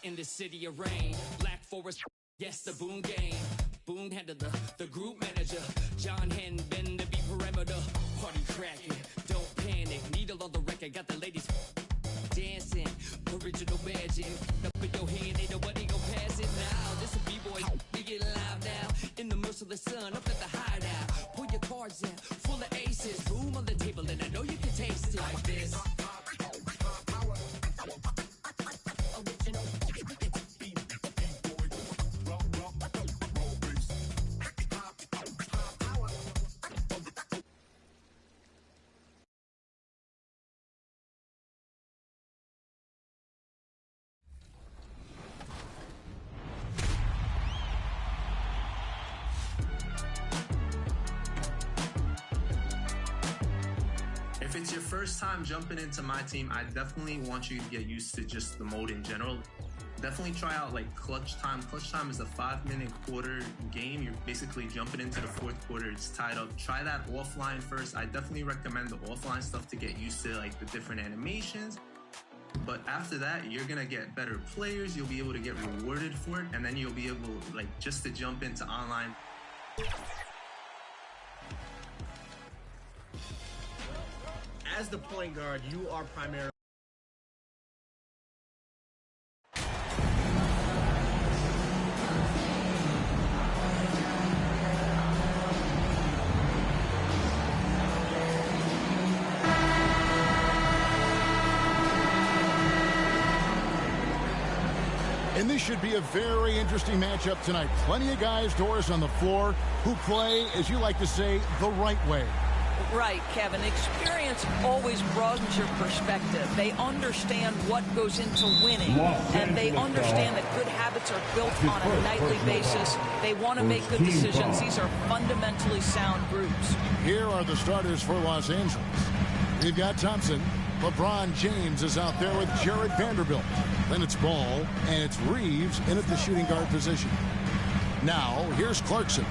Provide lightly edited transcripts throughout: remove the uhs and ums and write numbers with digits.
in the city of rain. Black Forest, yes, the Boone game. Boone handled the group manager. John Henn been to be perimeter. Party cracking, don't panic. Needle on the record, got the ladies dancing. Original magic up in your hand, ain't nobody gon' pass it now. This a B-boy, we get live now. In the merciless sun, up at the hideout. Pull your cards out, full of aces. Boom on the table, and I know you can taste it like this. If it's your first time jumping into my team, I definitely want you to get used to just the mode in general. Definitely try out like Clutch Time. Clutch Time is a 5-minute quarter game. You're basically jumping into the fourth quarter. It's tied up. Try that offline first. I definitely recommend the offline stuff to get used to like the different animations. But after that, you're gonna get better players. You'll be able to get rewarded for it, and then you'll be able like just to jump into online. As the point guard, you are primarily And this should be a very interesting matchup tonight. Plenty of guys, Doris, on the floor who play, as you like to say, the right way. Right, Kevin. Experience always broadens your perspective. They understand what goes into winning, and they understand that good habits are built on a nightly basis. They want to make good decisions. These are fundamentally sound groups. Here are the starters for Los Angeles. We've got Thompson. LeBron James is out there with Jared Vanderbilt. Then it's Ball, and it's Reeves in at the shooting guard position. Now, here's Clarkson.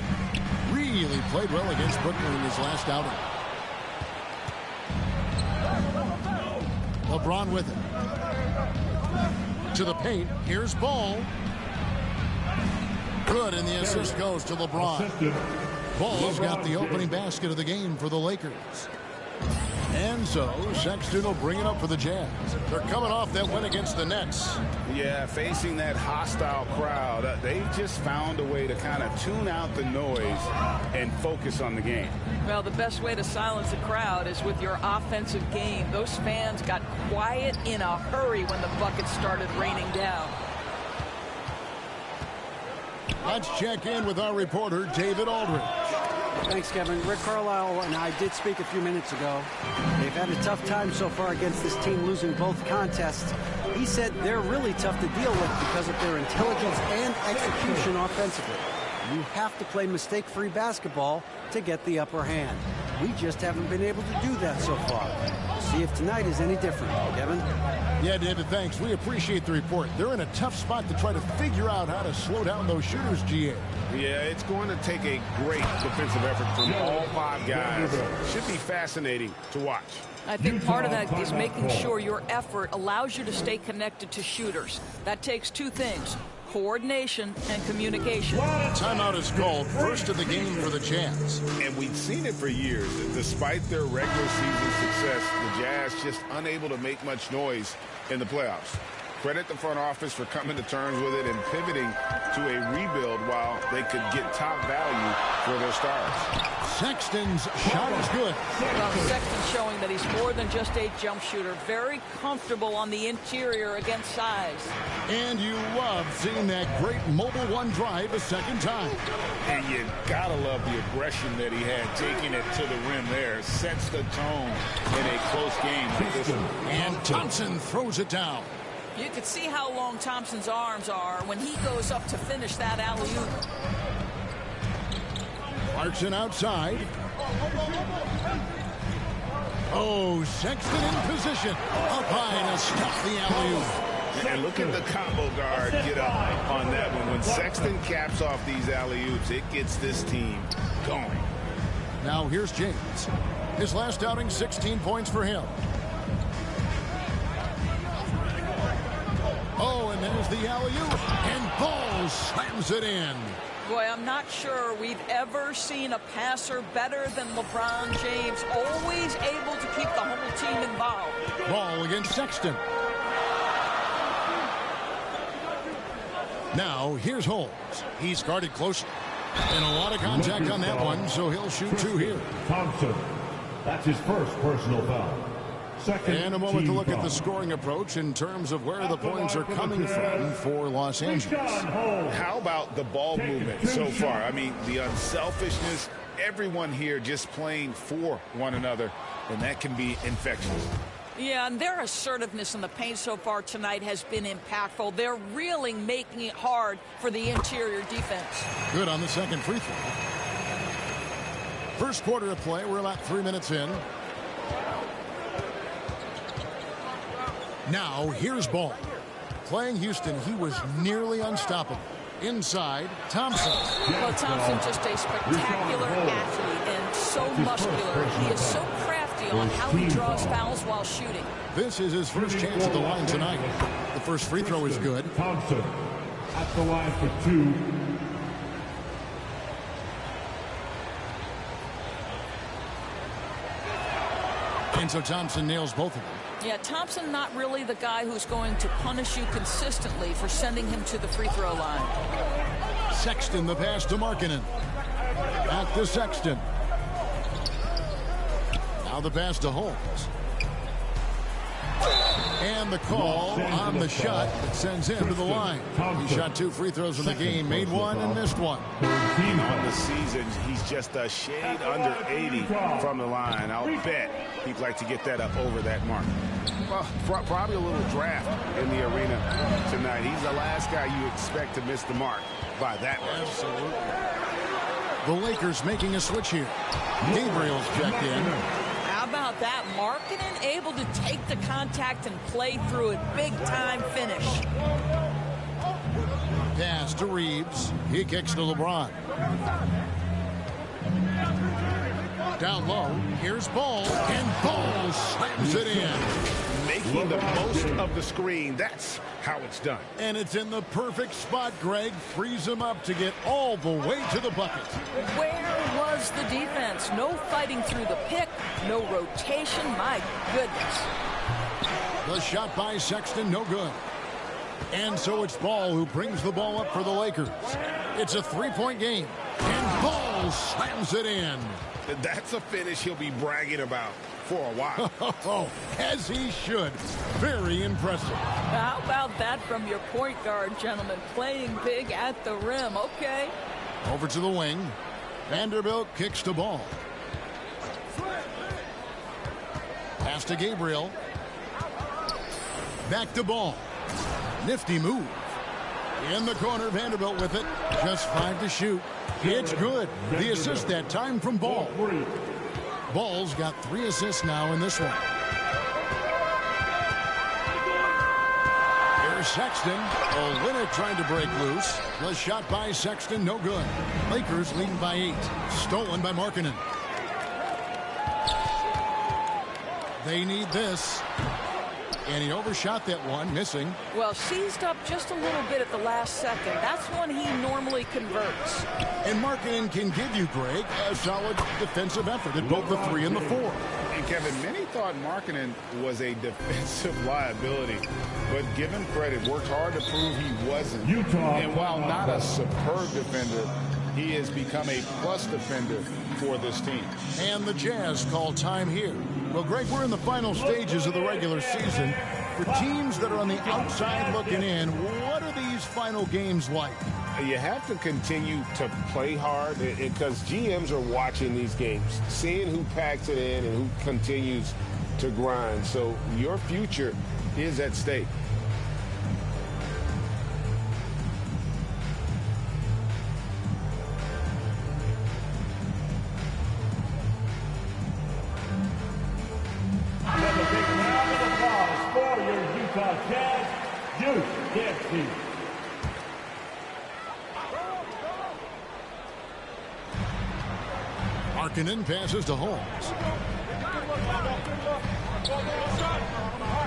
Really played well against Brooklyn in his last outing. LeBron with it. To the paint. Here's Ball. Good, and the assist goes to LeBron. Ball's got the opening basket of the game for the Lakers. And so, Sexton will bring it up for the Jazz. They're coming off that win against the Nets. Yeah, facing that hostile crowd, they just found a way to kind of tune out the noise and focus on the game. Well, the best way to silence the crowd is with your offensive game. Those fans got quiet in a hurry when the buckets started raining down. Let's check in with our reporter, David Aldridge. Thanks, Kevin. Rick Carlisle and I did speak a few minutes ago. They've had a tough time so far against this team, losing both contests. He said they're really tough to deal with because of their intelligence and execution offensively. You have to play mistake-free basketball to get the upper hand. We just haven't been able to do that so far. We'll see if tonight is any different. Kevin? Yeah, David, thanks. We appreciate the report. They're in a tough spot to try to figure out how to slow down those shooters, GA. Yeah, it's going to take a great defensive effort from all 5 guys. Should be fascinating to watch. I think part of that is making sure your effort allows you to stay connected to shooters. That takes 2 things. Coordination and communication. Timeout is called. First of the game for the Jazz. And we've seen it for years. Despite their regular season success, the Jazz just unable to make much noise in the playoffs. Credit the front office for coming to terms with it and pivoting to a rebuild while they could get top value for their stars. Sexton's shot is good. Well, Sexton's showing that he's more than just a jump shooter. Very comfortable on the interior against size. And you love seeing that great mobile one drive a second time. And you gotta love the aggression that he had, taking it to the rim there. Sets the tone in a close game like this one. And Thompson throws it down. You can see how long Thompson's arms are when he goes up to finish that alley-oop. Clarkson outside. Oh, Sexton in position. Up high to stop the alley-oop. And look at the combo guard get up on that one. When Sexton caps off these alley-oops, it gets this team going. Now here's James. His last outing, 16 points for him. Oh, and Here's the alley-oop, and Ball slams it in. Boy, I'm not sure we've ever seen a passer better than LeBron James, always able to keep the whole team involved. Ball against Sexton. Now, here's Holmes. He's guarded closely. And a lot of contact on that one, so he'll shoot 2 here. Thompson. That's his first personal foul. Second, and a moment to look at the scoring approach in terms of where the points are coming from for Los Angeles. How about the ball movement so far? I mean, the unselfishness, everyone here just playing for one another, and that can be infectious. Yeah, and their assertiveness in the paint so far tonight has been impactful. They're really making it hard for the interior defense. Good on the second free throw. First quarter of play, we're about 3 minutes in. Now, here's Ball. Playing Houston, he was nearly unstoppable. Inside, Thompson. Well, Thompson just a spectacular athlete and so muscular. He is so crafty on how he draws fouls while shooting. This is his first chance at the line tonight. The first free throw is good. Thompson at the line for 2. And so Thompson nails both of them. Yeah, Thompson not really the guy who's going to punish you consistently for sending him to the free throw line. Sexton, the pass to Markkanen. Back to Sexton. Now the pass to Holmes. And the call on the shot that sends him to the line. He shot 2 free throws in the game, made 1 and missed 1. On the season, he's just a shade under 80 from the line. I'll bet he'd like to get that up over that mark. Well, probably a little draft in the arena tonight. He's the last guy you expect to miss the mark by that much. Absolutely. The Lakers making a switch here. Gabriel's checked in. How about that? Markkanen able to take the contact and play through it. Big time finish. Pass to Reeves. He kicks to LeBron. Down low. Here's Ball. And Ball slams it in. Making the most of the screen. That's how it's done. And it's in the perfect spot, Greg. Frees him up to get all the way to the bucket. Where was the defense? No fighting through the pick. No rotation. My goodness. The shot by Sexton, no good. And so it's Ball who brings the ball up for the Lakers. It's a 3-point game. And Ball slams it in. That's a finish he'll be bragging about for a while. As he should. Very impressive. How about that from your point guard, gentlemen? Playing big at the rim. Okay. Over to the wing. Vanderbilt kicks to Ball. Pass to Gabriel. Back to Ball. Nifty move. In the corner, Vanderbilt with it. Just 5 to shoot. It's good. The assist that time from Ball. Ball's got 3 assists now in this one. Here's Sexton. Olynyk trying to break loose. The shot by Sexton, no good. Lakers leading by 8. Stolen by Markkanen. They need this. And he overshot that one, missing. Well, seized up just a little bit at the last second. That's when he normally converts. And Markkanen can give you, Greg, a solid defensive effort at both the 3 and the 4. And Kevin, many thought Markkanen was a defensive liability, but give him credit, worked hard to prove he wasn't. And while not a superb defender, he has become a plus defender for this team. And the Jazz call time here. Well, Greg, we're in the final stages of the regular season. For teams that are on the outside looking in, what are these final games like? You have to continue to play hard because GMs are watching these games, seeing who packs it in and who continues to grind. So your future is at stake. Markkanen passes to Holmes.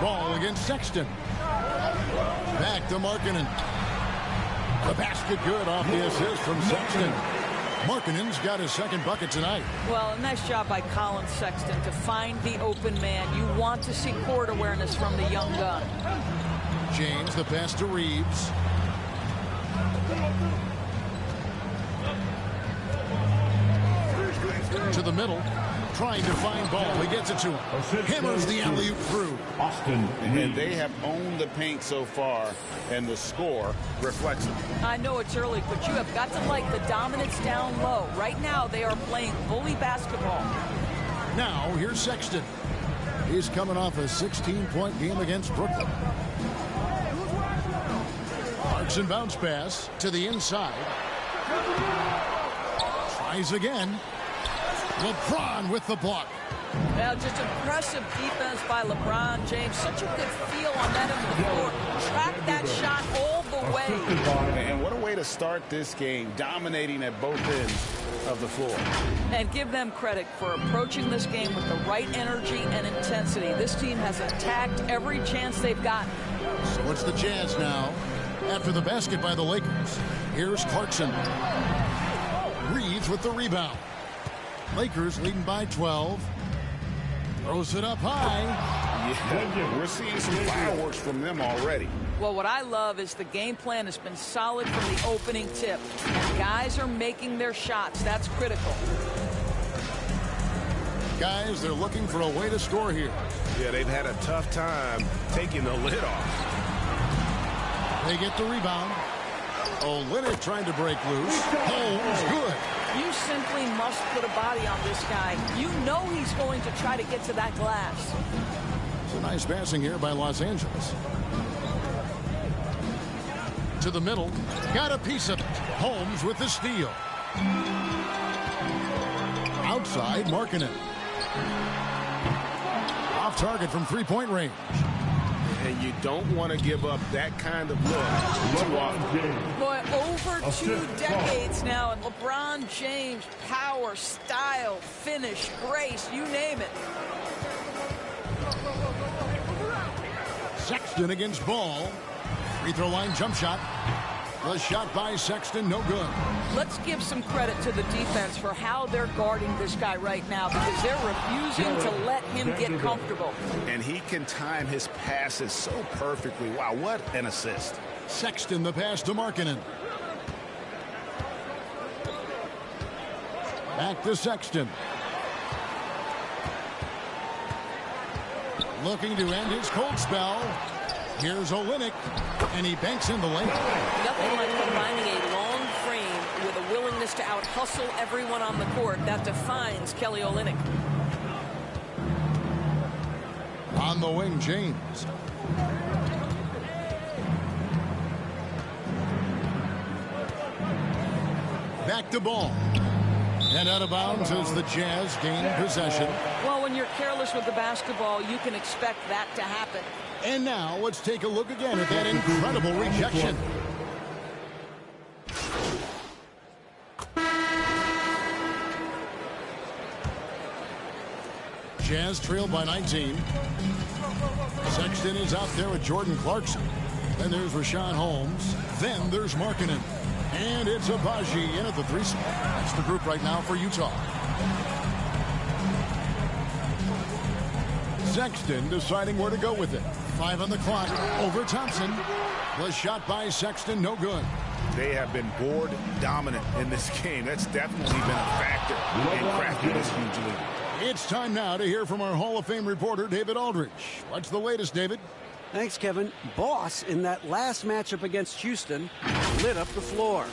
Ball against Sexton. Back to Markkanen. The basket good off the assist from Sexton. Markkanen's got his second bucket tonight. Well, a nice job by Colin Sexton to find the open man. You want to see court awareness from the young gun. James, the pass to Reeves. To the middle, trying to find ball. He gets it to him. Hammers the alley-oop through. Austin Reeves. And they have owned the paint so far, and the score reflects it. I know it's early, but you have got to like the dominance down low. Right now, they are playing bully basketball. Now, here's Sexton. He's coming off a 16-point game against Brooklyn. Clarkson bounce pass to the inside. Tries again. LeBron with the block. Well, just impressive defense by LeBron James. Such a good feel on that end of the floor. Track that shot all the way. And what a way to start this game, dominating at both ends of the floor. And give them credit for approaching this game with the right energy and intensity. This team has attacked every chance they've gotten. So it's the Jazz now. After the basket by the Lakers, here's Clarkson. Reeves with the rebound. Lakers leading by 12. Throws it up high. Yeah, we're seeing some fireworks from them already. Well, what I love is the game plan has been solid from the opening tip. And guys are making their shots. That's critical. Guys, they're looking for a way to score here. Yeah, they've had a tough time taking the lid off. They get the rebound. Olynyk trying to break loose. Holmes, good. You simply must put a body on this guy. You know he's going to try to get to that glass. It's a nice passing here by Los Angeles. To the middle. Got a piece of it. Holmes with the steal. Outside, Markkanen. Off target from three-point range. And you don't want to give up that kind of look too often. Boy, over 2 decades now, and LeBron James, power, style, finish, grace, you name it. Sexton against Ball. Free throw line jump shot. The shot by Sexton, no good. Let's give some credit to the defense for how they're guarding this guy right now, because they're refusing to let him get comfortable. And he can time his passes so perfectly. Wow, what an assist. Sexton, the pass to Markkanen. Back to Sexton. Looking to end his cold spell. Here's Olynyk, and he banks in the lane. Nothing like combining a long frame with a willingness to out-hustle everyone on the court. That defines Kelly Olynyk. On the wing, James. Back to Ball. And out of bounds as the Jazz gain possession. Well, when you're careless with the basketball, you can expect that to happen. And now let's take a look again at that incredible rejection. Jazz trailed by 19. Sexton is out there with Jordan Clarkson. Then there's Richaun Holmes. Then there's Markkanen. And it's Agbaji in at the 3 spot. That's the group right now for Utah. Sexton deciding where to go with it. 5 on the clock. Over Thompson. The shot by Sexton, no good. They have been board dominant in this game. That's definitely been a factor in crafting this huge lead. It's time now to hear from our Hall of Fame reporter, David Aldridge. What's the latest, David? Thanks, Kevin. Boss, in that last matchup against Houston, lit up the floor.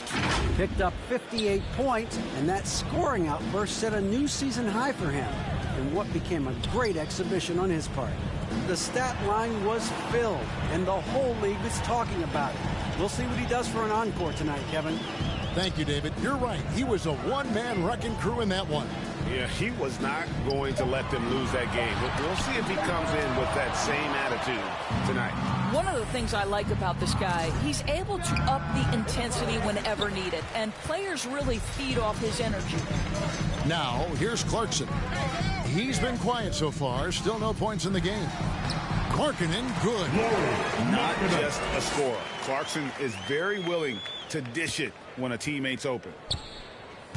Picked up 58 points, and that scoring outburst set a new season high for him in what became a great exhibition on his part. The stat line was filled, and the whole league was talking about it. We'll see what he does for an encore tonight, Kevin. Thank you, David. You're right. He was a one-man wrecking crew in that one. Yeah, he was not going to let them lose that game. But we'll see if he comes in with that same attitude tonight. One of the things I like about this guy, he's able to up the intensity whenever needed, and players really feed off his energy. Now, here's Clarkson. He's been quiet so far. Still no points in the game. Markkanen, good. Not just a scorer. Clarkson is very willing to dish it when a teammate's open.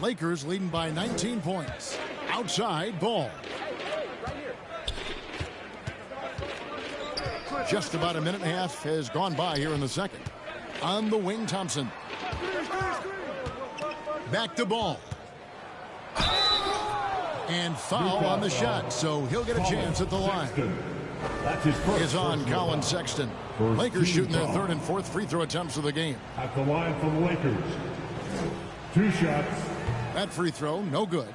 Lakers leading by 19 points. Outside, Ball. Just about a minute and a half has gone by here in the second. On the wing, Thompson. Back to Ball. And foul on the shot, so he'll get a chance at the line. Is on Colin Sexton. Lakers shooting their third and fourth free throw attempts of the game. At the line for the Lakers. 2 shots. That free throw, no good.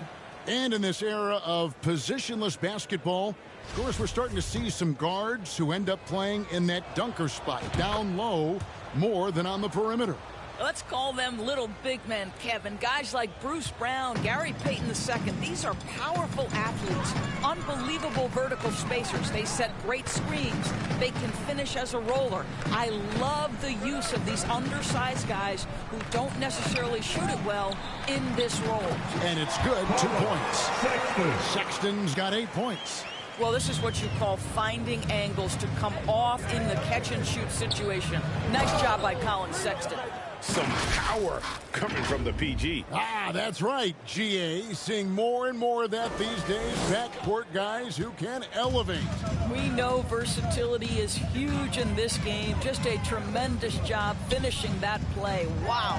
And in this era of positionless basketball, of course, we're starting to see some guards who end up playing in that dunker spot, down low, more than on the perimeter. Let's call them little big men, Kevin. Guys like Bruce Brown, Gary Payton II. These are powerful athletes, unbelievable vertical spacers. They set great screens. They can finish as a roller. I love the use of these undersized guys who don't necessarily shoot it well in this role. And it's good, 2 points. Sexton's got 8 points. Well, this is what you call finding angles to come off in the catch-and-shoot situation. Nice job by Colin Sexton. Some power coming from the PG. Ah, that's right, GA. Seeing more and more of that these days. Backcourt guys who can elevate. We know versatility is huge in this game. Just a tremendous job finishing that play. Wow.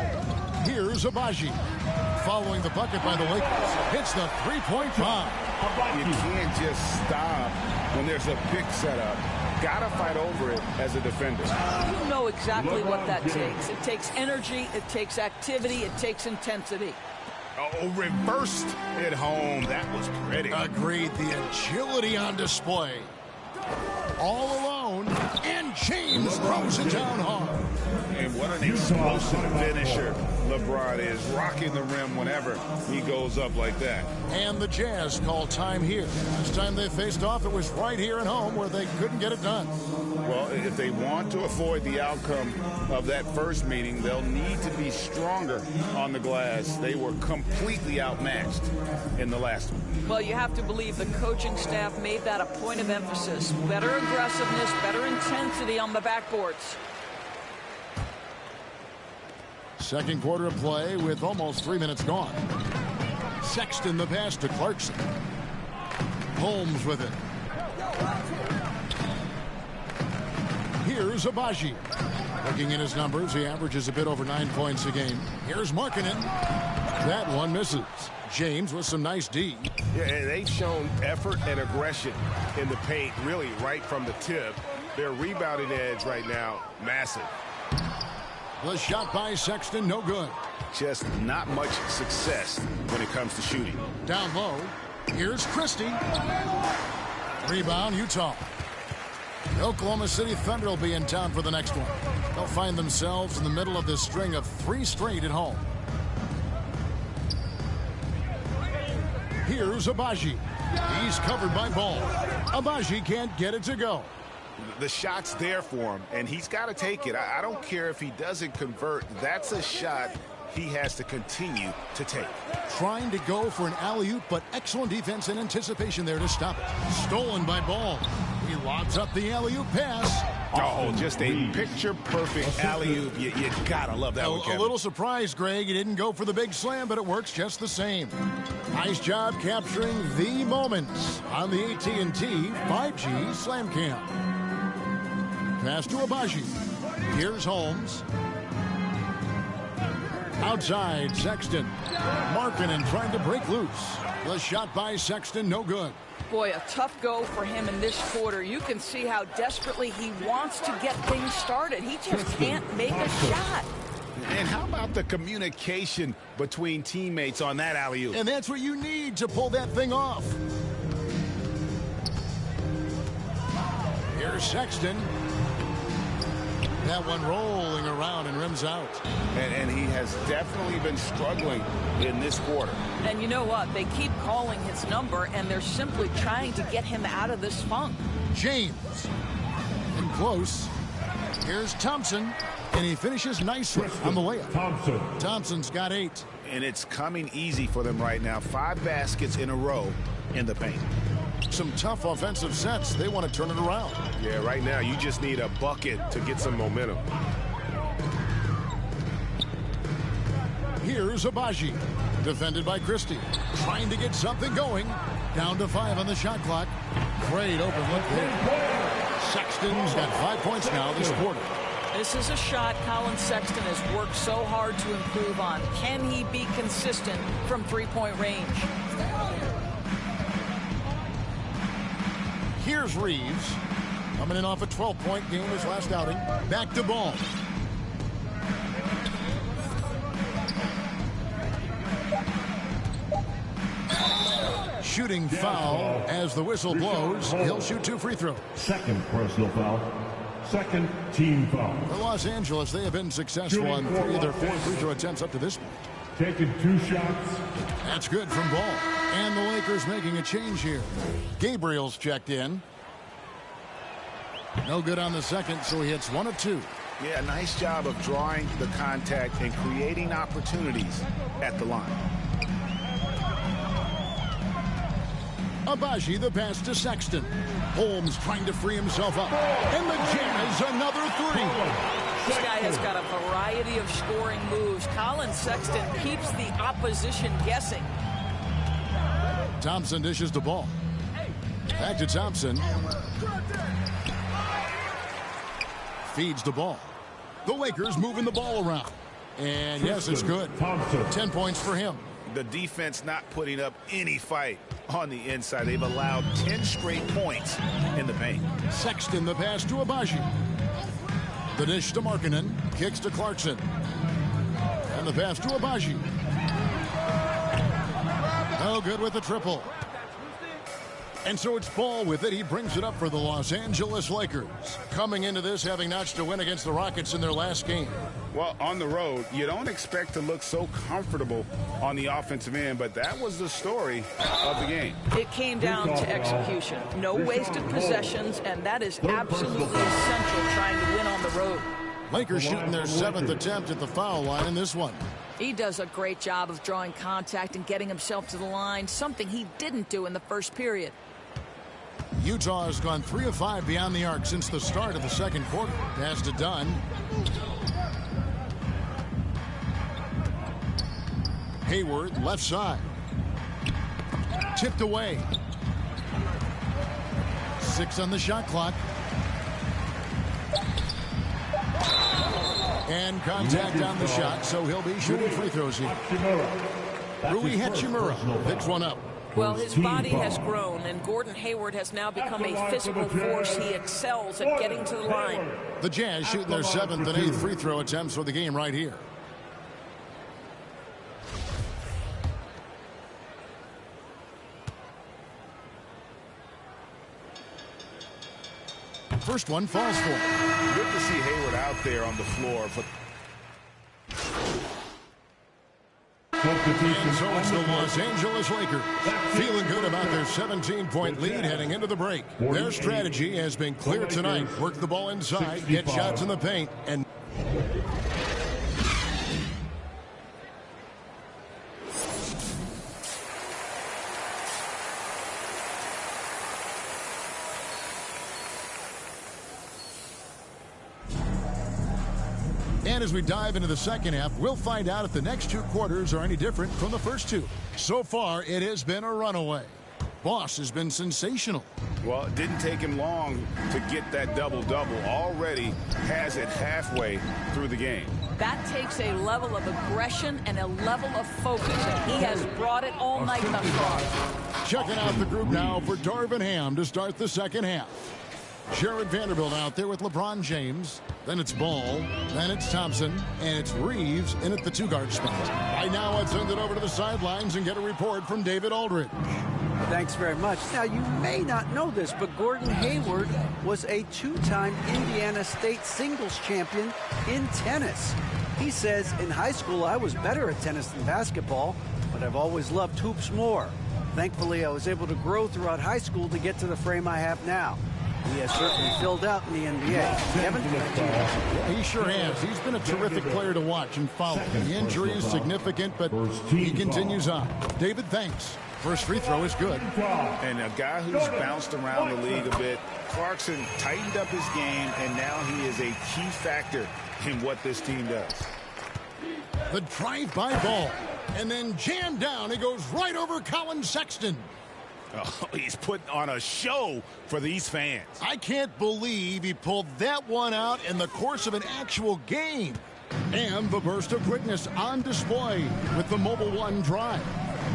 Here's Agbaji. Following the bucket by the Lakers. Hits the three-point bomb. You can't just stop when there's a pick set up. Gotta fight over it as a defender. You know exactly what that takes. It takes energy, it takes activity, it takes intensity. Oh, reversed it home. That was pretty. Agreed. The agility on display. All alone, and James throws it down hard. And what an explosive finisher LeBron is, rocking the rim whenever he goes up like that. And the Jazz call time here. Last time they faced off, it was right here at home where they couldn't get it done. Well, if they want to avoid the outcome of that first meeting, they'll need to be stronger on the glass. They were completely outmatched in the last one. Well, you have to believe the coaching staff made that a point of emphasis. Better aggressiveness, better intensity on the backboards. Second quarter of play with almost 3 minutes gone. Sexton the pass to Clarkson. Holmes with it. Here's Agbaji. Looking at his numbers, he averages a bit over 9 points a game. Here's Markkanen. That one misses. James with some nice D. Yeah, and they've shown effort and aggression in the paint, really right from the tip. Their rebounding edge right now, massive. The shot by Sexton, no good. Just not much success when it comes to shooting. Down low, here's Christie. Rebound, Utah. The Oklahoma City Thunder will be in town for the next one. They'll find themselves in the middle of this string of 3 straight at home. Here's Agbaji. He's covered by Ball. Agbaji can't get it to go. The shot's there for him, and he's got to take it. I don't care if he doesn't convert. That's a shot he has to continue to take. Trying to go for an alley-oop, but excellent defense and anticipation there to stop it. Stolen by Ball. He lobs up the alley-oop pass. Oh, just a picture-perfect alley-oop. You gotta love that one, Kevin. A little surprised, Greg. He didn't go for the big slam, but it works just the same. Nice job capturing the moments on the AT&T 5G Slam Cam. Pass to Agbaji. Here's Holmes. Outside, Sexton. Markkanen trying to break loose. The shot by Sexton, no good. Boy, a tough go for him in this quarter. You can see how desperately he wants to get things started. He just can't make a shot. And how about the communication between teammates on that alley-oop? And that's what you need to pull that thing off. Here's Sexton. That one rolling around and rims out. And he has definitely been struggling in this quarter. And you know what? They keep calling his number, and they're simply trying to get him out of this funk. James. And close. Here's Thompson. And he finishes nicely on the layup. Thompson's got 8. And it's coming easy for them right now. 5 baskets in a row in the paint. Some tough offensive sets. They want to turn it around. Yeah, right now you just need a bucket to get some momentum. Here's Agbaji, defended by Christie. Trying to get something going. Down to 5 on the shot clock. Great open look there. Sexton's got 5 points now this quarter. This is a shot Colin Sexton has worked so hard to improve on. Can he be consistent from three-point range? Here's Reeves. Coming in off a 12-point game his last outing. Back to Ball. Shooting foul as the whistle blows. He'll shoot 2 free throws. Second personal foul. Second team foul. For Los Angeles, they have been successful on 3 of their 4 free throw attempts up to this point. Taking 2 shots. That's good from Ball. And the Lakers making a change here. Gabriel's checked in. No good on the second, so he hits 1 of 2. Yeah, nice job of drawing the contact and creating opportunities at the line. Agbaji, the pass to Sexton. Holmes trying to free himself up. And the Jazz, another 3. This guy has got a variety of scoring moves. Colin Sexton keeps the opposition guessing. Thompson dishes the ball. Back to Thompson. Feeds the ball. The Lakers moving the ball around. And yes, it's good. 10 points for him. The defense not putting up any fight on the inside. They've allowed 10 straight points in the paint. Sexton, the pass to Agbaji. The dish to Markkanen. Kicks to Clarkson. And the pass to Agbaji. No good with the triple. And so it's Ball with it. He brings it up for the Los Angeles Lakers. Coming into this, having notched a win against the Rockets in their last game. Well, on the road, you don't expect to look so comfortable on the offensive end, but that was the story of the game. It came down to execution. No wasted possessions, and that is absolutely essential trying to win on the road. Lakers shooting their 7th attempt at the foul line in this one. He does a great job of drawing contact and getting himself to the line, something he didn't do in the first period. Utah has gone 3 of 5 beyond the arc since the start of the second quarter. Pass to Dunn. Hayward, left side. Tipped away. 6 on the shot clock. And contact on the shot, so he'll be shooting free throws here. Rui Hachimura picks one up. Well, his body has grown, and Gordon Hayward has now become a physical force. He excels at getting to the line. The Jazz shooting their 7th and 8th free throw attempts for the game right here. First one falls for him. Good to see Hayward out there on the floor. And so it's the Los Angeles Lakers feeling good about their 17-point lead heading into the break. Their strategy has been clear tonight. Work the ball inside, get shots in the paint, and as we dive into the second half, we'll find out if the next 2 quarters are any different from the first 2. So far, it has been a runaway. Boss has been sensational. Well, it didn't take him long to get that double-double. Already has it halfway through the game. That takes a level of aggression and a level of focus, and he has brought it all night thus far. Checking out the group now for Darvin Ham to start the second half. Jared Vanderbilt out there with LeBron James. Then it's Ball. Then it's Thompson. And it's Reeves in at the 2-guard spot. Right now, let's send it over to the sidelines and get a report from David Aldridge. Thanks very much. Now, you may not know this, but Gordon Hayward was a 2-time Indiana State singles champion in tennis. He says, in high school, I was better at tennis than basketball, but I've always loved hoops more. Thankfully, I was able to grow throughout high school to get to the frame I have now. He has certainly filled out in the NBA. Kevin? He sure has. He's been a terrific player to watch and follow. The injury is significant, but he continues on. David, thanks. First free throw is good. And a guy who's bounced around the league a bit, Clarkson tightened up his game, and now he is a key factor in what this team does. The drive-by ball, and then jammed down. It goes right over Colin Sexton. Oh, he's putting on a show for these fans. I can't believe he pulled that one out in the course of an actual game. And the burst of quickness on display with the Mobile One drive.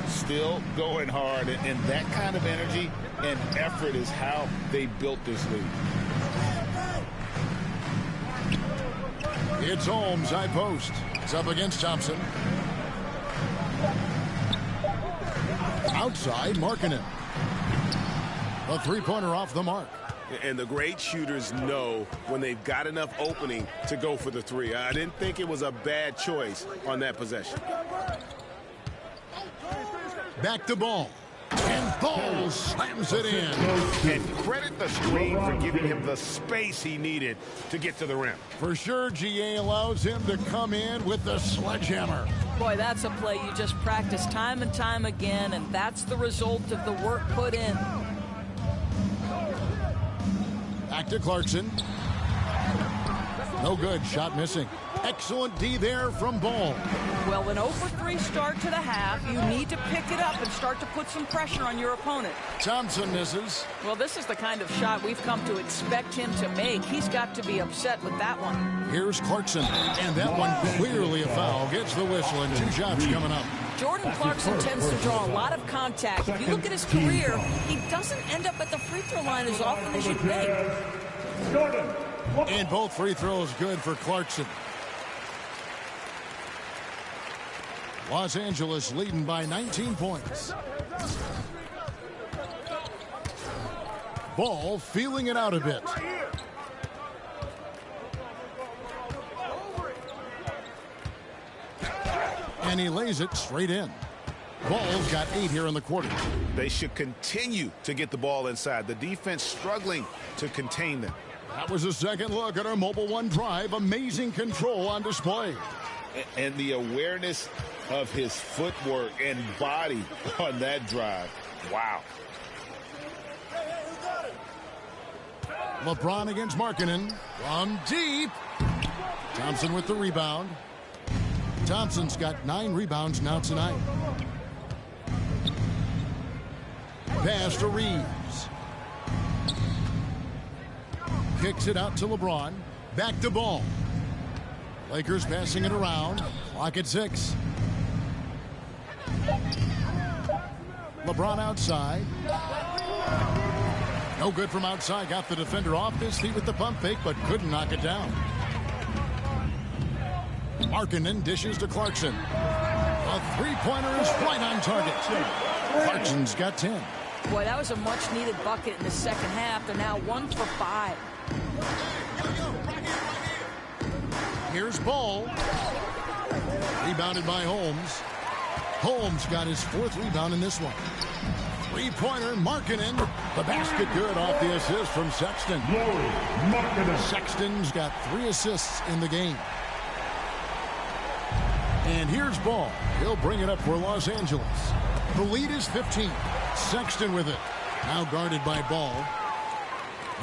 Still going hard, and that kind of energy and effort is how they built this league. It's Holmes, high post. It's up against Thompson. Outside, Markkanen. A three-pointer off the mark. And the great shooters know when they've got enough opening to go for the three. I didn't think it was a bad choice on that possession. Back to Ball. And Ball slams it in. And credit the screen for giving him the space he needed to get to the rim. For sure, GA allows him to come in with the sledgehammer. Boy, that's a play you just practice time and time again, and that's the result of the work put in. Back to Clarkson. No good. Shot missing. Excellent D there from Ball. Well, an 0-for-3 start to the half. You need to pick it up and start to put some pressure on your opponent. Thompson misses. Well, this is the kind of shot we've come to expect him to make. He's got to be upset with that one. Here's Clarkson. And that one clearly a foul. Gets the whistle and 2 shots coming up. Jordan Clarkson tends to draw a lot of contact. If you look at his career, he doesn't end up at the free throw line as often as you'd think. And both free throws good for Clarkson. Los Angeles leading by 19 points. Ball feeling it out a bit. And he lays it straight in. Ball's got 8 here in the quarter. They should continue to get the ball inside. The defense struggling to contain them. That was a second look at our Mobile One drive. Amazing control on display. And the awareness of his footwork and body on that drive. Wow. LeBron against Markkanen from deep. Thompson with the rebound. Thompson's got 9 rebounds now tonight. Pass to Reeves. Kicks it out to LeBron. Back to Ball. Lakers passing it around. Clock at 6. LeBron outside. No good from outside. Got the defender off his feet with the pump fake, but couldn't knock it down. Markkanen dishes to Clarkson. A three-pointer is right on target. Clarkson's got 10. Boy, that was a much-needed bucket in the second half. They're now 1 for 5. Here's Ball. Rebounded by Holmes. Holmes got his 4th rebound in this one. Three-pointer, Markkanen. The basket good off the assist from Sexton. Sexton's got 3 assists in the game. And here's Ball. He'll bring it up for Los Angeles. The lead is 15. Sexton with it. Now guarded by Ball.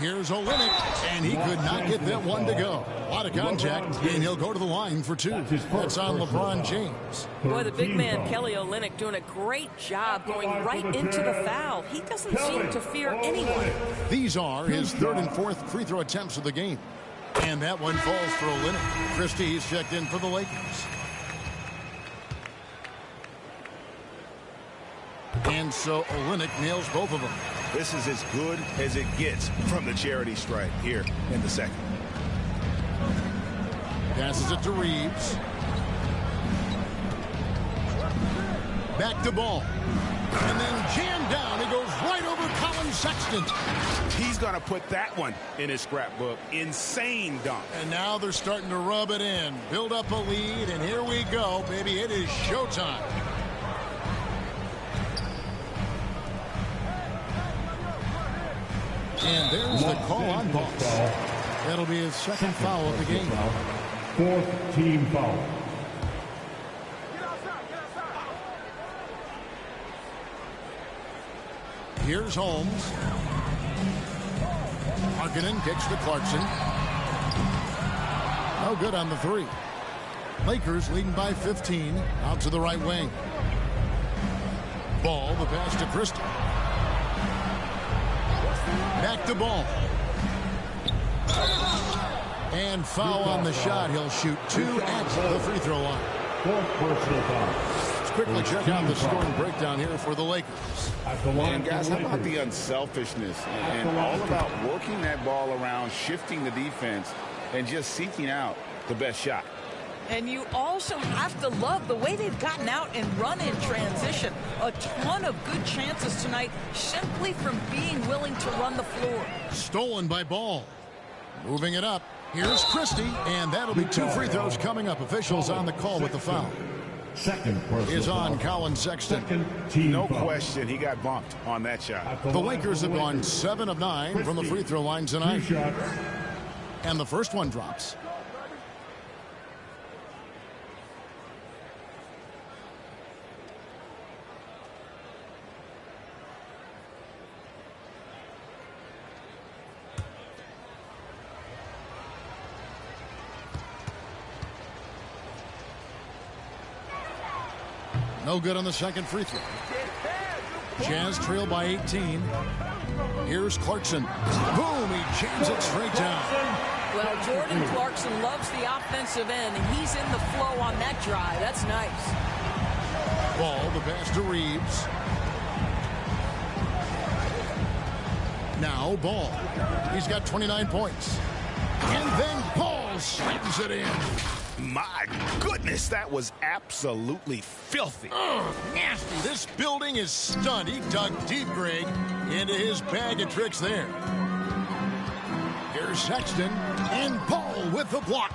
Here's Olynyk, and he could not get that one to go. A lot of contact, and he'll go to the line for 2. That's on LeBron James. Boy, the big man, Kelly Olynyk, doing a great job going right into the foul. He doesn't seem to fear anyone. These are his 3rd and 4th free throw attempts of the game. And that one falls for Olynyk. Christie's checked in for the Lakers. And so Olynyk nails both of them. This is as good as it gets from the charity stripe here in the second. Passes it to Reeves. Back to Ball. And then jammed down. It goes right over Colin Sexton. He's going to put that one in his scrapbook. Insane dunk. And now they're starting to rub it in. Build up a lead, and here we go, baby. It is showtime. And there's the call on Boss. That'll be his 2nd foul of the game. 4th team foul. Here's Holmes. Markkanen kicks to Clarkson. No good on the three. Lakers leading by 15. Out to the right wing. Ball, the pass to Christie. Back to Ball. And foul on the shot. He'll shoot 2 at the free throw line. Let's quickly check out the scoring breakdown here for the Lakers. And guys, how about the unselfishness and all about working that ball around, shifting the defense, and just seeking out the best shot. And you also have to love the way they've gotten out and run in transition. A ton of good chances tonight simply from being willing to run the floor. Stolen by Ball. Moving it up. Here's Christie, and that'll be 2 free throws coming up. Officials on the call with the foul. Is on Colin Sexton. No question, he got bumped on that shot. The Lakers have gone 7 of 9 from the free throw line tonight. And the first one drops. No good on the second free throw. Jazz trail by 18. Here's Clarkson. Boom, he jams it straight down. Well, Jordan Clarkson loves the offensive end, and he's in the flow on that drive. That's nice. Ball, the pass to Reeves. Now Ball. He's got 29 points. And then Ball slams it in. My goodness, that was absolutely filthy. Nasty. This building is stunned. He dug deep, Greg, into his bag of tricks there. Here's Sexton, and Ball with the block.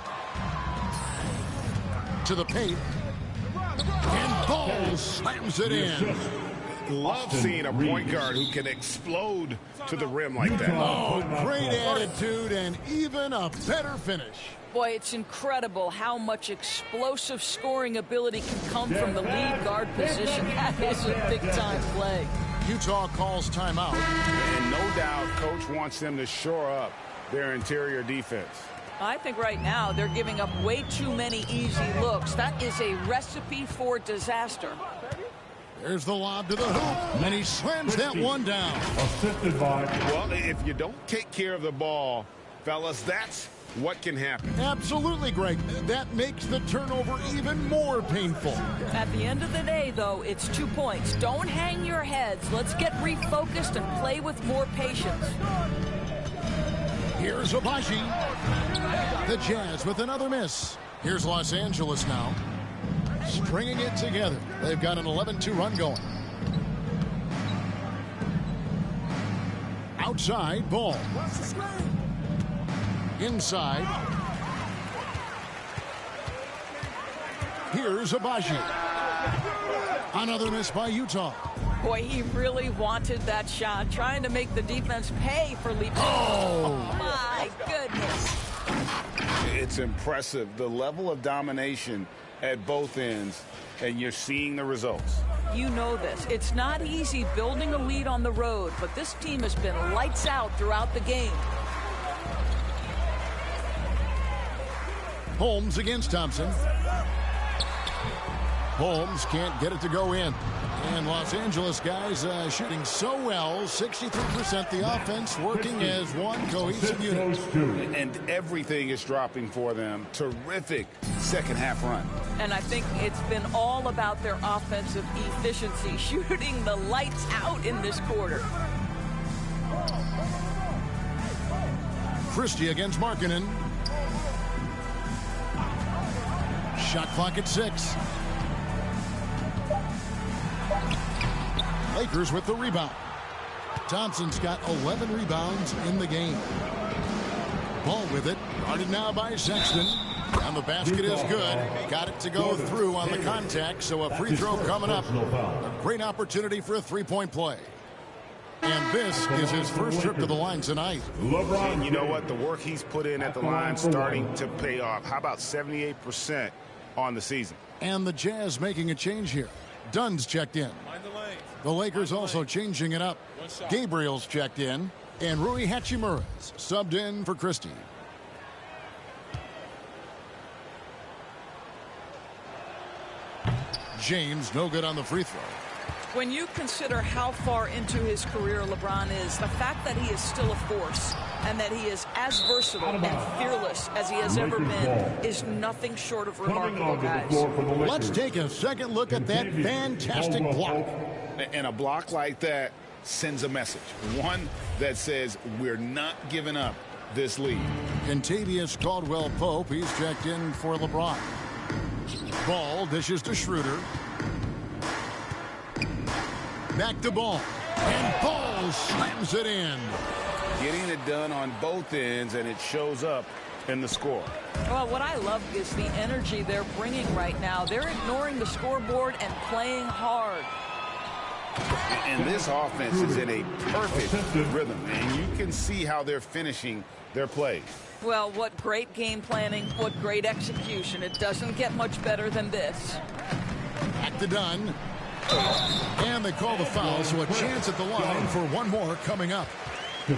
To the paint. And Ball slams it in. Love seeing a point guard who can explode to the rim like that. Oh, great attitude and even a better finish. Boy, it's incredible how much explosive scoring ability can come from the lead guard position. That is a big-time play. Utah calls timeout. And no doubt, Coach wants them to shore up their interior defense. I think right now they're giving up way too many easy looks. That is a recipe for disaster. There's the lob to the hoop, and he slams that one down. Assisted by. Well, if you don't take care of the ball, fellas, that's what can happen. Absolutely, Greg. That makes the turnover even more painful. At the end of the day, though, it's 2 points. Don't hang your heads. Let's get refocused and play with more patience. Here's Abaji. The Jazz with another miss. Here's Los Angeles now. Stringing it together. They've got an 11-2 run going. Outside, Ball. Inside. Here's Abaji. Another miss by Utah. Boy, he really wanted that shot, trying to make the defense pay for leaping. Oh, my goodness. It's impressive, the level of domination at both ends, and you're seeing the results. You know this. It's not easy building a lead on the road, but this team has been lights out throughout the game. Holmes against Thompson. Holmes can't get it to go in. And Los Angeles guys shooting so well, 63%. The offense working as one cohesive unit. And everything is dropping for them. Terrific second half run. And I think it's been all about their offensive efficiency, shooting the lights out in this quarter. Christie against Markkanen. Shot clock at 6. Lakers with the rebound. Thompson's got 11 rebounds in the game. Ball with it. Guarded now by Sexton. And the basket is good. Got it to go through on the contact, so a free throw coming up. A great opportunity for a three-point play. And this is his first trip to the line tonight. And you know what? The work he's put in at the line starting to pay off. How about 78% on the season? And the Jazz making a change here. Dunn's checked in. The Lakers also changing it up. Gabriel's checked in, and Rui Hachimura's subbed in for Christie. James, no good on the free throw. When you consider how far into his career LeBron is, the fact that he is still a force and that he is as versatile and fearless as he has ever been is nothing short of remarkable, guys. Let's take a second look at that fantastic block. And a block like that sends a message. One that says we're not giving up this lead. Contavious Caldwell-Pope, he's checked in for LeBron. Ball dishes to Schroeder. Back to Ball. And Ball slams it in. Getting it done on both ends, and it shows up in the score. Well, what I love is the energy they're bringing right now. They're ignoring the scoreboard and playing hard. And this offense is in a perfect rhythm, and you can see how they're finishing their plays. Well, what great game planning, what great execution. It doesn't get much better than this. Back to Dunn. And they call the foul, so a chance at the line for one more coming up.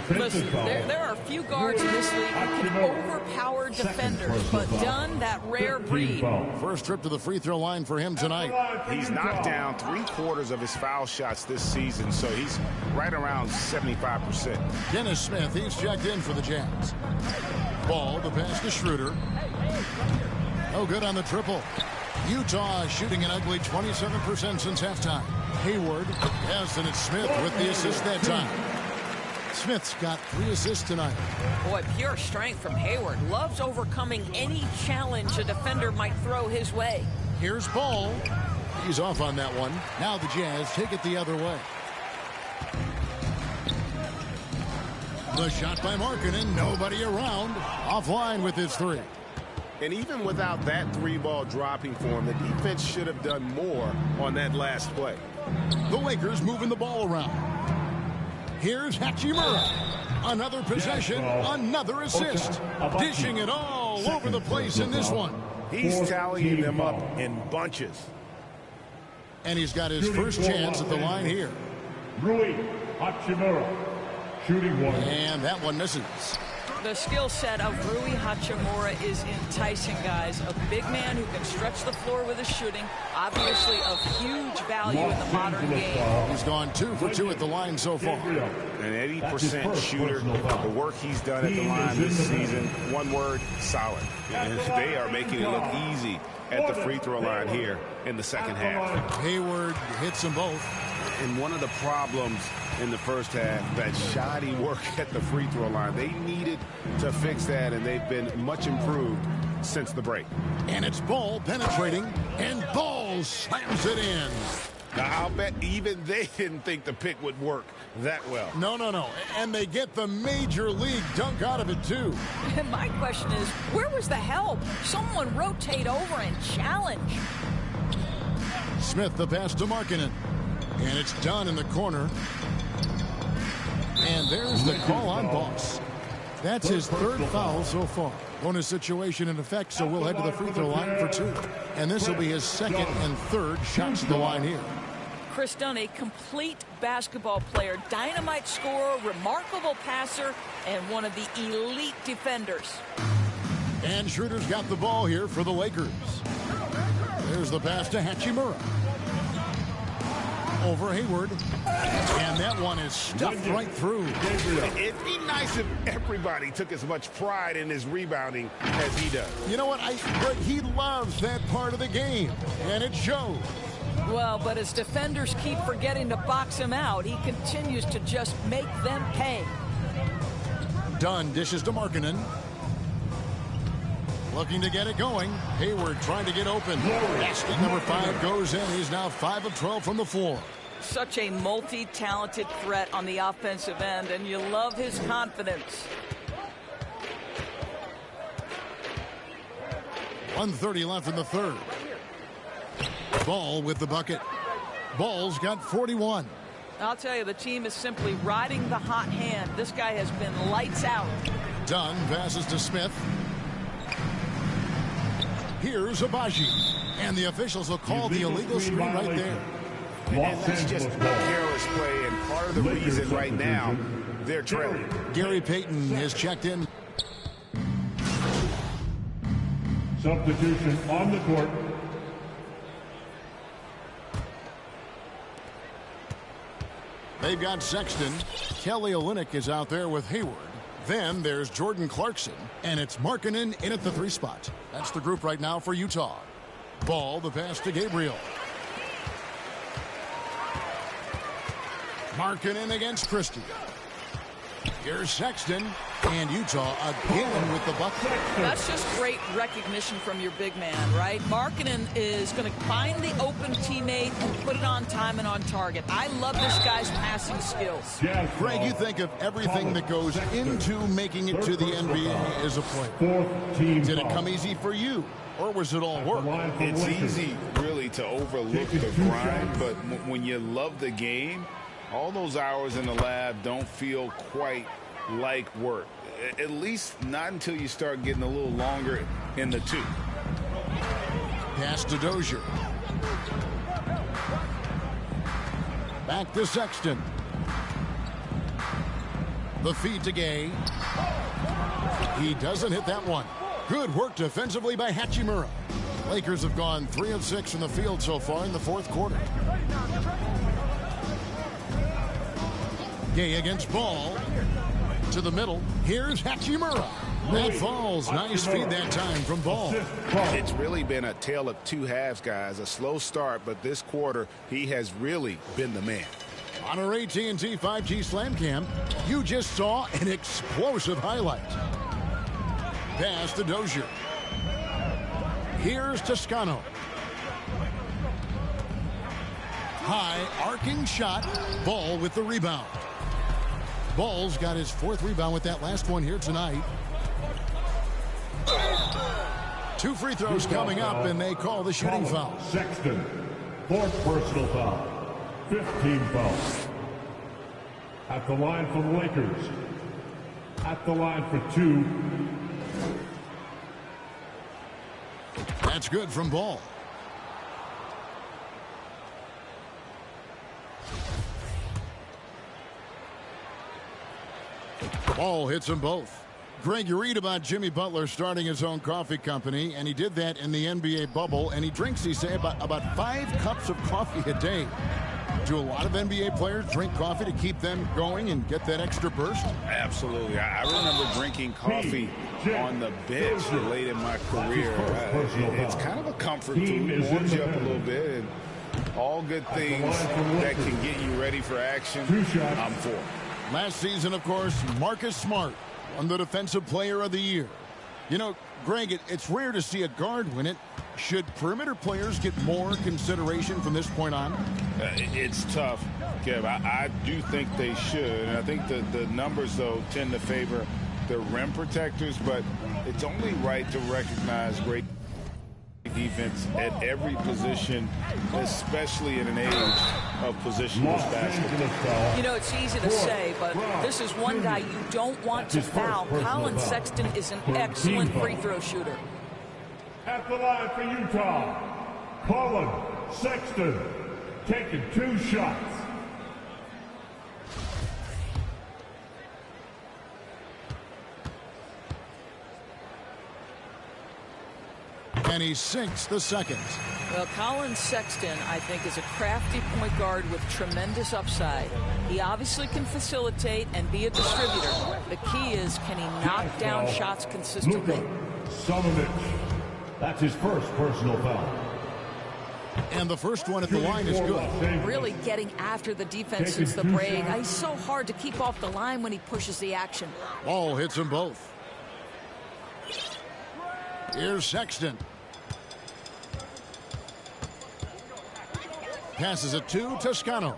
Listen, there are a few guards in this league who can overpower defenders, but Dunn, that rare breed. First trip to the free throw line for him tonight. He's knocked down 3/4 of his foul shots this season, so he's right around 75%. Dennis Smith, he's checked in for the Jazz. Ball, the pass to Schroeder. No good on the triple. Utah shooting an ugly 27% since halftime. Hayward, yes, and it's Smith with the assist that time. Smith's got 3 assists tonight. Boy, pure strength from Hayward. Loves overcoming any challenge a defender might throw his way. Here's Ball. He's off on that one. Now the Jazz take it the other way. The shot by Markkanen. Nobody around. Offline with his 3. And even without that 3-ball dropping for him, the defense should have done more on that last play. The Lakers moving the ball around. Here's Hachimura. Another possession, another assist. Dishing it all over the place in this one. He's tallying them up in bunches. And he's got his first chance at the line here. Rui Hachimura, shooting one. And that one misses. The skill set of Rui Hachimura is enticing, guys. A big man who can stretch the floor with his shooting. Obviously of huge value in the modern game. He's gone 2 for 2 at the line so far. An 80% shooter. The work he's done at the line this season, one word, solid. And they are making it look easy at the free throw line here in the second half. Hayward hits them both. And one of the problems in the first half, that shoddy work at the free throw line. They needed to fix that, and they've been much improved since the break. And it's Ball penetrating, and Ball slams it in. Now, I'll bet even they didn't think the pick would work that well. No. And they get the major league dunk out of it, too. And my question is, where was the help? Someone rotate over and challenge. Smith, the pass to Markkanen. And it's done in the corner. And there's the call on Boss. That's his 3rd foul so far. Bonus situation in effect, so we'll head to the free throw line for 2. And this will be his 2nd and 3rd shots at the line here. Chris Dunn, a complete basketball player, dynamite scorer, remarkable passer, and one of the elite defenders. And Schroeder's got the ball here for the Lakers. There's the pass to Hachimura. Over Hayward. And that one is stuffed right through. It'd be nice if everybody took as much pride in his rebounding as he does. You know what? But he loves that part of the game. And it shows. Well, but as defenders keep forgetting to box him out, he continues to just make them pay. Dunn dishes to Markkanen. Looking to get it going. Hayward trying to get open. Basket number 5 goes in. He's now 5 of 12 from the floor. Such a multi-talented threat on the offensive end, and you love his confidence. 1:30 left in the 3rd. Ball with the bucket. Ball's got 41. I'll tell you, the team is simply riding the hot hand. This guy has been lights out. Dunn passes to Smith. Here's Abaji. And the officials will call the illegal screen right there. And that's just a careless play, and part of the reason right now they're trailing. Gary Payton has checked in. Substitution on the court. They've got Sexton. Kelly Olynyk is out there with Hayward. Then there's Jordan Clarkson, and it's Markkanen in at the 3 spot. That's the group right now for Utah. Ball, the pass to Gabriel. Markkanen against Christie. Here's Sexton, and Utah again with the bucket. That's just great recognition from your big man, right? Markkanen is going to find the open teammate and put it on time and on target. I love this guy's passing skills. Greg, you think of everything that goes into making it to the NBA as a player. Did it come easy for you, or was it all work? It's easy, really, to overlook the grind, but when you love the game, all those hours in the lab don't feel quite like work. At least not until you start getting a little longer in the tooth. Pass to Dozier. Back to Sexton. The feed to Gay. He doesn't hit that one. Good work defensively by Hachimura. Lakers have gone 3 of 6 from the field so far in the 4th quarter. Gay against Ball. To the middle. Here's Hachimura. That falls. Nice feed that time from Ball. It's really been a tale of 2 halves, guys. A slow start, but this quarter, he has really been the man. On our AT&T 5G Slam Cam, you just saw an explosive highlight. Pass to Dozier. Here's Toscano. High arcing shot. Ball with the rebound. Ball's got his 4th rebound with that last one here tonight. 2 free throws coming up, and they call the shooting foul. Sexton, 4th personal foul. 15 fouls. At the line for the Lakers. At the line for 2. That's good from Ball. Ball hits them both. Greg, you read about Jimmy Butler starting his own coffee company, and he did that in the NBA bubble, and he drinks, he say, about 5 cups of coffee a day. Do a lot of NBA players drink coffee to keep them going and get that extra burst? Absolutely. I remember drinking coffee on the bench late in my career. It's kind of a comfort food, warms you up a little bit, and all good things that can get you ready for action, I'm for. Last season, of course, Marcus Smart won the Defensive Player of the Year. You know, Greg, it's rare to see a guard win it. Should perimeter players get more consideration from this point on? It's tough, Kev. I do think they should. And I think the numbers, though, tend to favor the rim protectors. But it's only right to recognize great defense at every position, especially in an age of positionless basketball. You know, it's easy to say, but this is one guy you don't want to foul. Colin Sexton is an excellent free throw shooter. At the line for Utah, Colin Sexton taking 2 shots. And he sinks the second. Well, Colin Sexton, I think, is a crafty point guard with tremendous upside. He obviously can facilitate and be a distributor. The key is, can he knock down shots consistently? Luka Šamović. That's his 1st personal foul. And the first one at the line is good. Really getting after the defense since the break. He's so hard to keep off the line when he pushes the action. Ball hits them both. Here's Sexton. Passes it to Toscano.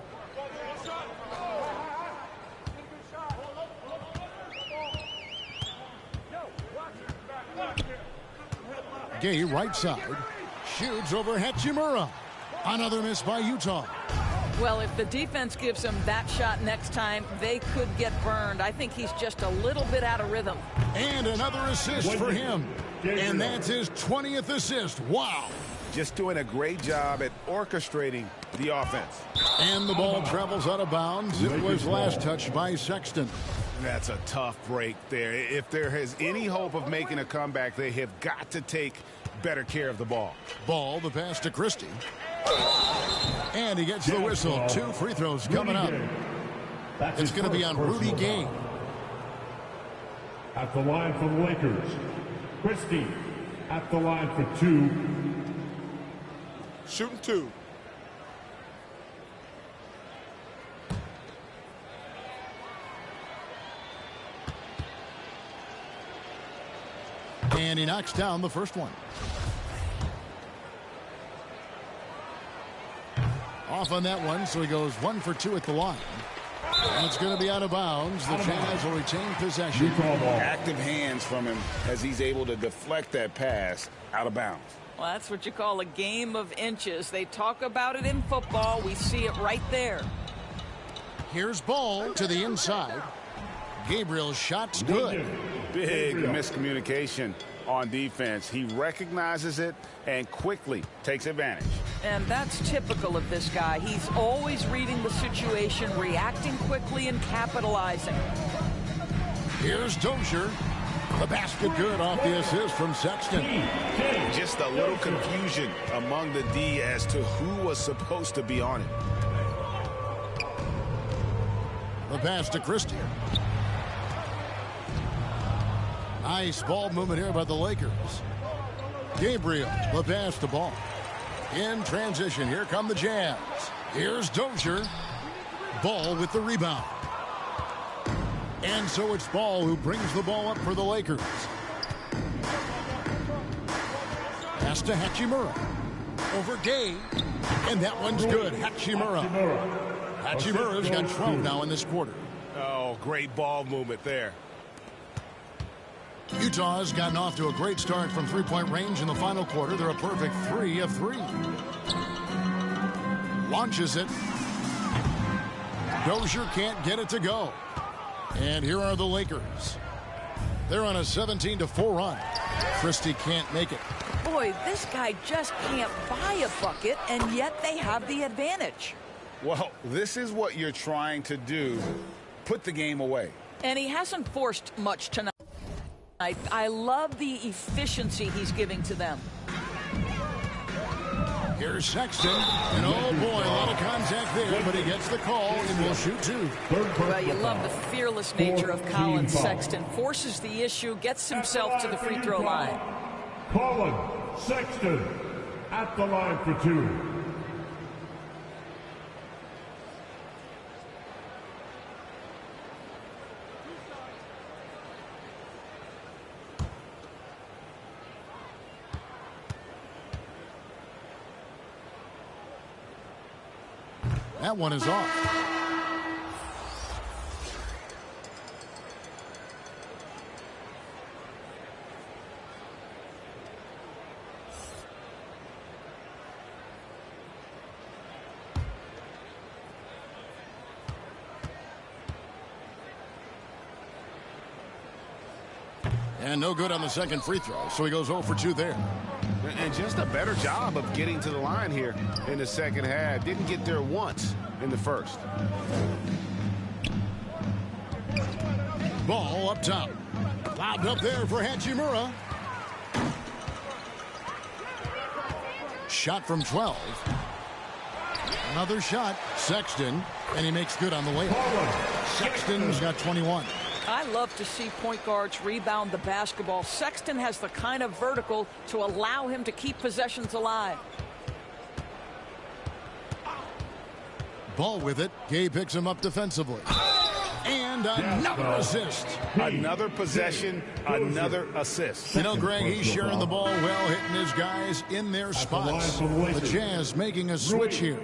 Gay right side. Shoots over Hachimura. Another miss by Utah. Well, if the defense gives him that shot next time, they could get burned. I think he's just a little bit out of rhythm. And another assist for him. And that's his 20th assist. Wow. Just doing a great job at orchestrating the offense. And the ball travels out of bounds. It was last touched by Sexton. That's a tough break there. If there is any hope of making a comeback, they have got to take better care of the ball. Ball, the pass to Christie. And he gets the whistle. 2 free throws coming up. It's going to be on Rudy Gay. At the line for the Lakers, Christie at the line for 2. Shooting 2. And he knocks down the first one. Off on that one, so he goes 1 for 2 at the line. And it's going to be out of bounds. The Jazz will retain possession. Active hands from him as he's able to deflect that pass out of bounds. Well, that's what you call a game of inches. They talk about it in football. We see it right there. Here's Ball to the inside. Gabriel's shot's good. Big miscommunication on defense. He recognizes it and quickly takes advantage. And that's typical of this guy. He's always reading the situation, reacting quickly, and capitalizing. Here's Dozier. The basket good off the assist from Sexton. Just a little confusion among the D as to who was supposed to be on it. The pass to Christie. Nice ball movement here by the Lakers. Gabriel, the pass to Ball. In transition, here come the Jazz. Here's Dozier. Ball with the rebound. And so it's Ball who brings the ball up for the Lakers. Pass to Hachimura. Over Gay. And that one's good. Hachimura. Hachimura's got 12 now in this quarter. Oh, great ball movement there. Utah's gotten off to a great start from three-point range in the final quarter. They're a perfect 3 of 3. Launches it. Dozier can't get it to go. And here are the Lakers. They're on a 17-4 run. Christie can't make it. Boy, this guy just can't buy a bucket, and yet they have the advantage. Well, this is what you're trying to do. Put the game away. And he hasn't forced much tonight. I love the efficiency he's giving to them. Here's Sexton. And oh boy, a lot of contact there, but he gets the call and will shoot 2. Well, you love the fearless nature of Colin Sexton. Forces the issue, gets himself to the free throw line. Colin Sexton at the line for 2. That one is off. And no good on the second free throw, so he goes 0 for 2 there. And just a better job of getting to the line here in the second half. Didn't get there once in the first. Ball up top. Lobbed up there for Hachimura. Shot from 12. Another shot. Sexton. And he makes good on the layup. Sexton's got 21. I love to see point guards rebound the basketball. Sexton has the kind of vertical to allow him to keep possessions alive. Ball with it. Gay picks him up defensively. And another assist. Another possession, another assist. You know, Greg, he's sharing the ball well, hitting his guys in their spots. The Jazz making a switch here.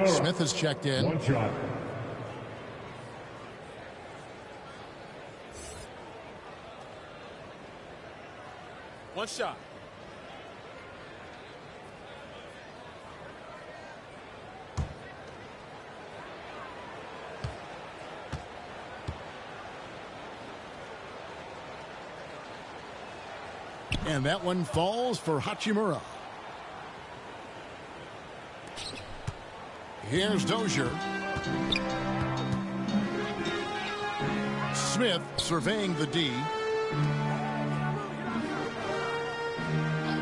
Smith has checked in. One shot. One shot. And that one falls for Hachimura. Here's Dozier. Smith surveying the D.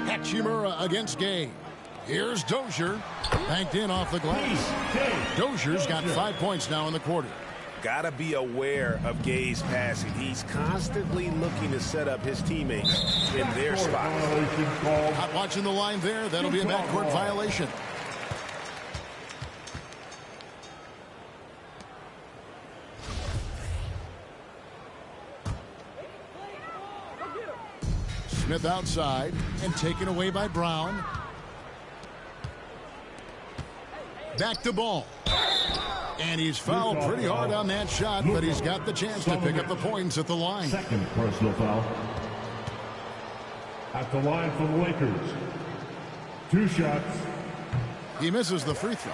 Hachimura against Gay. Here's Dozier. Banked in off the glass. Dozier's got 5 points now in the quarter. Gotta be aware of Gay's passing. He's constantly looking to set up his teammates in their spots. Not watching the line there. That'll be a backcourt violation. Smith outside and taken away by Brown. Back to Ball. And he's fouled pretty hard on that shot, but he's got the chance to pick up the points at the line. Second personal foul. At the line for the Lakers. 2 shots. He misses the free throw.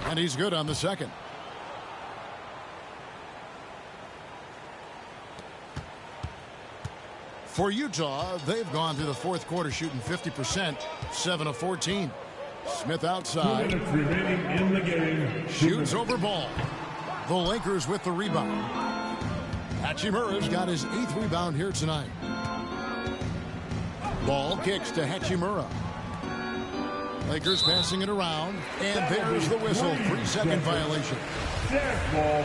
And he's good on the second. For Utah, they've gone through the fourth quarter shooting 50%, 7 of 14. Smith outside. 2 minutes remaining in the game. Shoots over Ball. The Lakers with the rebound. Hachimura's got his 8th rebound here tonight. Ball kicks to Hachimura. Lakers passing it around, and there's the whistle. 3-second violation. Ball.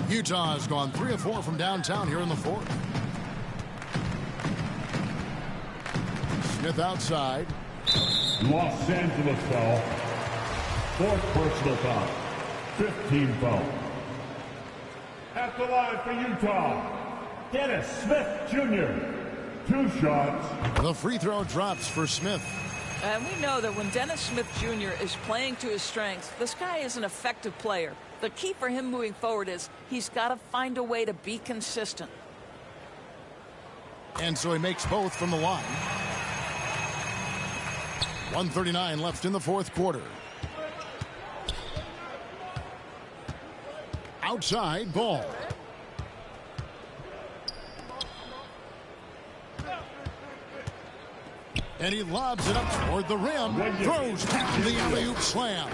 Utah has gone 3 of 4 from downtown here in the fourth. Smith outside. Los Angeles foul. 4th personal foul. 15 foul. At the line for Utah, Dennis Smith Jr. 2 shots. The free throw drops for Smith. And we know that when Dennis Smith Jr. is playing to his strengths, this guy is an effective player. The key for him moving forward is he's got to find a way to be consistent. And so he makes both from the line. 1:39 left in the fourth quarter. Outside Ball. And he lobs it up toward the rim. Throws down the alley-oop slam.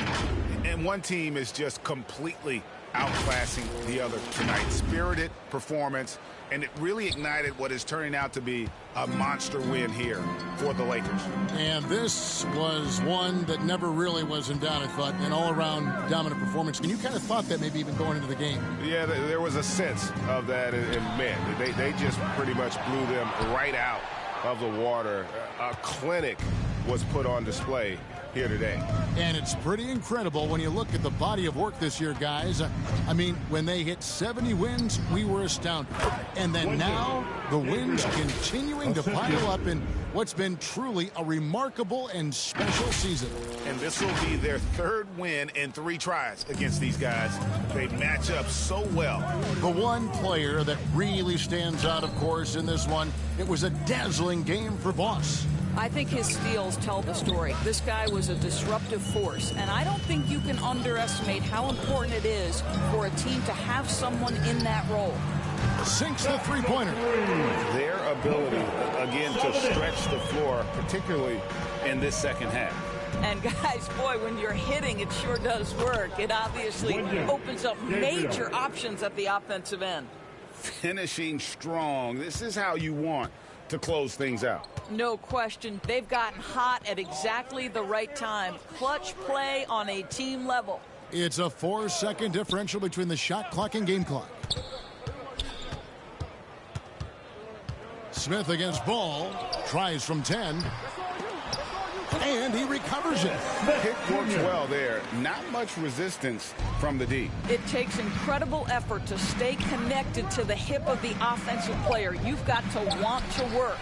And one team is just completely outclassing the other tonight. Spirited performance, and it really ignited what is turning out to be a monster win here for the Lakers. And this was one that never really was in doubt, I thought, an all-around dominant performance. And you kind of thought that maybe even going into the game. Yeah, there was a sense of that in men. They just pretty much blew them right out of the water. A clinic was put on display here today. And it's pretty incredible when you look at the body of work this year, guys. I mean, when they hit 70 wins, we were astounded. And then now, the wins continuing to pile up in what's been truly a remarkable and special season. And this will be their 3rd win in 3 tries against these guys. They match up so well. The one player that really stands out, of course, in this one, it was a dazzling game for Boss. I think his steals tell the story. This guy was a disruptive force, and I don't think you can underestimate how important it is for a team to have someone in that role. Sinks the three-pointer. Their ability, again, to stretch the floor, particularly in this second half. And guys, boy, when you're hitting, it sure does work. It obviously opens up major options at the offensive end. Finishing strong. This is how you want to close things out. No question. They've gotten hot at exactly the right time. Clutch play on a team level. It's a 4-second differential between the shot clock and game clock. Smith against Ball. Tries from 10. And he recovers it. Pick works well there. Not much resistance from the D. It takes incredible effort to stay connected to the hip of the offensive player. You've got to want to work.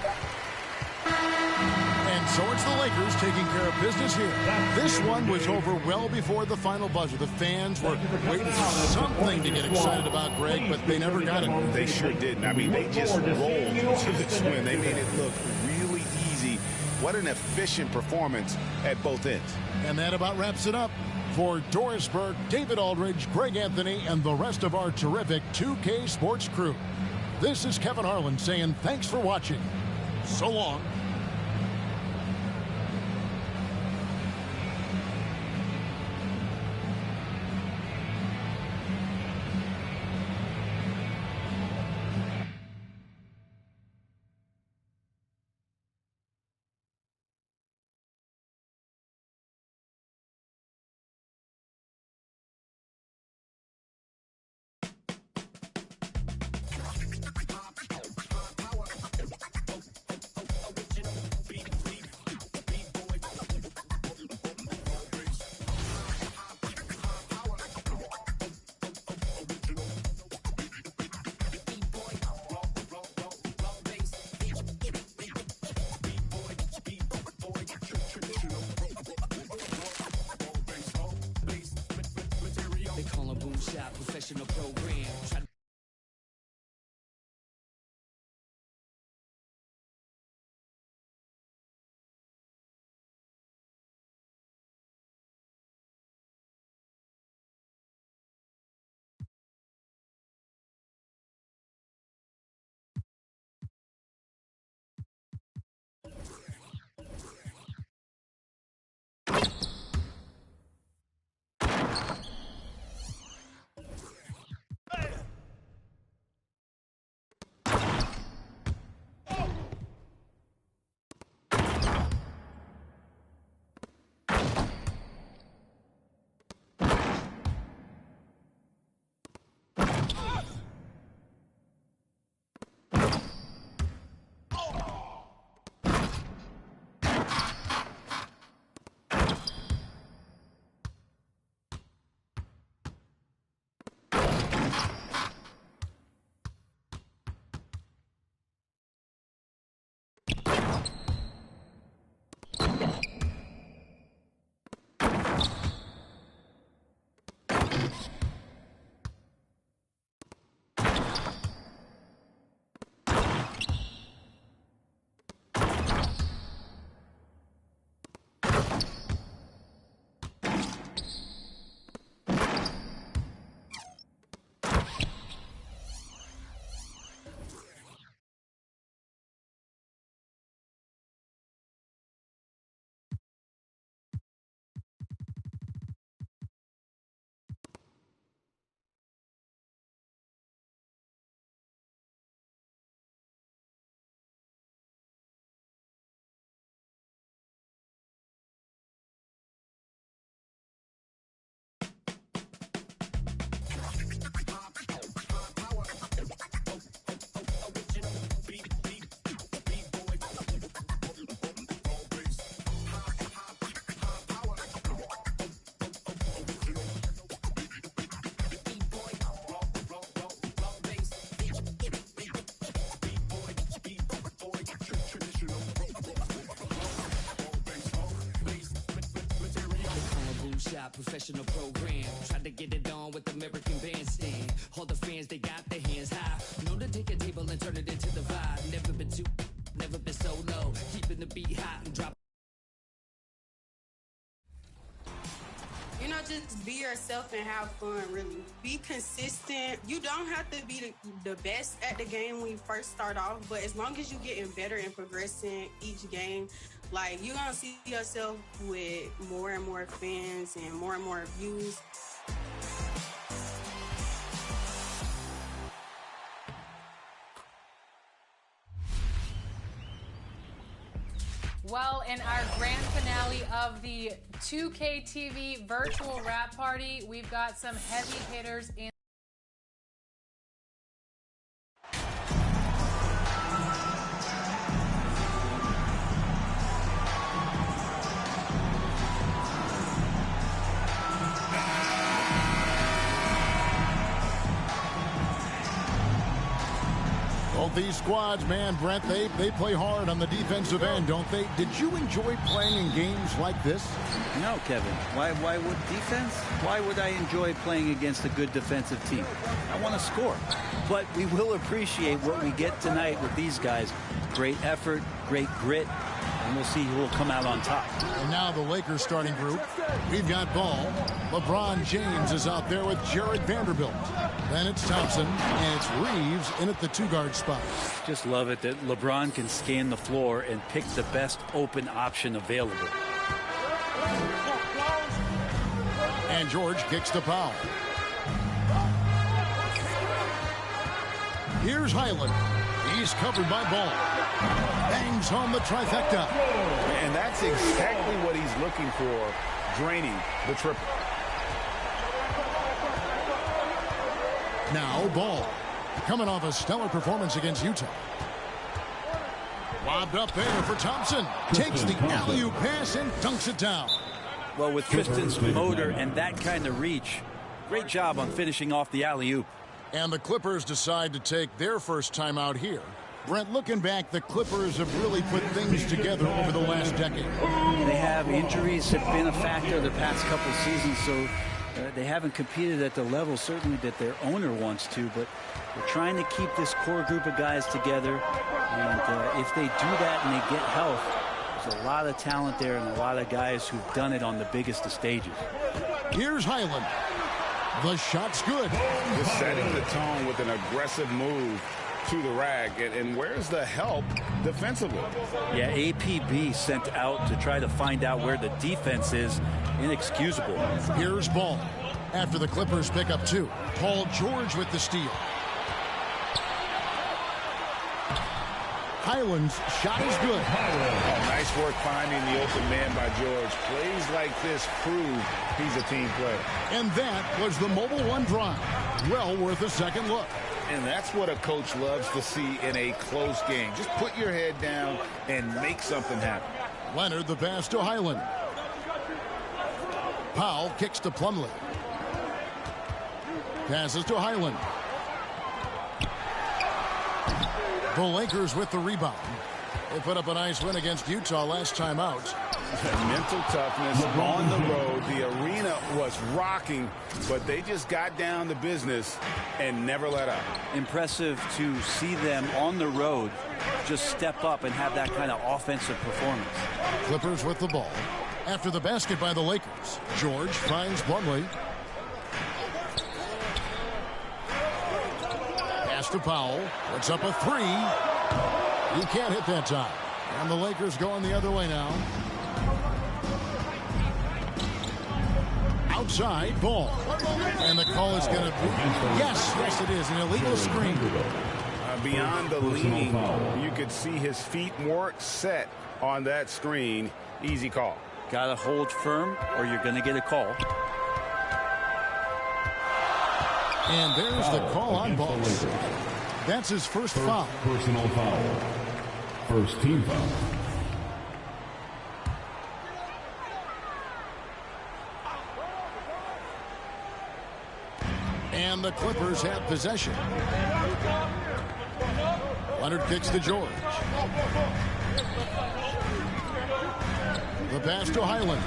And so it's the Lakers taking care of business here. This one was over well before the final buzzer. The fans were waiting for something to get excited about, Greg, but they never got it. They sure didn't. I mean, they just rolled to this win. They made it look really easy What an efficient performance at both ends. And that about wraps it up. For Doris Burke, David Aldridge, Greg Anthony, and the rest of our terrific 2K Sports crew, this is Kevin Harlan saying thanks for watching. So long. Professional program. Professional program. Tried to get it on with American Bandstand. All the fans, they got their hands high. Known to take a table and turn it into the vibe. Never been too, never been so low. Keeping the beat hot and drop. You know, just be yourself and have fun, really. Be consistent. You don't have to be the best at the game when you first start off, but as long as you're getting better and progressing each game, like, you're going to see yourself with more and more fans and more views. Well, in our grand finale of the 2K TV virtual rap party, we've got some heavy hitters in. These squads, man, Brent, they play hard on the defensive end, don't they? Did you enjoy playing in games like this? No, Kevin. Why would defense? Why would I enjoy playing against a good defensive team? I want to score. But we will appreciate what we get tonight with these guys. Great effort, great grit, and we'll see who will come out on top. And now the Lakers starting group. We've got Ball. LeBron James is out there with Jared Vanderbilt. Then it's Thompson, and it's Reeves in at the 2-guard spot. Just love it that LeBron can scan the floor and pick the best open option available. And George kicks to Powell. Here's Highland. He's covered by Ball. Bangs home the trifecta. And that's exactly what he's looking for, draining the triple. Now Ball, coming off a stellar performance against Utah. Lobbed up there for Thompson. Takes the alley-oop pass and dunks it down. Well, with Tristan's motor and that kind of reach, great job on finishing off the alley-oop. And the Clippers decide to take their first time out here. Brent, looking back, the Clippers have really put things together over the last decade. They have injuries have been a factor the past couple of seasons, so they haven't competed at the level certainly that their owner wants to, but they're trying to keep this core group of guys together. And if they do that and they get health, there's a lot of talent there and a lot of guys who've done it on the biggest of stages. Here's Highland. The shot's good. Just setting the tone with an aggressive move to the rack. And where's the help defensively? Yeah, APB sent out to try to find out where the defense is. Inexcusable. Here's Ball. After the Clippers pick up 2. Paul George with the steal. Highland's shot is good. Oh, nice work finding the open man by George. Plays like this prove he's a team player. And that was the Mobile One drive. Well worth a second look. And that's what a coach loves to see in a close game. Just put your head down and make something happen. Leonard the pass to Highland. Powell kicks to Plumlee. Passes to Highland. The Lakers with the rebound. They put up a nice win against Utah last time out. Mental toughness on the road. The arena was rocking, but they just got down to business and never let up. Impressive to see them on the road just step up and have that kind of offensive performance. Clippers with the ball. After the basket by the Lakers, George finds Plumlee. Pass to Powell. Puts up a 3. He can't hit that time. And the Lakers going the other way now. Outside, Ball. And the call is going to be... Yes, it is. An illegal screen. Beyond the leaning, you could see his feet weren't set on that screen. Easy call. Got to hold firm or you're going to get a call. And there's the call on Ball. That's his first foul. Personal foul. First team foul. And the Clippers have possession. Leonard kicks to George. The pass to Highland.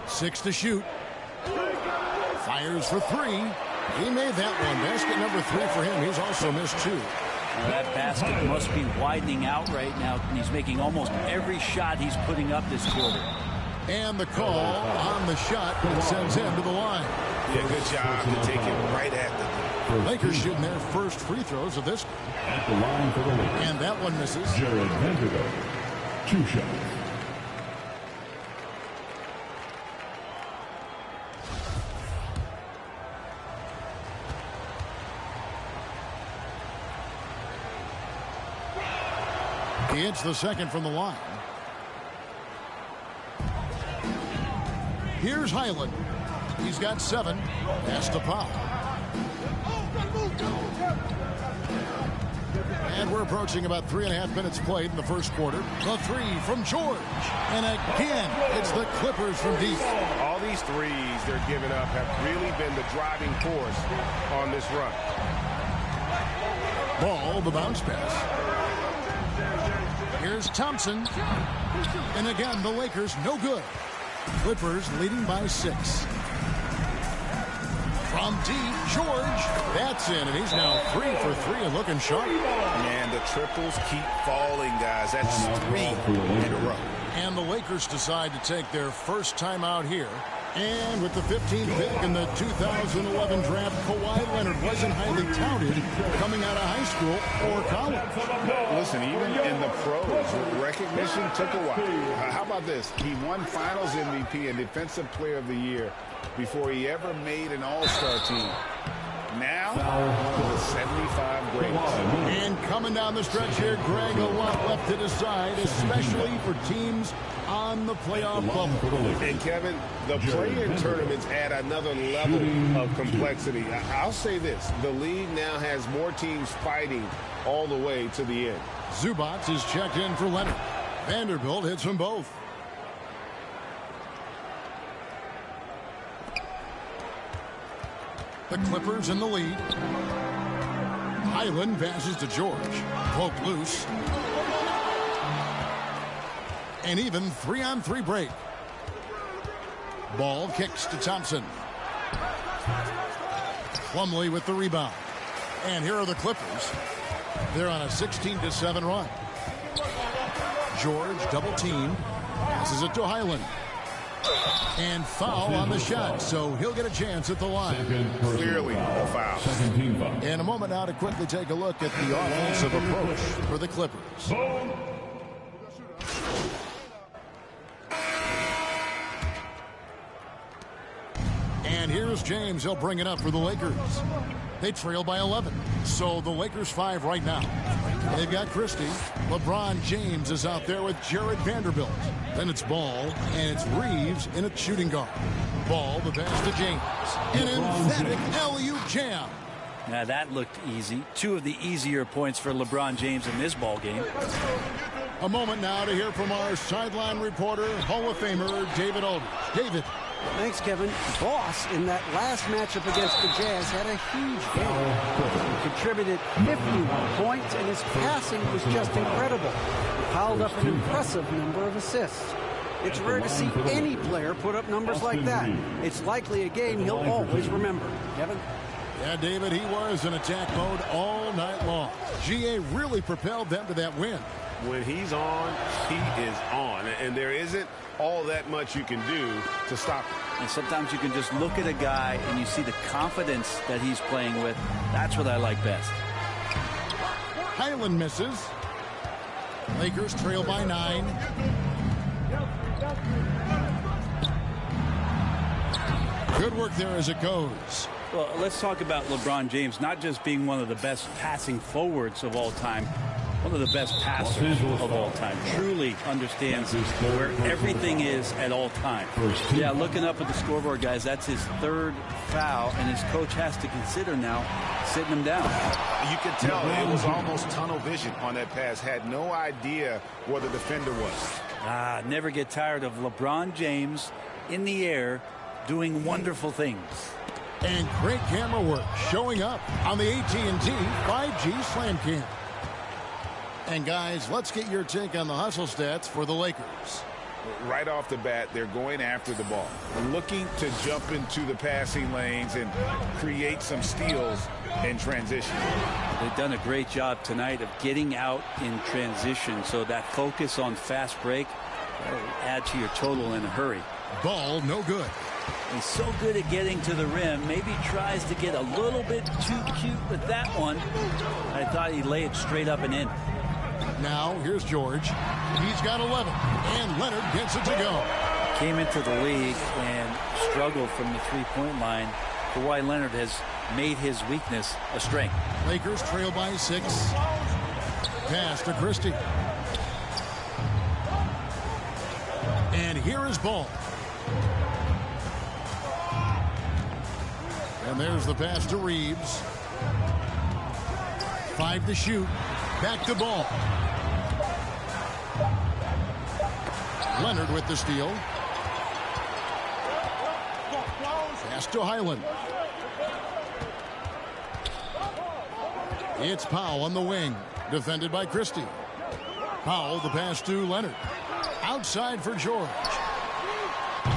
6 to shoot. Fires for 3. He made that one. Basket number 3 for him. He's also missed 2. That basket must be widening out right now. And he's making almost every shot he's putting up this quarter. And the call on the shot that sends him to the line. Yeah, good job to take it right at the Lakers shooting their first free throws of this. At the line for the Lakers. And that one misses. Jared Vanderbilt. 2 shots. He hits the second from the line. Here's Highland. He's got 7. Pass to Powell. And we're approaching about 3.5 minutes played in the first quarter. The 3 from George. And again, it's the Clippers from deep. All these threes they're giving up have really been the driving force on this run. Ball, the bounce pass. Here's Thompson. And again, the Lakers no good. Clippers leading by 6. From deep, George. That's in, and he's now 3 for 3 and looking sharp. Man, the triples keep falling, guys. That's 3 in a row. And the Lakers decide to take their first time out here. And with the 15th pick in the 2011 draft, Kawhi Leonard wasn't highly touted coming out of high school or college. Listen, even in the pros, recognition took a while. How about this? He won Finals MVP and Defensive Player of the Year before he ever made an All-Star team. Now, one of the 75 greats. And coming down the stretch here, Greg, a lot left to decide, especially for teams on the playoff bubble. And Kevin, the play-in tournaments add another level of complexity. I'll say this, the league now has more teams fighting all the way to the end. Zubac is checked in for Leonard. Vanderbilt hits them both. The Clippers in the lead. Highland passes to George. Poked loose. An even 3-on-3 break. Ball kicks to Thompson. Plumlee with the rebound. And here are the Clippers. They're on a 16-7 run. George double teamed. Passes it to Highland. And foul on the shot, so he'll get a chance at the line. Clearly a foul. In a moment now to quickly take a look at the offensive approach for the Clippers. And here's James. He'll bring it up for the Lakers. They trail by 11. So the Lakers 5 right now. They've got Christie. LeBron James is out there with Jared Vanderbilt. Then it's Ball, and it's Reeves in a shooting guard. Ball, the pass to James. An emphatic alley-oop jam. Now that looked easy. 2 of the easier points for LeBron James in this ball game. A moment now to hear from our sideline reporter, Hall of Famer David Aldridge. David. Thanks, Kevin. Boss, in that last matchup against the Jazz, had a huge game. He contributed 51 points, and his passing was just incredible. He piled up an impressive number of assists. It's rare to see any player put up numbers like that. It's likely a game he'll always remember. Kevin? Yeah, David, he was in attack mode all night long. GA really propelled them to that win. When he's on, he is on. And there isn't all that much you can do to stop him. And sometimes you can just look at a guy and you see the confidence that he's playing with. That's what I like best. Highland misses. Lakers trail by 9. Good work there as it goes. Well, let's talk about LeBron James not just being one of the best passing forwards of all time, one of the best passers of all time. Truly understands where everything is at all times. Yeah, looking up at the scoreboard, guys, that's his 3rd foul, and his coach has to consider now sitting him down. You could tell it was almost tunnel vision on that pass. Had no idea where the defender was. Never get tired of LeBron James in the air doing wonderful things. And great camera work showing up on the AT&T 5G Slam Cam. And guys, let's get your take on the hustle stats for the Lakers. Right off the bat, they're going after the ball, looking to jump into the passing lanes and create some steals in transition. They've done a great job tonight of getting out in transition, so that focus on fast break will add to your total in a hurry. Ball no good. He's so good at getting to the rim. Maybe tries to get a little bit too cute with that one. I thought he'd lay it straight up and in. Now here's George. He's got 11, and Leonard gets it to go. Came into the league and struggled from the three-point line. Kawhi Leonard has made his weakness a strength. Lakers trail by 6. Pass to Christie. And here is Ball. And there's the pass to Reeves. 5 to shoot. Back to Ball. Leonard with the steal. Pass to Highland. It's Powell on the wing. Defended by Christie. Powell, the pass to Leonard. Outside for George.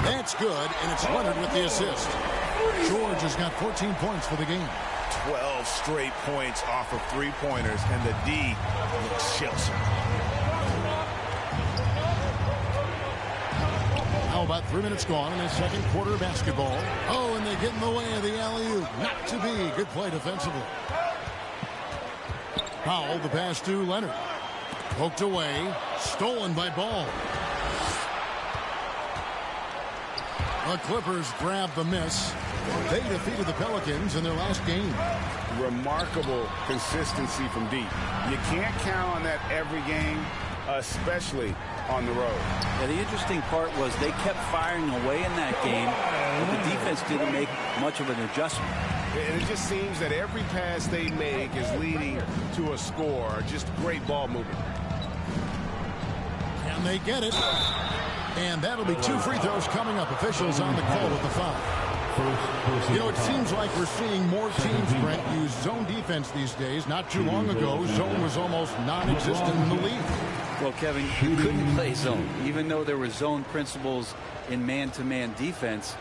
That's good, and it's Leonard with the assist. George has got 14 points for the game. 12 straight points off of three-pointers, and the D looks sheltered. How about 3 minutes gone in the second quarter of basketball? Oh, and they get in the way of the alley-oop. Not to be. Good play defensively. Powell, the pass to Leonard. Poked away. Stolen by Ball. The Clippers grabbed the miss. They defeated the Pelicans in their last game. Remarkable consistency from deep. You can't count on that every game, especially on the road. Yeah, the interesting part was they kept firing away in that game, but the defense didn't make much of an adjustment. And it just seems that every pass they make is leading to a score. Just great ball movement. Can they get it? And that'll be 2 free throws coming up. Officials on the call with the foul. You know, it seems like we're seeing more teams, Brent, use zone defense these days. Not too long ago, zone was almost non-existent in the league. Well, Kevin, you couldn't play zone. Even though there were zone principles in man-to-man defense,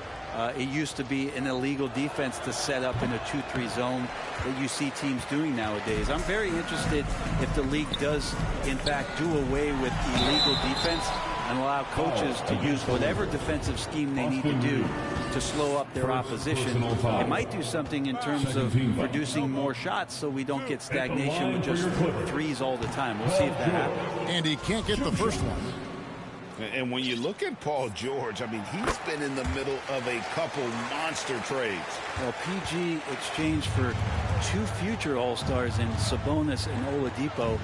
it used to be an illegal defense to set up in a 2-3 zone that you see teams doing nowadays. I'm very interested if the league does, in fact, do away with illegal defense and allow coaches to use whatever defensive scheme they need to do to slow up their opposition. It might do something in terms of producing more shots so we don't get stagnation with just threes all the time. We'll see if that happens. And he can't get the first one. And when you look at Paul George, I mean, he's been in the middle of a couple monster trades. Well, PG exchanged for 2 future All-Stars in Sabonis and Oladipo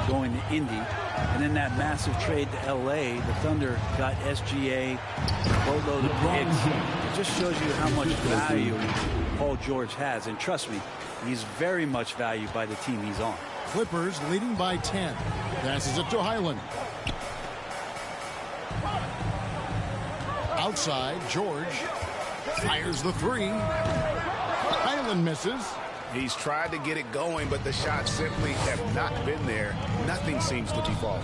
going to Indy. And then that massive trade to L.A., the Thunder got SGA, a boatload of picks. It just shows you how much value Paul George has. And trust me, he's very much valued by the team he's on. Clippers leading by 10. Passes it to Highland. Outside, George fires the 3. Highland misses. He's tried to get it going, but the shots simply have not been there. Nothing seems to be falling.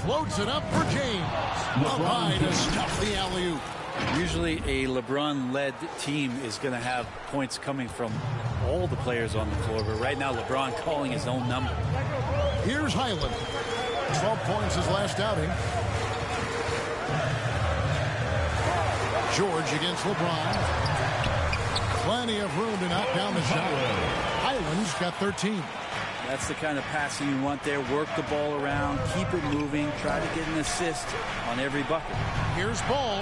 Floats it up for James. Up high to stuff the alley-oop. Usually a LeBron-led team is going to have points coming from all the players on the floor, but right now LeBron calling his own number. Here's Highland. 12 points his last outing. George against LeBron. Plenty of room to knock down the shot. Highland's got 13. That's the kind of passing you want there. Work the ball around, keep it moving, try to get an assist on every bucket. Here's Ball.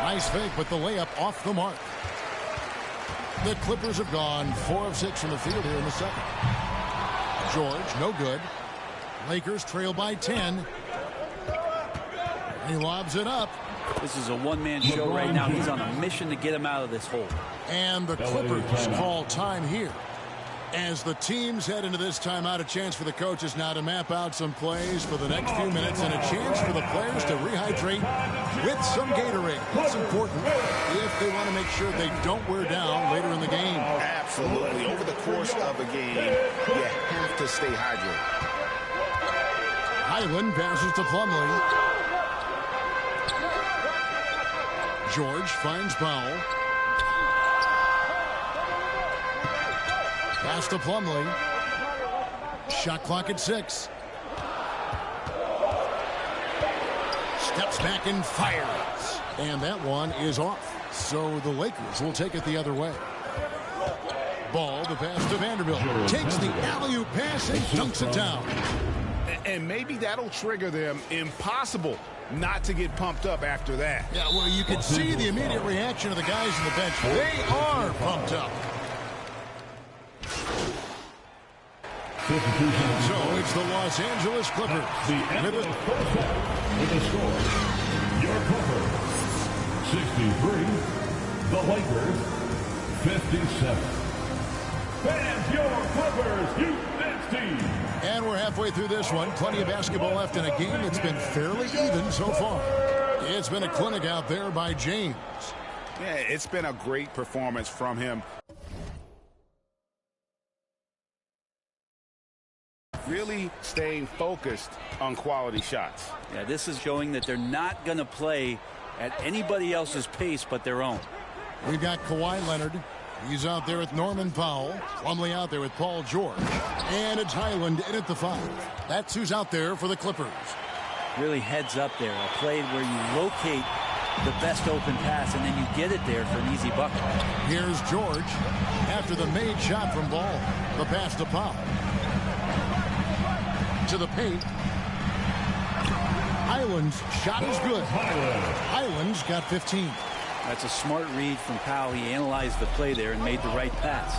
Nice fake, but the layup off the mark. The Clippers have gone 4 of 6 from the field here in the second. George, no good. Lakers trail by 10. He lobs it up. This is a one-man show right now. He's on a mission to get him out of this hole. And the Clippers call time here. As the teams head into this timeout, a chance for the coaches now to map out some plays for the next few minutes and a chance for the players to rehydrate with some Gatorade. That's important if they want to make sure they don't wear down later in the game. Absolutely. Over the course of a game, you have to stay hydrated. Highland passes to Plumlee. George finds Powell. Pass to Plumlee. Shot clock at 6. Steps back and fires. And that one is off. So the Lakers will take it the other way. Ball, the pass to Vanderbilt. Takes the alley-oop pass and dunks it down. And maybe that'll trigger them. Impossible not to get pumped up after that. Yeah, well, you can see the immediate reaction of the guys on the bench. They are pumped up. So it's the Los Angeles Clippers. With the score, your Clippers 63, the Lakers 57. Fans, your Clippers, you next team. And we're halfway through this one. Plenty of basketball left in a game that's been fairly even so far. It's been a clinic out there by James. Yeah, it's been a great performance from him. Really staying focused on quality shots. Yeah, this is showing that they're not going to play at anybody else's pace but their own. We've got Kawhi Leonard. He's out there with Norman Powell. Plumlee out there with Paul George. And it's Highland in at the 5. That's who's out there for the Clippers. Really heads up there. A play where you locate the best open pass and then you get it there for an easy bucket. Here's George after the made shot from Ball. The pass to Powell. To the paint. Highland's shot is good. Highland's got 15. That's a smart read from Powell. He analyzed the play there and made the right pass.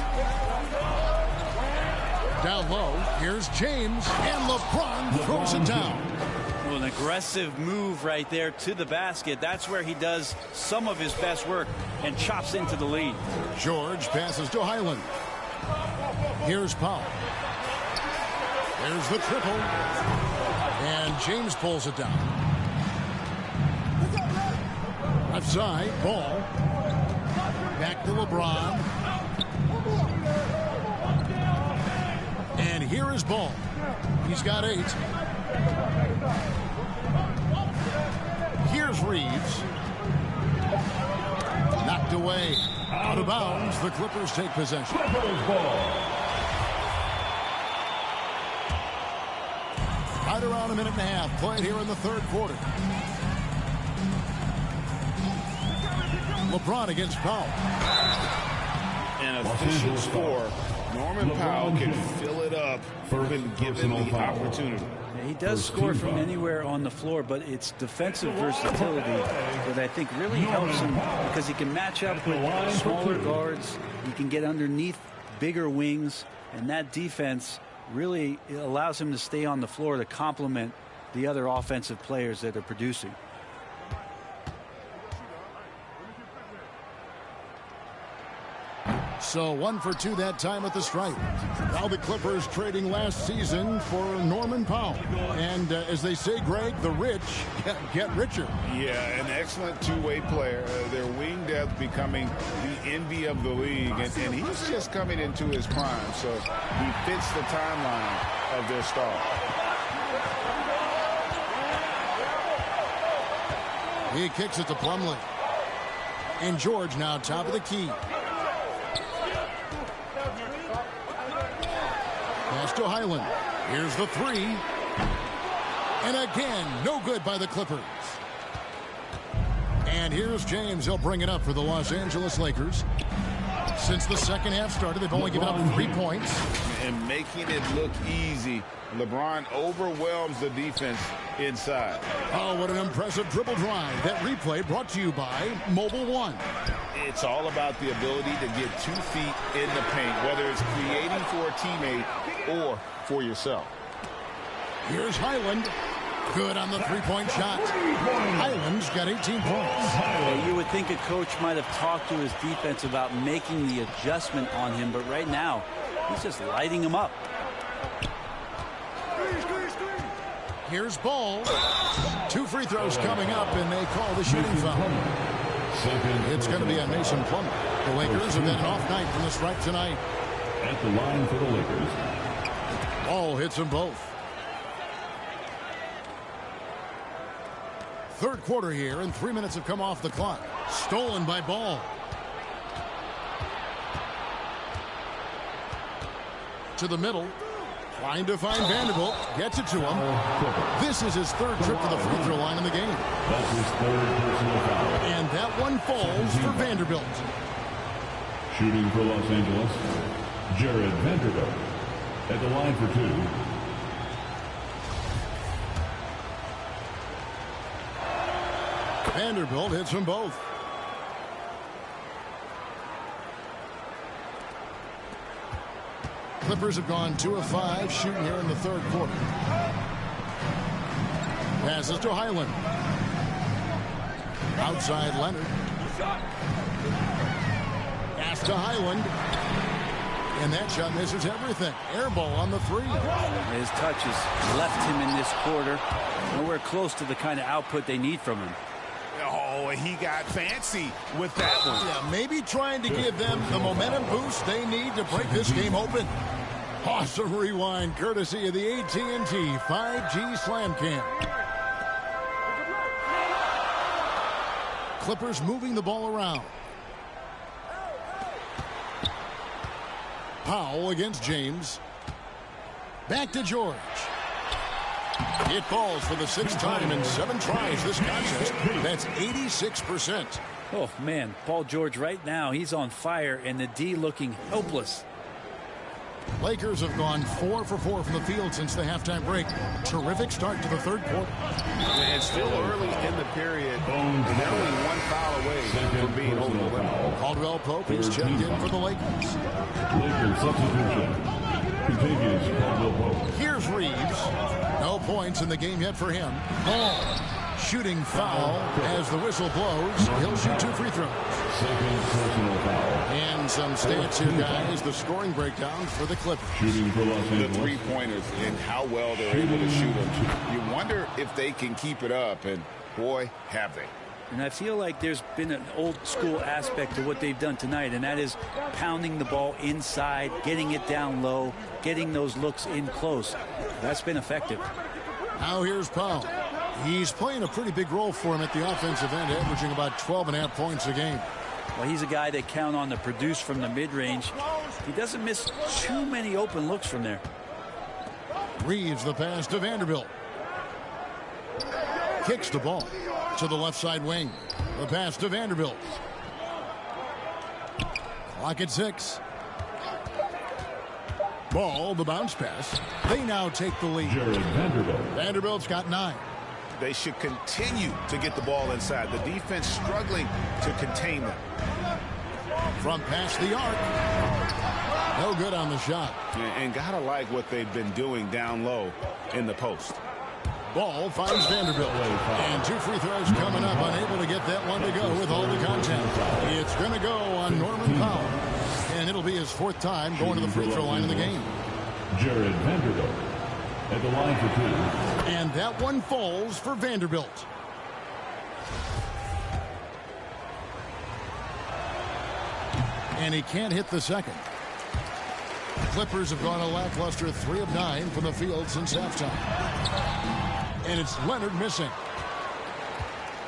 Down low, here's James, and LeBron throws it down. Well, an aggressive move right there to the basket. That's where he does some of his best work and chops into the lead. George passes to Highland. Here's Powell. There's the triple. And James pulls it down. Left side, Ball. Back to LeBron. And here is Ball. He's got 8. Here's Reeves. Knocked away. Out of bounds. The Clippers take possession. Right around a minute and a half played here in the third quarter. LeBron against Powell. An official score. Norman Powell can fill it up when given the opportunity. He does score from anywhere on the floor, but it's defensive versatility that I think really helps him because he can match up with smaller guards. He can get underneath bigger wings, and that defense really allows him to stay on the floor to complement the other offensive players that are producing. So 1 for 2 that time at the stripe. Now the Clippers trading last season for Norman Powell. And as they say, Greg, the rich get richer. Yeah, an excellent two-way player. Their wing depth becoming the envy of the league. And he's just coming into his prime. So he fits the timeline of their star. He kicks it to Plumlee. And George now top of the key. Pass to Highland. Here's the 3. And again, no good by the Clippers. And here's James. He'll bring it up for the Los Angeles Lakers. Since the second half started, they've only given up 3 points. And making it look easy. LeBron overwhelms the defense inside. Oh, what an impressive dribble drive. That replay brought to you by Mobile One. It's all about the ability to get 2 feet in the paint, whether it's creating for a teammate or for yourself. Here's Highland. Good on the 3-point shot. Highland's got 18 points. Yeah, you would think a coach might have talked to his defense about making the adjustment on him, but right now, he's just lighting him up. Here's Ball. 2 free throws coming up, and they call the shooting foul. It's going to be on Mason Plumlee. The Lakers have had an off night from the stripe tonight. At the line for the Lakers. Ball hits them both. Third quarter here, and 3 minutes have come off the clock. Stolen by Ball. To the middle. Trying to find Vanderbilt. Gets it to him. This is his 3rd trip to the free throw line in the game. That's his 3rd personal foul. And that one falls for Vanderbilt. Shooting for Los Angeles, Jared Vanderbilt. At the line for 2. Vanderbilt hits them both. Clippers have gone 2 of 5 shooting here in the third quarter. Passes to Highland. Outside Leonard. Pass to Highland. And that shot misses everything. Air ball on the 3. His touch has left him in this quarter. Nowhere close to the kind of output they need from him. Oh, he got fancy with that one. Yeah, maybe trying to give them the momentum boost they need to break this game open. Awesome rewind courtesy of the AT&T 5G 5G Slam Cam. Clippers moving the ball around. Powell against James. Back to George. It falls for the 6th time in 7 tries this contest. That's 86%. Oh, man. Paul George right now, he's on fire, and the D looking helpless. Lakers have gone 4 for 4 from the field since the halftime break. Terrific start to the 3rd quarter. And still early in the period, and they're only 1 foul away from being over the limit. Caldwell Pope is checked in for the Lakers. Lakers substitution. Continues Caldwell Pope. Here's Reeves. No points in the game yet for him. Ball. Shooting foul as the whistle blows. He'll shoot 2 free throws. Second personal foul. And some stats here, guys. The scoring breakdown for the Clippers. Shooting for Los Angeles. The three-pointers and how well they're able to shoot them. You wonder if they can keep it up, and boy, have they. And I feel like there's been an old school aspect to what they've done tonight, and that is pounding the ball inside, getting it down low, getting those looks in close. That's been effective. Now here's Powell. He's playing a pretty big role for him at the offensive end, averaging about 12.5 points a game. Well, he's a guy that count on to produce from the mid-range. He doesn't miss too many open looks from there. Reeves the pass to Vanderbilt. Kicks the ball to the left side wing. The pass to Vanderbilt. Clock at 6. Ball, the bounce pass. They now take the lead. Jared Vanderbilt. Vanderbilt's got 9. They should continue to get the ball inside. The defense struggling to contain them. From past the arc. No good on the shot. And gotta like what they've been doing down low in the post. Ball finds Vanderbilt. And 2 free throws coming up. Unable to get that one to go with all the contact. It's going to go on Norman Powell. And it'll be his 4th time going to the free throw line in the game. Jared Vanderbilt at the line for 2. And that one falls for Vanderbilt. And he can't hit the second. Clippers have gone a lackluster 3 of 9 from the field since halftime. And it's Leonard missing.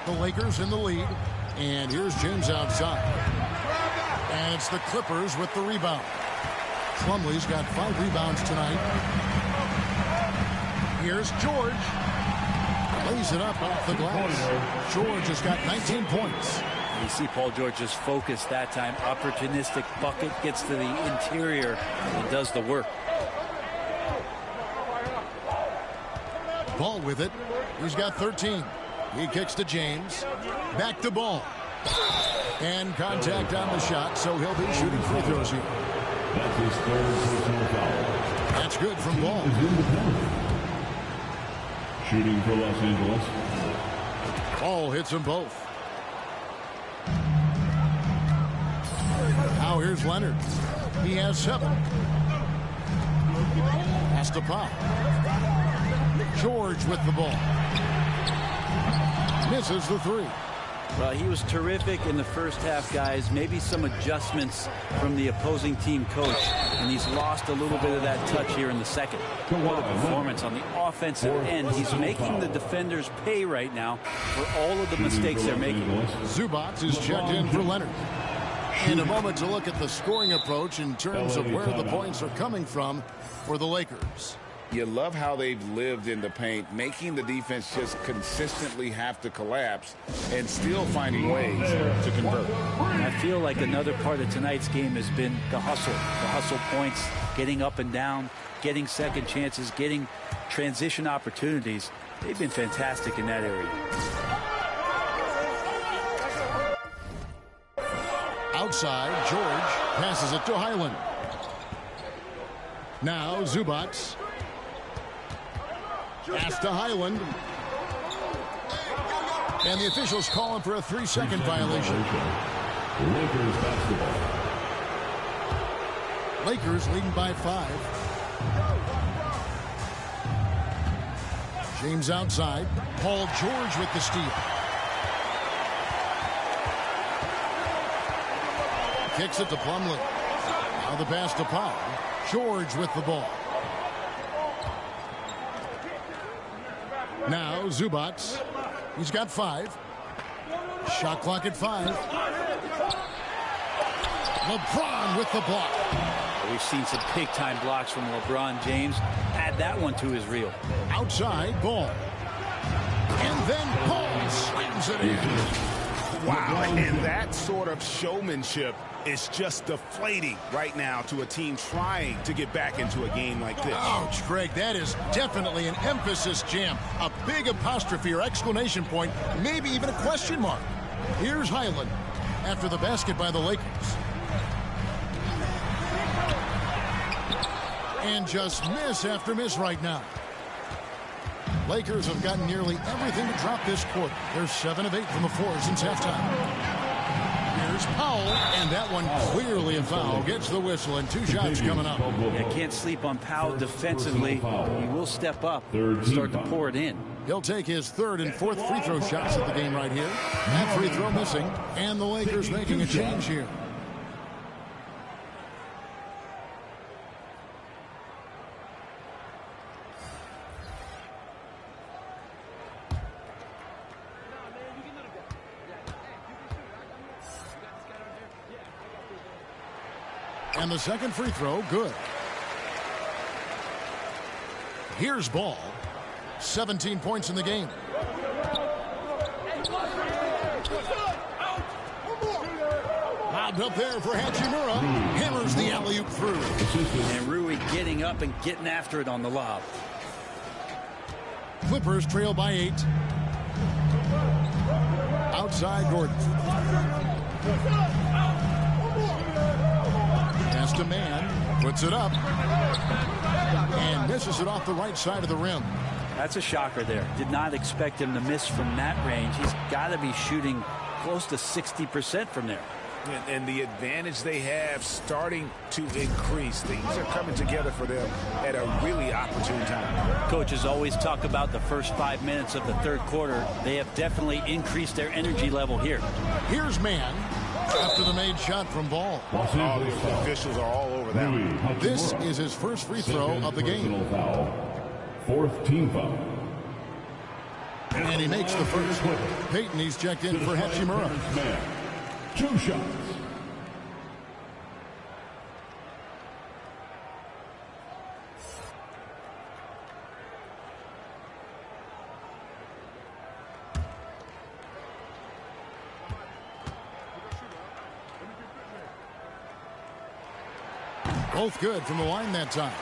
The Lakers in the lead. And here's James outside. And it's the Clippers with the rebound. Plumlee's got 5 rebounds tonight. Here's George. Lays it up off the glass. George has got 19 points. You see Paul George just focused that time. Opportunistic bucket, gets to the interior and does the work. Ball with it. He's got 13. He kicks to James. Back to Ball. And contact on the shot, so he'll be shooting free throws here. That's his 3rd personal foul. That's good from Ball. Shooting for Los Angeles. Ball hits them both. Now here's Leonard. He has 7. Pass to Powell. George with the ball. Misses the 3. Well, he was terrific in the first half, guys. Maybe some adjustments from the opposing team coach, and he's lost a little bit of that touch here in the second. What a performance on the offensive end. He's making the defenders pay right now for all of the mistakes they're making. Zubac is checked in for Leonard. In a moment to look at the scoring approach in terms of where the points are coming from for the Lakers. You love how they've lived in the paint, making the defense just consistently have to collapse and still finding ways to convert. I feel like another part of tonight's game has been the hustle points, getting up and down, getting second chances, getting transition opportunities. They've been fantastic in that area. Outside, George passes it to Highland. Now Zubac. Pass to Highland. And the officials call him for a 3-second violation. Lakers basketball. Lakers leading by 5. James outside. Paul George with the steal. Kicks it to Plumlee. Now the pass to Powell. George with the ball. Now Zubac. He's got 5. Shot clock at 5. LeBron with the block. We've seen some big-time blocks from LeBron James. Add that one to his reel. Outside, Ball. And then Ball slams it in. Wow, and that sort of showmanship is just deflating right now to a team trying to get back into a game like this. Ouch, Greg, that is definitely an emphasis jam. A big apostrophe or exclamation point, maybe even a question mark. Here's Highland after the basket by the Lakers. And just miss after miss right now. Lakers have gotten nearly everything to drop this quarter. They're 7 of 8 from the floor since halftime. Here's Powell, and that one clearly a foul. Gets the whistle, and 2 shots coming up. Yeah, can't sleep on Powell defensively. He will step up and start to pour it in. He'll take his 3rd and 4th free throw shots at the game right here. That free throw missing, and the Lakers making a change here. And the second free throw, good. Here's Ball. 17 points in the game. Lobbed up there for Hachimura. Hammers the alley-oop through. And Rui getting up and getting after it on the lob. Clippers trail by 8. Outside Gordon. Pass to Man, puts it up, and misses it off the right side of the rim. That's a shocker there. Did not expect him to miss from that range. He's got to be shooting close to 60% from there. And the advantage they have starting to increase. Things are coming together for them at a really opportune time. Coaches always talk about the first 5 minutes of the third quarter. They have definitely increased their energy level here. Here's Man after the made shot from Ball. All the officials are all over that one. This is his first free throw of the game. 4th team foul. And he makes the first. Payton, he's checked in for Hachimura. 2 shots. Both good from the line that time.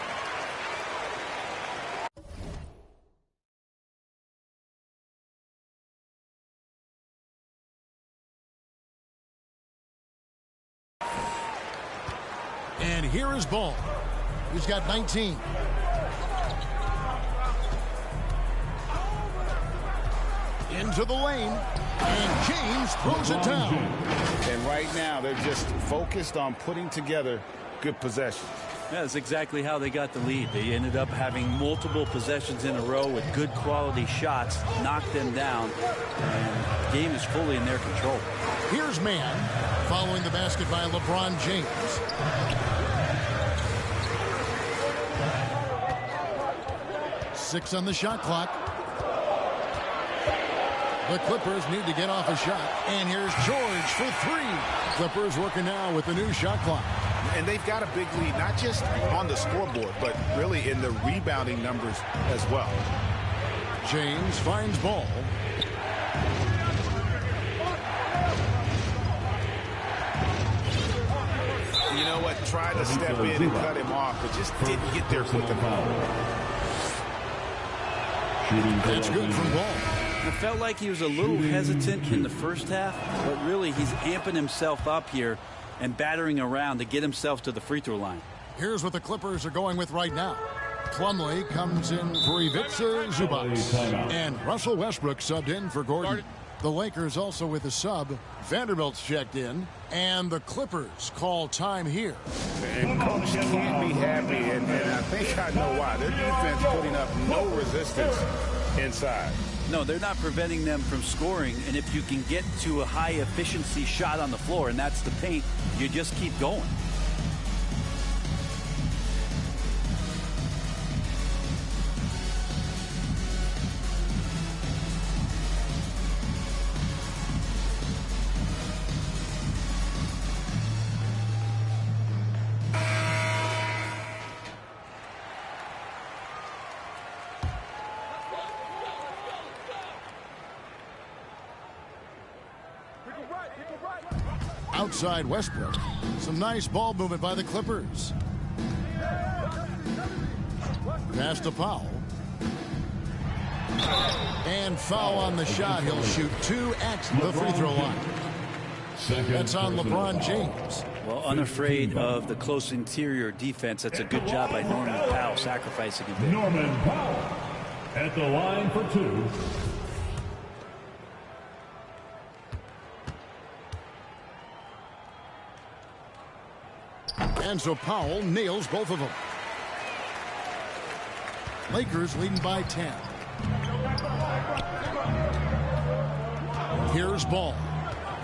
And here is Ball. He's got 19. Into the lane. And James throws it down. And right now, they're just focused on putting together good possessions. Yeah, that's exactly how they got the lead. They ended up having multiple possessions in a row with good quality shots, knocked them down, and the game is fully in their control. Here's Man following the basket by LeBron James. Six on the shot clock. The Clippers need to get off a shot. And here's George for 3. Clippers working now with the new shot clock. And they've got a big lead, not just on the scoreboard, but really in the rebounding numbers as well. James finds Ball. You know what? Tried to step in and cut him off, but just didn't get there quick enough. That's good from Ball. It felt like he was a little hesitant in the first half, but really he's amping himself up here and battering around to get himself to the free throw line. Here's what the Clippers are going with right now. Plumlee comes in for Ivica Zubac. And Russell Westbrook subbed in for Gordon. The Lakers also with a sub. Vanderbilt's checked in. And the Clippers call time here. And Coach can't be happy, and I think I know why. Their defense putting up no resistance inside. No, they're not preventing them from scoring, and if you can get to a high-efficiency shot on the floor, and that's the paint, you just keep going. Outside Westbrook. Some nice ball movement by the Clippers. Pass to Powell. And foul on the shot. He'll shoot 2 at the free throw line. That's on LeBron James. Well, unafraid of the close interior defense. That's a good job by Norman Powell, sacrificing a bit. Norman Powell at the line for 2. And so Powell nails both of them. Lakers leading by 10. Here's Ball.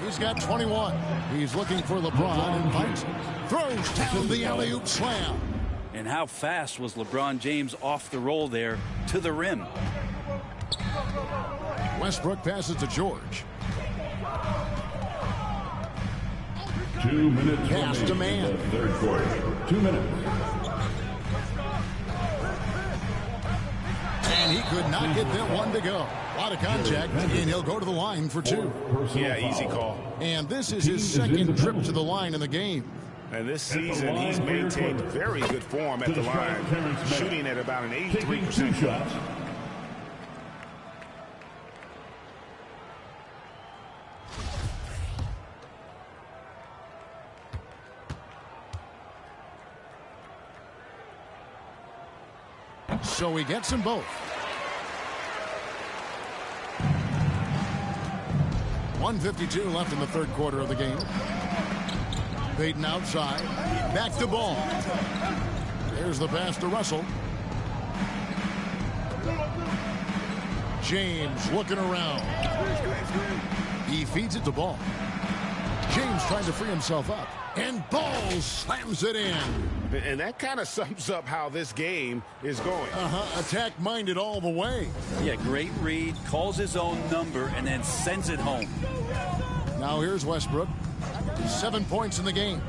He's got 21. He's looking for LeBron and finds him. Throws down the alley-oop slam. And how fast was LeBron James off the roll there to the rim? Westbrook passes to George. 2 minutes Pass to remaining Man. in the third quarter. 2 minutes. And he could not get that one to go. A lot of contact, and he'll go to the line for 2. Yeah, easy call. And this is his second trip to the line in the game. And this season, he's maintained very good form at the line, shooting at about an 83% clip. So he gets them both. 1:52 left in the third quarter of the game. Payton outside. Back to Ball. There's the pass to Russell. James looking around. He feeds it to Ball. James trying to free himself up. And Ball slams it in. And that kind of sums up how this game is going. Attack-minded all the way. Yeah, great read, calls his own number, and then sends it home. Now here's Westbrook. 7 points in the game.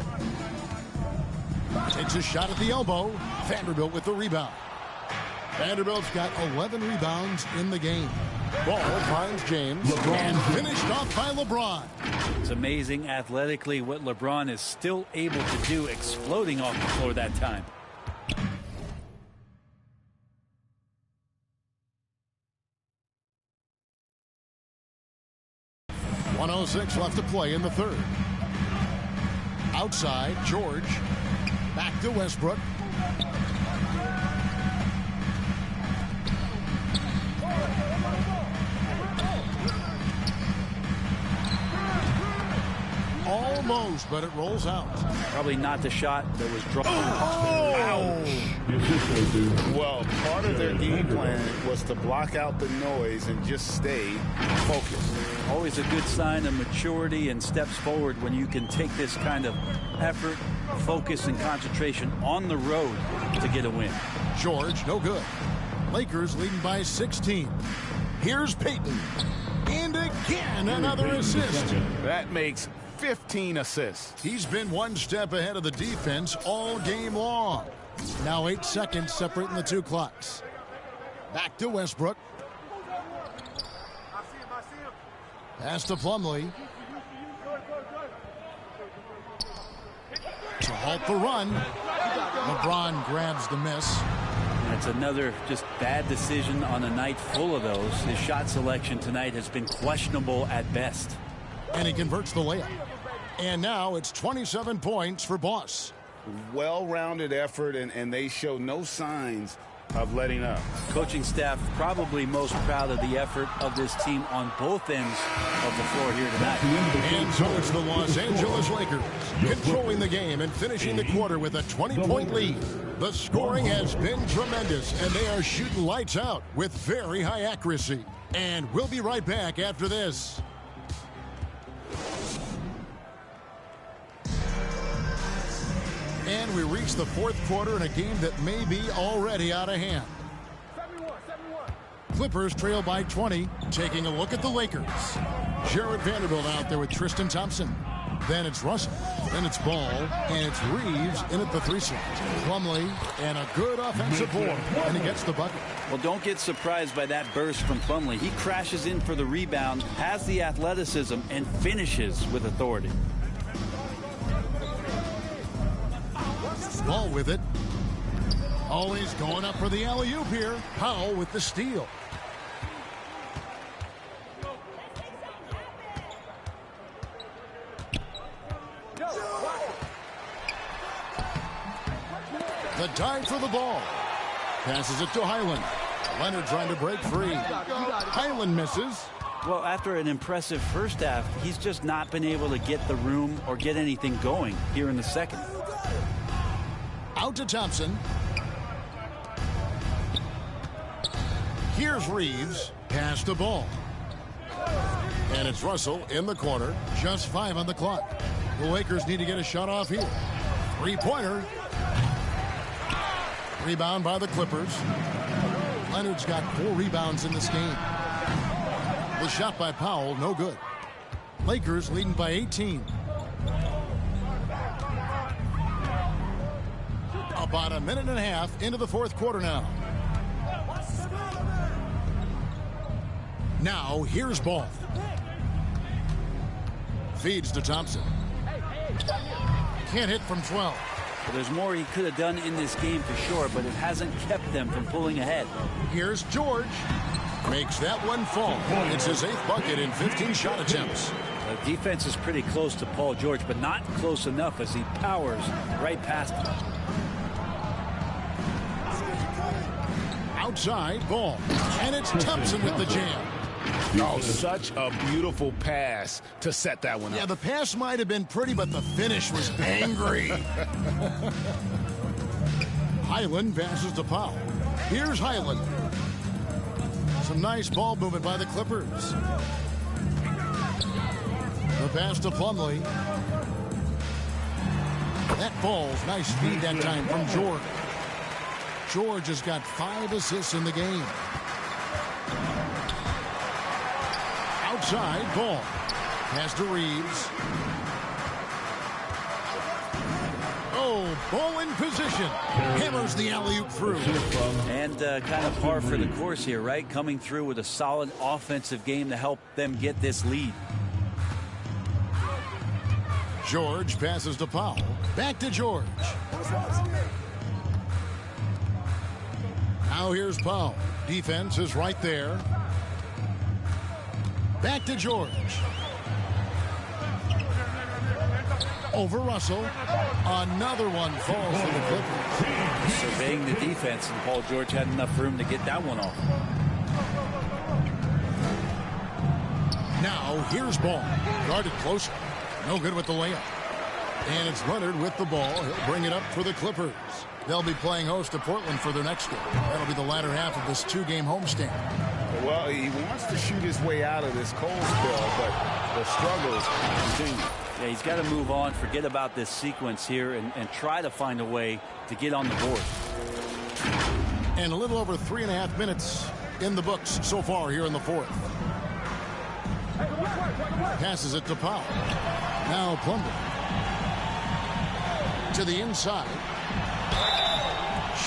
Takes a shot at the elbow. Vanderbilt with the rebound. Vanderbilt's got 11 rebounds in the game. Ball finds James and finished off by LeBron. It's amazing athletically what LeBron is still able to do, exploding off the floor that time. .106 left to play in the third. Outside, George. Back to Westbrook. Almost, but it rolls out. Probably not the shot that was drawn. Ouch. Well, part of their game plan was to block out the noise and just stay focused. Always a good sign of maturity and steps forward when you can take this kind of effort, focus, and concentration on the road to get a win. George, no good. Lakers leading by 16. Here's Payton. And again, another assist. That makes 15 assists. He's been one step ahead of the defense all game long. Now 8 seconds separating the two clocks. Back to Westbrook. Pass to Plumlee. To halt the run. LeBron grabs the miss. That's another just bad decision on a night full of those. His shot selection tonight has been questionable at best. And he converts the layup. And now it's 27 points for Boss. Well-rounded effort, and they show no signs of letting up. Coaching staff probably most proud of the effort of this team on both ends of the floor here tonight. And so it's the Los Angeles Lakers controlling the game and finishing the quarter with a 20-point lead. The scoring has been tremendous, and they are shooting lights out with very high accuracy. And we'll be right back after this. And we reach the fourth quarter in a game that may be already out of hand. Clippers trail by 20. Taking a look at the Lakers. Jared Vanderbilt out there with Tristan Thompson. Then it's Russell. Then it's Ball. And it's Reeves in at the 3 slot. Plumlee and a good offensive board. And he gets the bucket. Well, don't get surprised by that burst from Plumlee. He crashes in for the rebound, has the athleticism, and finishes with authority. Ball with it. Always going up for the alley-oop here. Powell with the steal. The dive for the ball. Passes it to Hyland. Leonard trying to break free. Hyland misses. Well, after an impressive first half, he's just not been able to get the room or get anything going here in the second. Out to Thompson. Here's Reeves. Pass the ball. And it's Russell in the corner. Just 5 on the clock. The Lakers need to get a shot off here. 3-pointer. Rebound by the Clippers. Leonard's got 4 rebounds in this game. The shot by Powell, no good. Lakers leading by 18. About a minute and a half into the 4th quarter now. Now, here's Ball. Feeds to Thompson. Can't hit from 12. Well, there's more he could have done in this game for sure, but it hasn't kept them from pulling ahead. Here's George. Makes that one fall. It's his 8th bucket in 15 shot attempts. The defense is pretty close to Paul George, but not close enough as he powers right past him. Outside, Ball. And it's Thompson with the jam. Oh, such a beautiful pass to set that one up. Yeah, the pass might have been pretty, but the finish was angry. Hyland passes to Powell. Here's Hyland. Some nice ball movement by the Clippers. The pass to Plumlee. That falls. Nice feed that time from George. George has got 5 assists in the game. Outside, Ball. Pass to Reeves. Oh, Ball in position. Hammers the alley-oop through. And kind of par for the course here, right? Coming through with a solid offensive game to help them get this lead. George passes to Powell. Back to George. Now here's Powell. Defense is right there. Back to George. Over Russell. Another one falls for the Clippers. Surveying the defense, and Paul George had enough room to get that one off. Now here's Ball. Guarded closer. No good with the layup. And it's Leonard with the ball. He'll bring it up for the Clippers. They'll be playing host to Portland for their next game. That'll be the latter half of this 2-game homestand. Well, he wants to shoot his way out of this cold spell, but the struggles continue. Yeah, he's got to move on, forget about this sequence here, and try to find a way to get on the board. And a little over 3.5 minutes in the books so far here in the 4th. Passes it to Powell. Now Plumlee. To the inside.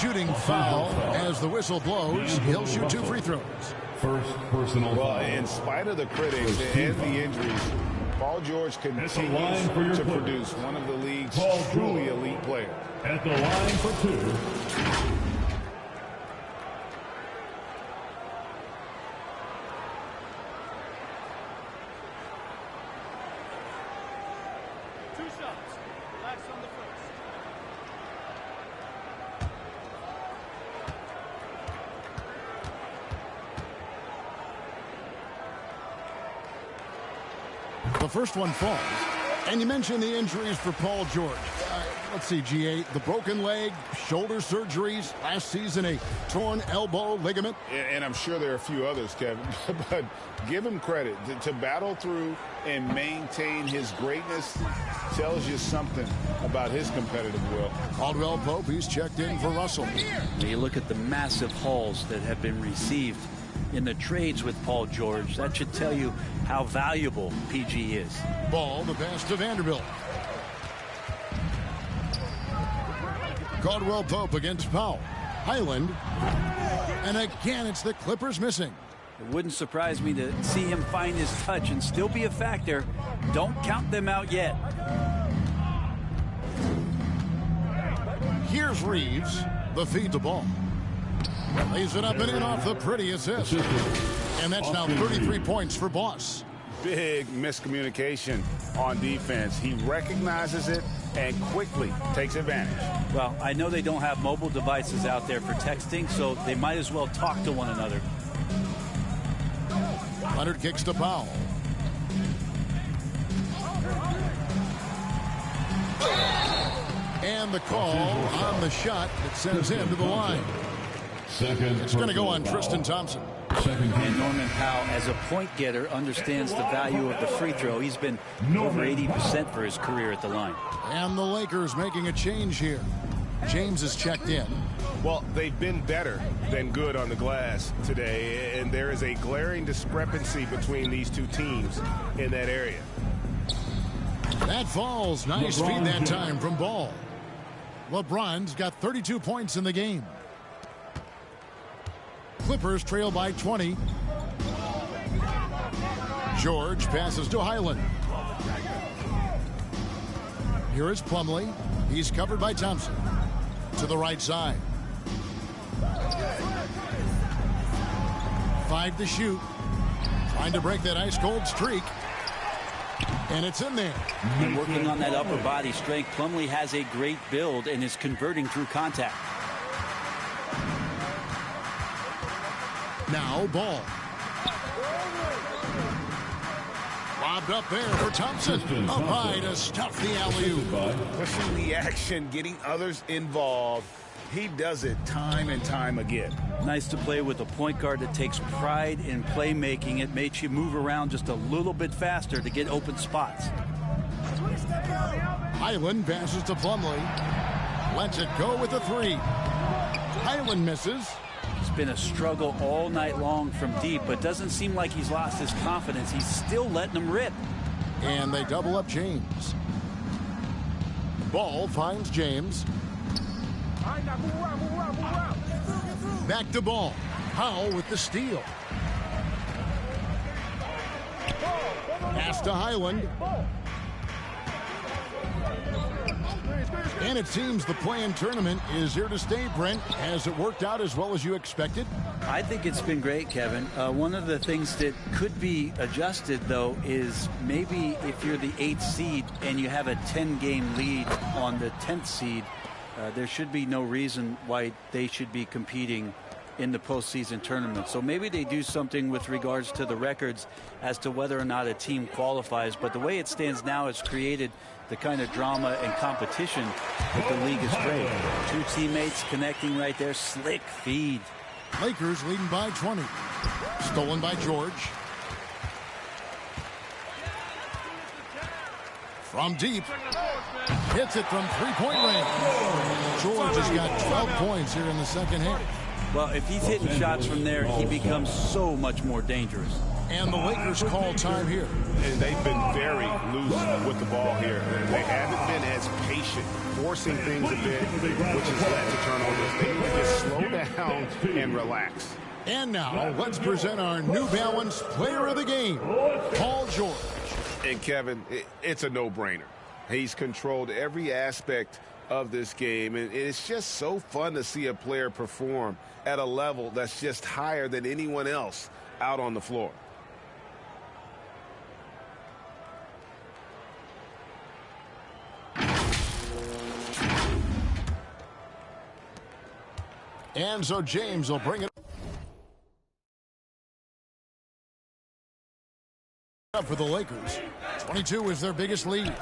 Shooting foul as the whistle blows. He'll shoot 2 free throws. First personal foul. Well, in spite of the critics and the injuries, Paul George continues to produce one of the league's truly elite players. At the line for 2. The first one falls. And you mentioned the injuries for Paul George. Let's see, GA, the broken leg, shoulder surgeries, last season a torn elbow ligament. And I'm sure there are a few others, Kevin, but give him credit. To battle through and maintain his greatness tells you something about his competitive will. Caldwell Pope, he's checked in for Russell. You look at the massive hauls that have been received in the trades with Paul George. That should tell you how valuable PG is. Ball, the pass to Vanderbilt. Caldwell Pope against Powell. Highland. And again, it's the Clippers missing. It wouldn't surprise me to see him find his touch and still be a factor. Don't count them out yet. Here's Reeves. The feed to Ball. Lays it up and in off the pretty assist. And that's now 33 points for Boss. Big miscommunication on defense. He recognizes it and quickly takes advantage. Well, I know they don't have mobile devices out there for texting, so they might as well talk to one another. Leonard kicks to Powell. And the call on the shot that sends him to the line. It's going to go on Tristan Thompson. And Norman Powell, as a point getter, understands the value of the free throw. He's been over 80% for his career at the line. And the Lakers making a change here. James is checked in. Well, they've been better than good on the glass today, and there is a glaring discrepancy between these two teams in that area. That falls. Nice feed that time from Ball. LeBron's got 32 points in the game. Clippers trail by 20. George passes to Highland. Here is Plumlee. He's covered by Thompson. To the right side. 5 to shoot. Trying to break that ice-cold streak. And it's in there. And working on that upper body strength, Plumlee has a great build and is converting through contact. Now Ball. Lobbed up there for Thompson. Up high to stuff the alley-oop. Pushing the action, getting others involved. He does it time and time again. Nice to play with a point guard that takes pride in playmaking. It makes you move around just a little bit faster to get open spots. Highland passes to Plumlee. Lets it go with a 3. Highland misses. It's been a struggle all night long from deep, but doesn't seem like he's lost his confidence. He's still letting them rip. And they double up James. Ball finds James. Back to Ball. Powell with the steal. Pass to Highland. And it seems the play-in tournament is here to stay, Brent. Has it worked out as well as you expected? I think it's been great, Kevin. One of the things that could be adjusted, though, is maybe if you're the 8th seed and you have a 10-game lead on the 10th seed, there should be no reason why they should be competing in the postseason tournament. So maybe they do something with regards to the records as to whether or not a team qualifies. But the way it stands now, it's created the kind of drama and competition that the league is great. 2 teammates connecting right there. Slick feed. Lakers leading by 20. Stolen by George. From deep. Hits it from 3-point range. George has got 12 points here in the second half. Well, if he's hitting shots from there, he becomes so much more dangerous. And the Lakers call time here. And they've been very loose with the ball here. They haven't been as patient, forcing things a bit, which has led to turnovers. They need to just slow down and relax. And now, let's present our New Balance Player of the Game, Paul George. And Kevin, it's a no-brainer. He's controlled every aspect of this game, and it's just so fun to see a player perform at a level that's just higher than anyone else out on the floor. And so James will bring it up for the Lakers. 22 is their biggest lead.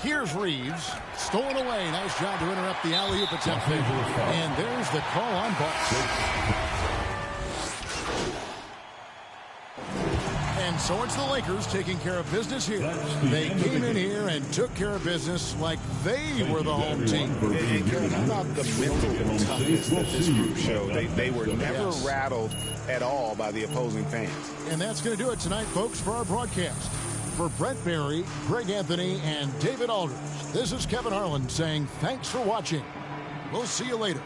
Here's Reeves. Stolen away. Nice job to interrupt the alley-oop attempt there. And there's the call on Bucks. And so it's the Lakers taking care of business here. They came in here and took care of business like they were the home team. And Kevin, how about the mental toughness that this group showed? They were never rattled at all by the opposing fans. And that's going to do it tonight, folks, for our broadcast. For Brent Barry, Greg Anthony, and David Aldridge, this is Kevin Harlan saying thanks for watching. We'll see you later.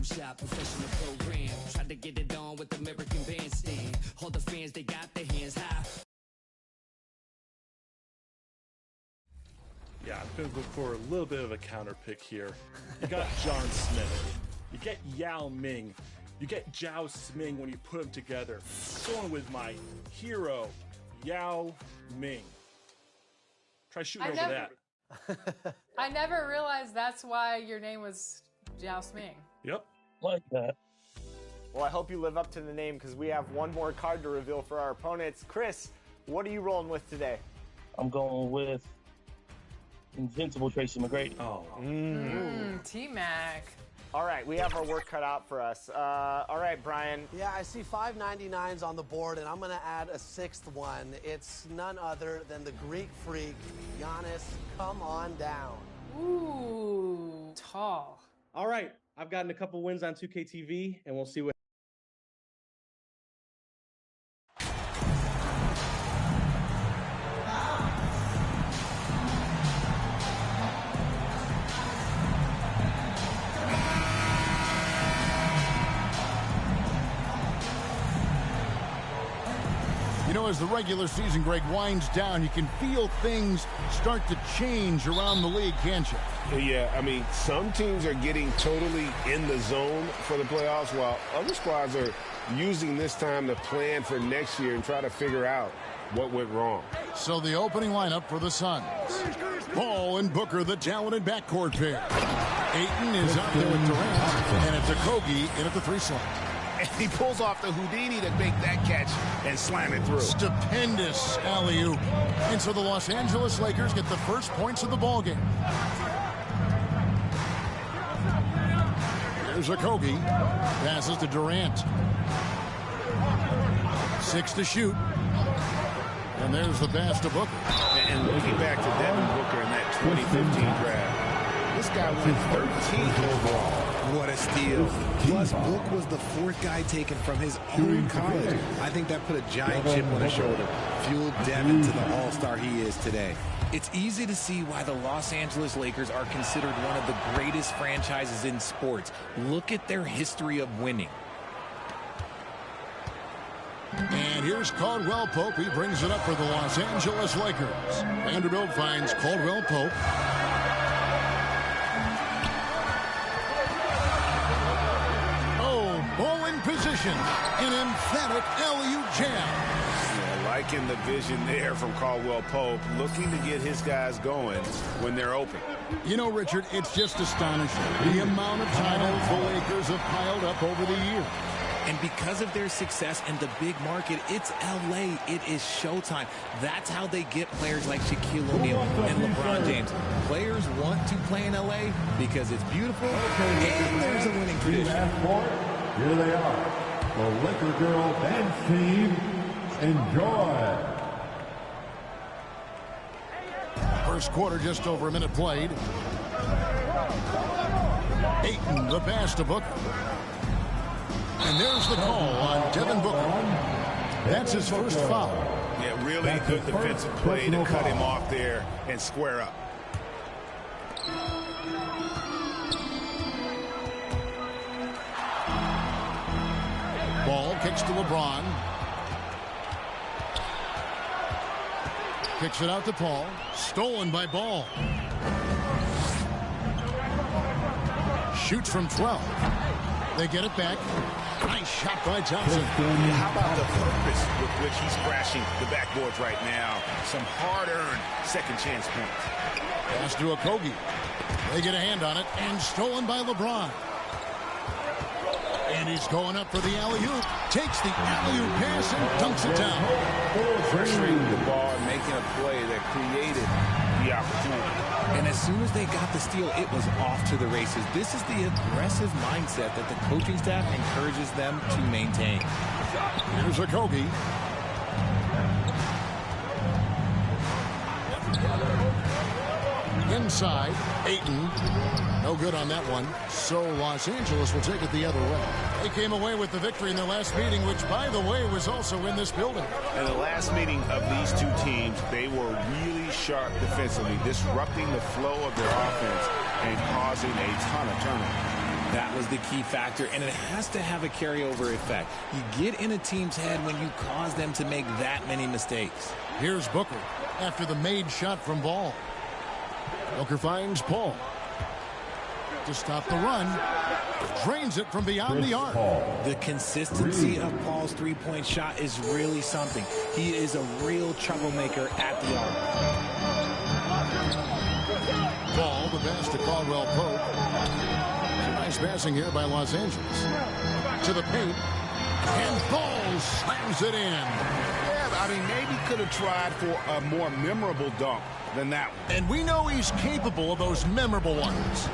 Shop professional program. Tried to get it on with American Bandstand. All the fans, they got their hands high. Yeah, I'm going to look for a little bit of a counter pick here. You got John Smith. You get Yao Ming. You get Zhao Sming when you put them together. Going with my hero, Yao Ming. Try shooting over that. I never realized that's why your name was Zhao Sming. Yep. Like that. Well, I hope you live up to the name because we have one more card to reveal for our opponents. Chris, what are you rolling with today? I'm going with Invincible Tracy McGrady. Oh. T-Mac. All right, we have our work cut out for us. All right, Brian. Yeah, I see 599s on the board, and I'm going to add a sixth one. It's none other than the Greek freak, Giannis. Come on down. Ooh, tall. All right, I've gotten a couple wins on 2K TV, and we'll see what. You know, as the regular season, Greg, winds down, you can feel things start to change around the league, can't you? Yeah, I mean, some teams are getting totally in the zone for the playoffs, while other squads are using this time to plan for next year and try to figure out what went wrong. So the opening lineup for the Suns. Paul and Booker, the talented backcourt pair. Ayton is out there with Durant, and it's Okogie in at the three slot. And he pulls off the Houdini to make that catch and slam it through. Stupendous alley-oop. And so the Los Angeles Lakers get the first points of the ballgame. Here's Okogie. Passes to Durant. 6 to shoot. And there's the pass to Booker. And looking back to Devin Booker in that 2015 draft, this guy went 13th overall. What a steal. Plus, Book was the fourth guy taken from his own college. I think that put a giant chip on his shoulder, fueled Devin to the all-star he is today. It's easy to see why the Los Angeles Lakers are considered one of the greatest franchises in sports. Look at their history of winning. And here's Caldwell Pope. He brings it up for the Los Angeles Lakers. Vanderbilt finds Caldwell Pope. Ball in position. An emphatic LU jam. Yeah, liking the vision there from Caldwell Pope, looking to get his guys going when they're open. You know, Richard, it's just astonishing the amount of titles the Lakers have piled up over the years. And because of their success and the big market, it's LA. It is showtime. That's how they get players like Shaquille O'Neal and LeBron James. Players want to play in LA because it's beautiful and there's a winning tradition. Here they are, the Laker Girl Dance Team. Enjoy. First quarter, just over a minute played. Ayton, the pass to Booker. And there's the call on Devin Booker. That's his first foul. Yeah, really good defensive play to cut him off there and square up. Ball kicks to LeBron. Kicks it out to Paul. Stolen by Ball. Shoots from 12. They get it back. Nice shot by Thompson. How about the purpose with which he's crashing the backboards right now? Some hard-earned second chance points. Pass to Okogie. They get a hand on it, and stolen by LeBron. And he's going up for the alley-oop. Takes the alley-oop pass and dunks it down. Frustrating the ball and making a play that created the opportunity. And as soon as they got the steal, it was off to the races. This is the aggressive mindset that the coaching staff encourages them to maintain. Here's Okogie. Inside, Ayton. No good on that one. So Los Angeles will take it the other way. They came away with the victory in their last meeting, which, by the way, was also in this building. In the last meeting of these two teams, they were really sharp defensively, disrupting the flow of their offense and causing a ton of turnovers. That was the key factor, and it has to have a carryover effect. You get in a team's head when you cause them to make that many mistakes. Here's Booker after the made shot from Ball. Booker finds Paul to stop the run. Drains it from beyond the arc. The consistency of Paul's three-point shot is really something. He is a real troublemaker at the arc. Ball, the pass to Caldwell Pope. Nice passing here by Los Angeles. To the paint. And Ball slams it in. Yeah, I mean, maybe could have tried for a more memorable dunk than that one. And we know he's capable of those memorable ones.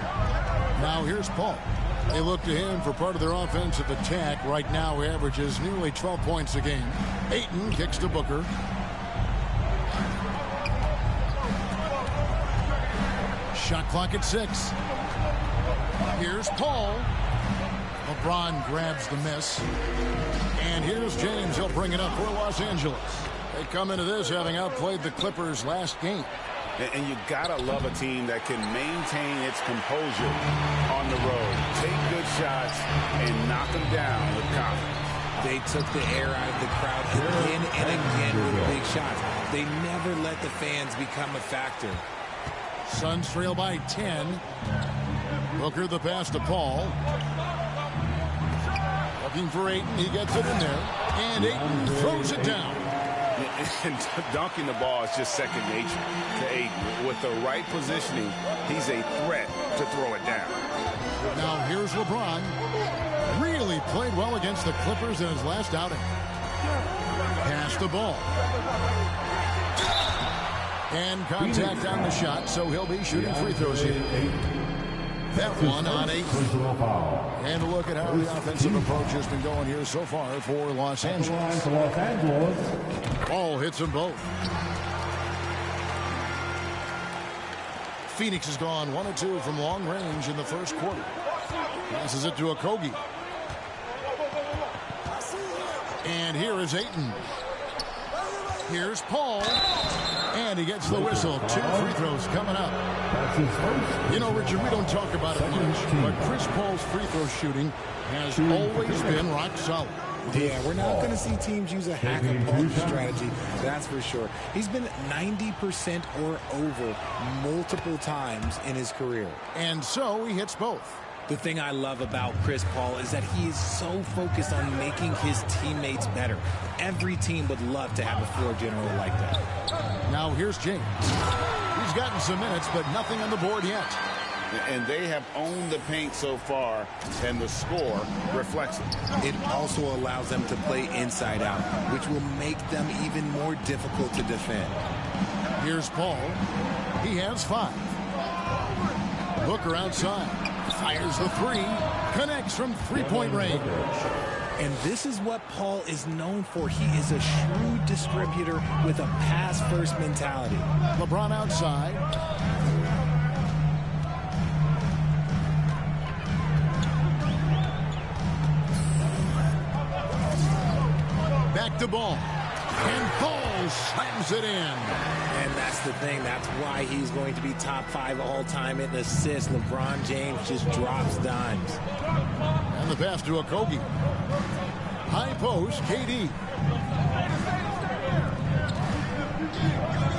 Now here's Paul. They look to him for part of their offensive attack. Right now he averages nearly 12 points a game. Ayton kicks to Booker. Shot clock at 6. Here's Paul. LeBron grabs the miss. And here's James. He'll bring it up for Los Angeles. They come into this having outplayed the Clippers last game. And you gotta love a team that can maintain its composure on the road. Take good shots and knock them down with confidence. They took the air out of the crowd again and again with big shots. They never let the fans become a factor. Suns trail by 10. Booker the pass to Paul. Looking for Ayton. He gets it in there. And Ayton throws it down. And dunking the ball is just second nature to Ayton. With the right positioning, he's a threat to throw it down. Now here's LeBron. Really played well against the Clippers in his last outing. Pass the ball. And contact on the shot, so he'll be shooting free throws here. That one on 8. And a look at how the offensive approach has been going here so far for Los Angeles. Ball hits them both. Phoenix has gone 1 of 2 from long range in the first quarter. Passes it to Okogie. And here is Ayton. Here's Paul. And he gets the whistle. 2 free throws coming up. You know, Richard, we don't talk about it much, but Chris Paul's free throw shooting has always been rock solid. Yeah, we're not going to see teams use a hack-and-punch strategy, that's for sure. He's been 90% or over multiple times in his career. And so he hits both. The thing I love about Chris Paul is that he is so focused on making his teammates better. Every team would love to have a floor general like that. Now here's James. He's gotten some minutes, but nothing on the board yet. And they have owned the paint so far, and the score reflects it. It also allows them to play inside out, which will make them even more difficult to defend. Here's Paul. He has 5. Booker outside. Fires the 3. Connects from three-point range. And this is what Paul is known for. He is a shrewd distributor with a pass-first mentality. LeBron outside. Back to Ball. And Ball slams it in. And that's the thing. That's why he's going to be top 5 all-time in assists. LeBron James just drops dimes. And the pass to Okogie. High post, KD.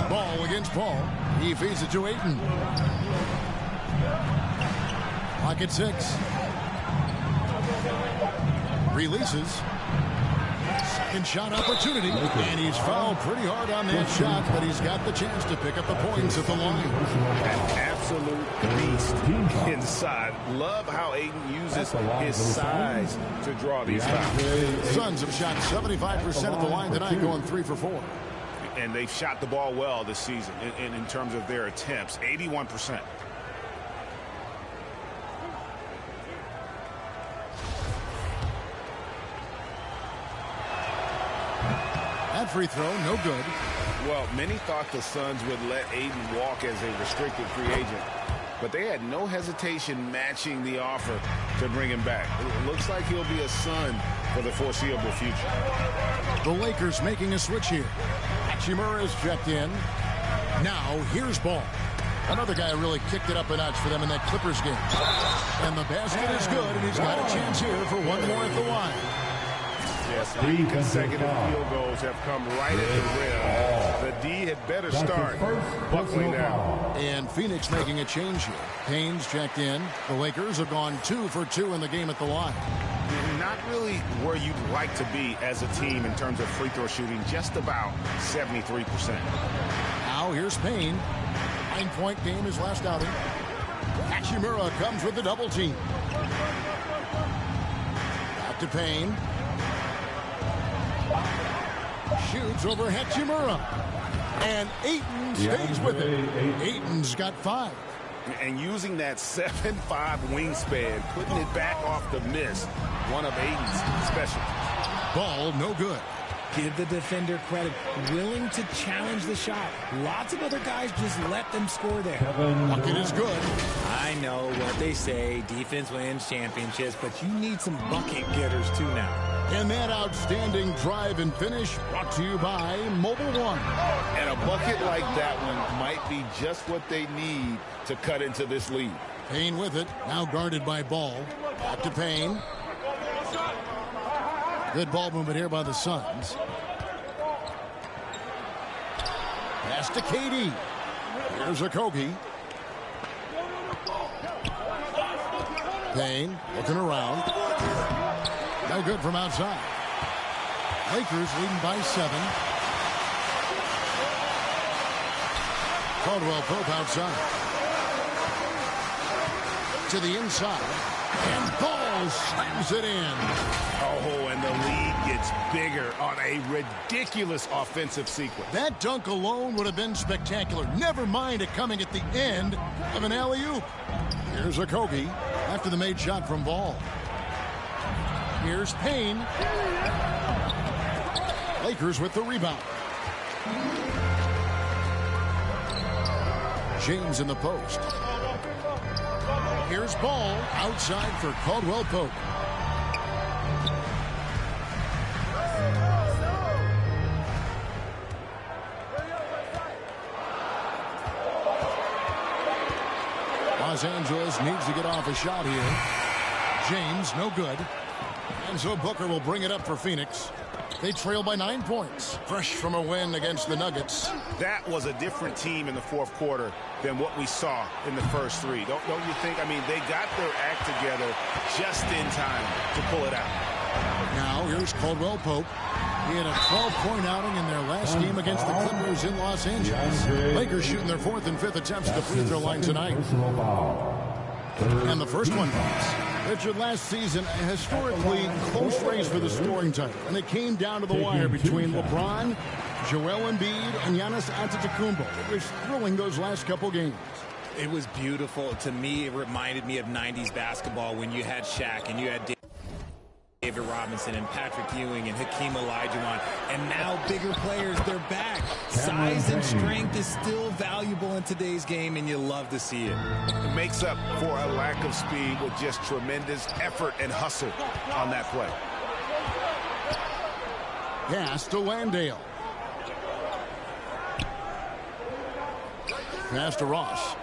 Ball against Paul. He feeds it to Ayton. Pocket 6. Releases. Second shot opportunity. And he's fouled pretty hard on that shot, but he's got the chance to pick up the points at the line. An absolute beast inside. Love how Ayton uses his size to draw these fouls. Suns have shot 75% at the line tonight, going 3 for 4. And they've shot the ball well this season in terms of their attempts, 81%. That free throw, no good. Well, many thought the Suns would let Ayton walk as a restricted free agent, but they had no hesitation matching the offer to bring him back. It looks like he'll be a Sun for the foreseeable future. The Lakers making a switch here. Hachimura is checked in. Now, here's Ball. Another guy really kicked it up a notch for them in that Clippers game. And the basket is good, and he's got a chance here for one more at the line. Yes, 3 consecutive field goals have come right at the rim. The D had better start buckling down. And Phoenix making a change here. Payne's checked in. The Lakers have gone 2 for 2 in the game at the line. Not really where you'd like to be as a team in terms of free throw shooting, just about 73%. Now here's Payne. 9-point game his last outing. Hachimura comes with the double team. Back to Payne. Shoots over Hachimura. And Ayton stays with it. Ayton's got 5. And using that 7'5" wingspan, putting it back off the miss, one of Ayton's specialties. Ball no good. Give the defender credit. Willing to challenge the shot. Lots of other guys just let them score there. Bucket is good. I know what they say. Defense wins championships, but you need some bucket getters too now. And that outstanding drive and finish brought to you by Mobile One. And a bucket like that one might be just what they need to cut into this lead. Payne with it. Now guarded by Ball. Back to Payne. Good ball movement here by the Suns. Pass to KD. Here's Okogie. Payne looking around. No good from outside. Lakers leading by 7. Caldwell Pope outside. To the inside. And Ball slams it in. Oh, and the lead gets bigger on a ridiculous offensive sequence. That dunk alone would have been spectacular. Never mind it coming at the end of an alley-oop. Here's Okogie after the made shot from Ball. Here's Payne. Lakers with the rebound. James in the post. Here's Ball outside for Caldwell Pope. Los Angeles needs to get off a shot here. James, no good. And so Booker will bring it up for Phoenix. They trail by 9 points. Fresh from a win against the Nuggets. That was a different team in the fourth quarter than what we saw in the first 3. Don't you think? I mean, they got their act together just in time to pull it out. Now here's Caldwell Pope. He had a 12-point outing in their last game against the Clippers in Los Angeles. Lakers shooting their 4th and 5th attempts at the free throw line tonight. And the first one comes. Richard, last season, a historically close race for the scoring title. And it came down to the wire between LeBron, Joel Embiid, and Giannis Antetokounmpo. It was thrilling those last couple games. It was beautiful. To me, it reminded me of 90s basketball when you had Shaq and you had David Robinson and Patrick Ewing and Hakeem Olajuwon. And now bigger players, they're back. Size and strength is still valuable in today's game, and you love to see it. It makes up for a lack of speed with just tremendous effort and hustle on that play. Pass to Landale. Pass to Ross.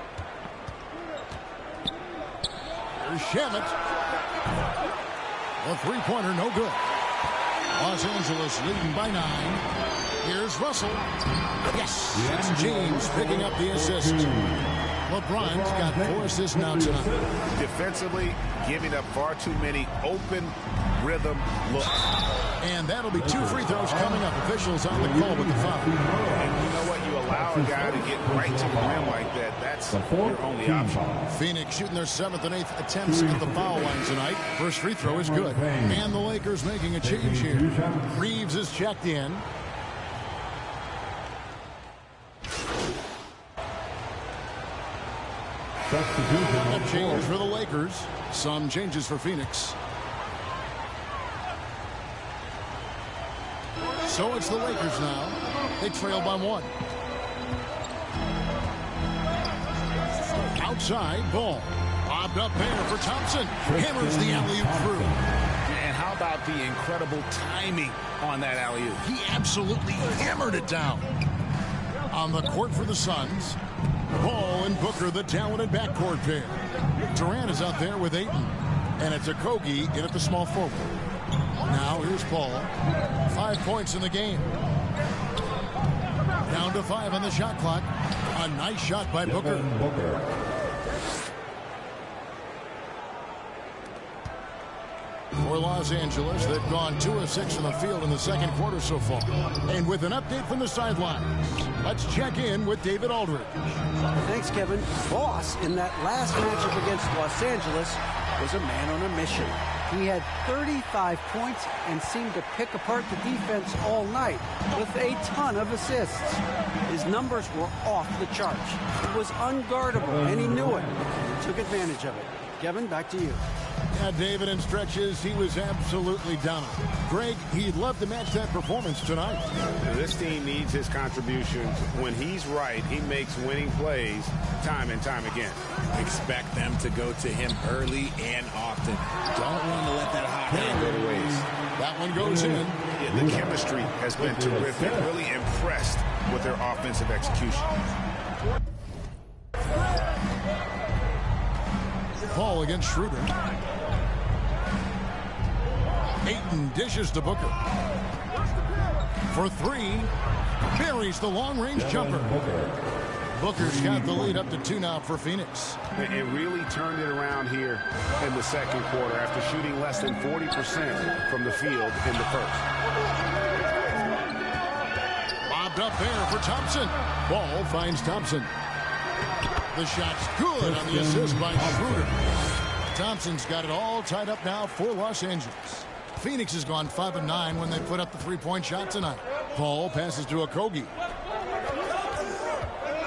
Here's Shamet. A three-pointer, no good. Los Angeles leading by 9. Here's Russell. Yes, it's James picking up the assist. LeBron's got 4 assists now tonight. Defensively, giving up far too many open rhythm looks. And that'll be 2 free throws coming up. Officials on the call with the foul. And you know what? You allow a guy to get right to the rim like that. That's your only option. Phoenix shooting their 7th and 8th attempts at the foul line tonight. First free throw is good. And the Lakers making a change here. Reeves is checked in. A change for the Lakers. Some changes for Phoenix. So it's the Lakers now. They trail by 1. Outside, ball. Bobbed up there for Thompson. Hammers the alley-oop through. And how about the incredible timing on that alley-oop? He absolutely hammered it down. On the court for the Suns, Ball and Booker, the talented backcourt pair. Durant is out there with Ayton. And it's Okogie in at the small forward. Now here's Paul. 5 points in the game. Down to 5 on the shot clock. A nice shot by Booker. For Los Angeles, they've gone 2 of 6 in the field in the second quarter so far. And with an update from the sidelines, let's check in with David Aldridge. Thanks, Kevin. Boss, in that last matchup against Los Angeles, was a man on a mission. He had 35 points and seemed to pick apart the defense all night with a ton of assists. His numbers were off the charts. It was unguardable, and he knew it. He took advantage of it. Kevin, back to you. Yeah, David, in stretches, he was absolutely dominant. Greg, he'd love to match that performance tonight. This team needs his contributions. When he's right, he makes winning plays time and time again. Expect them to go to him early and often. Don't want to let that hot hand go to waste. That one goes in. Yeah, the chemistry has been terrific. Really impressed with their offensive execution. Ball against Schroeder. Ayton dishes to Booker. For 3. Buries the long-range jumper. Booker's got the lead up to 2 now for Phoenix. It really turned it around here in the second quarter after shooting less than 40% from the field in the first. Bobbed up there for Thompson. Ball finds Thompson. The shot's good on the assist by Schroeder. Thompson's got it all tied up now for Los Angeles. Phoenix has gone 5 of 9 when they put up the 3-point shot tonight. Ball passes to Okogie.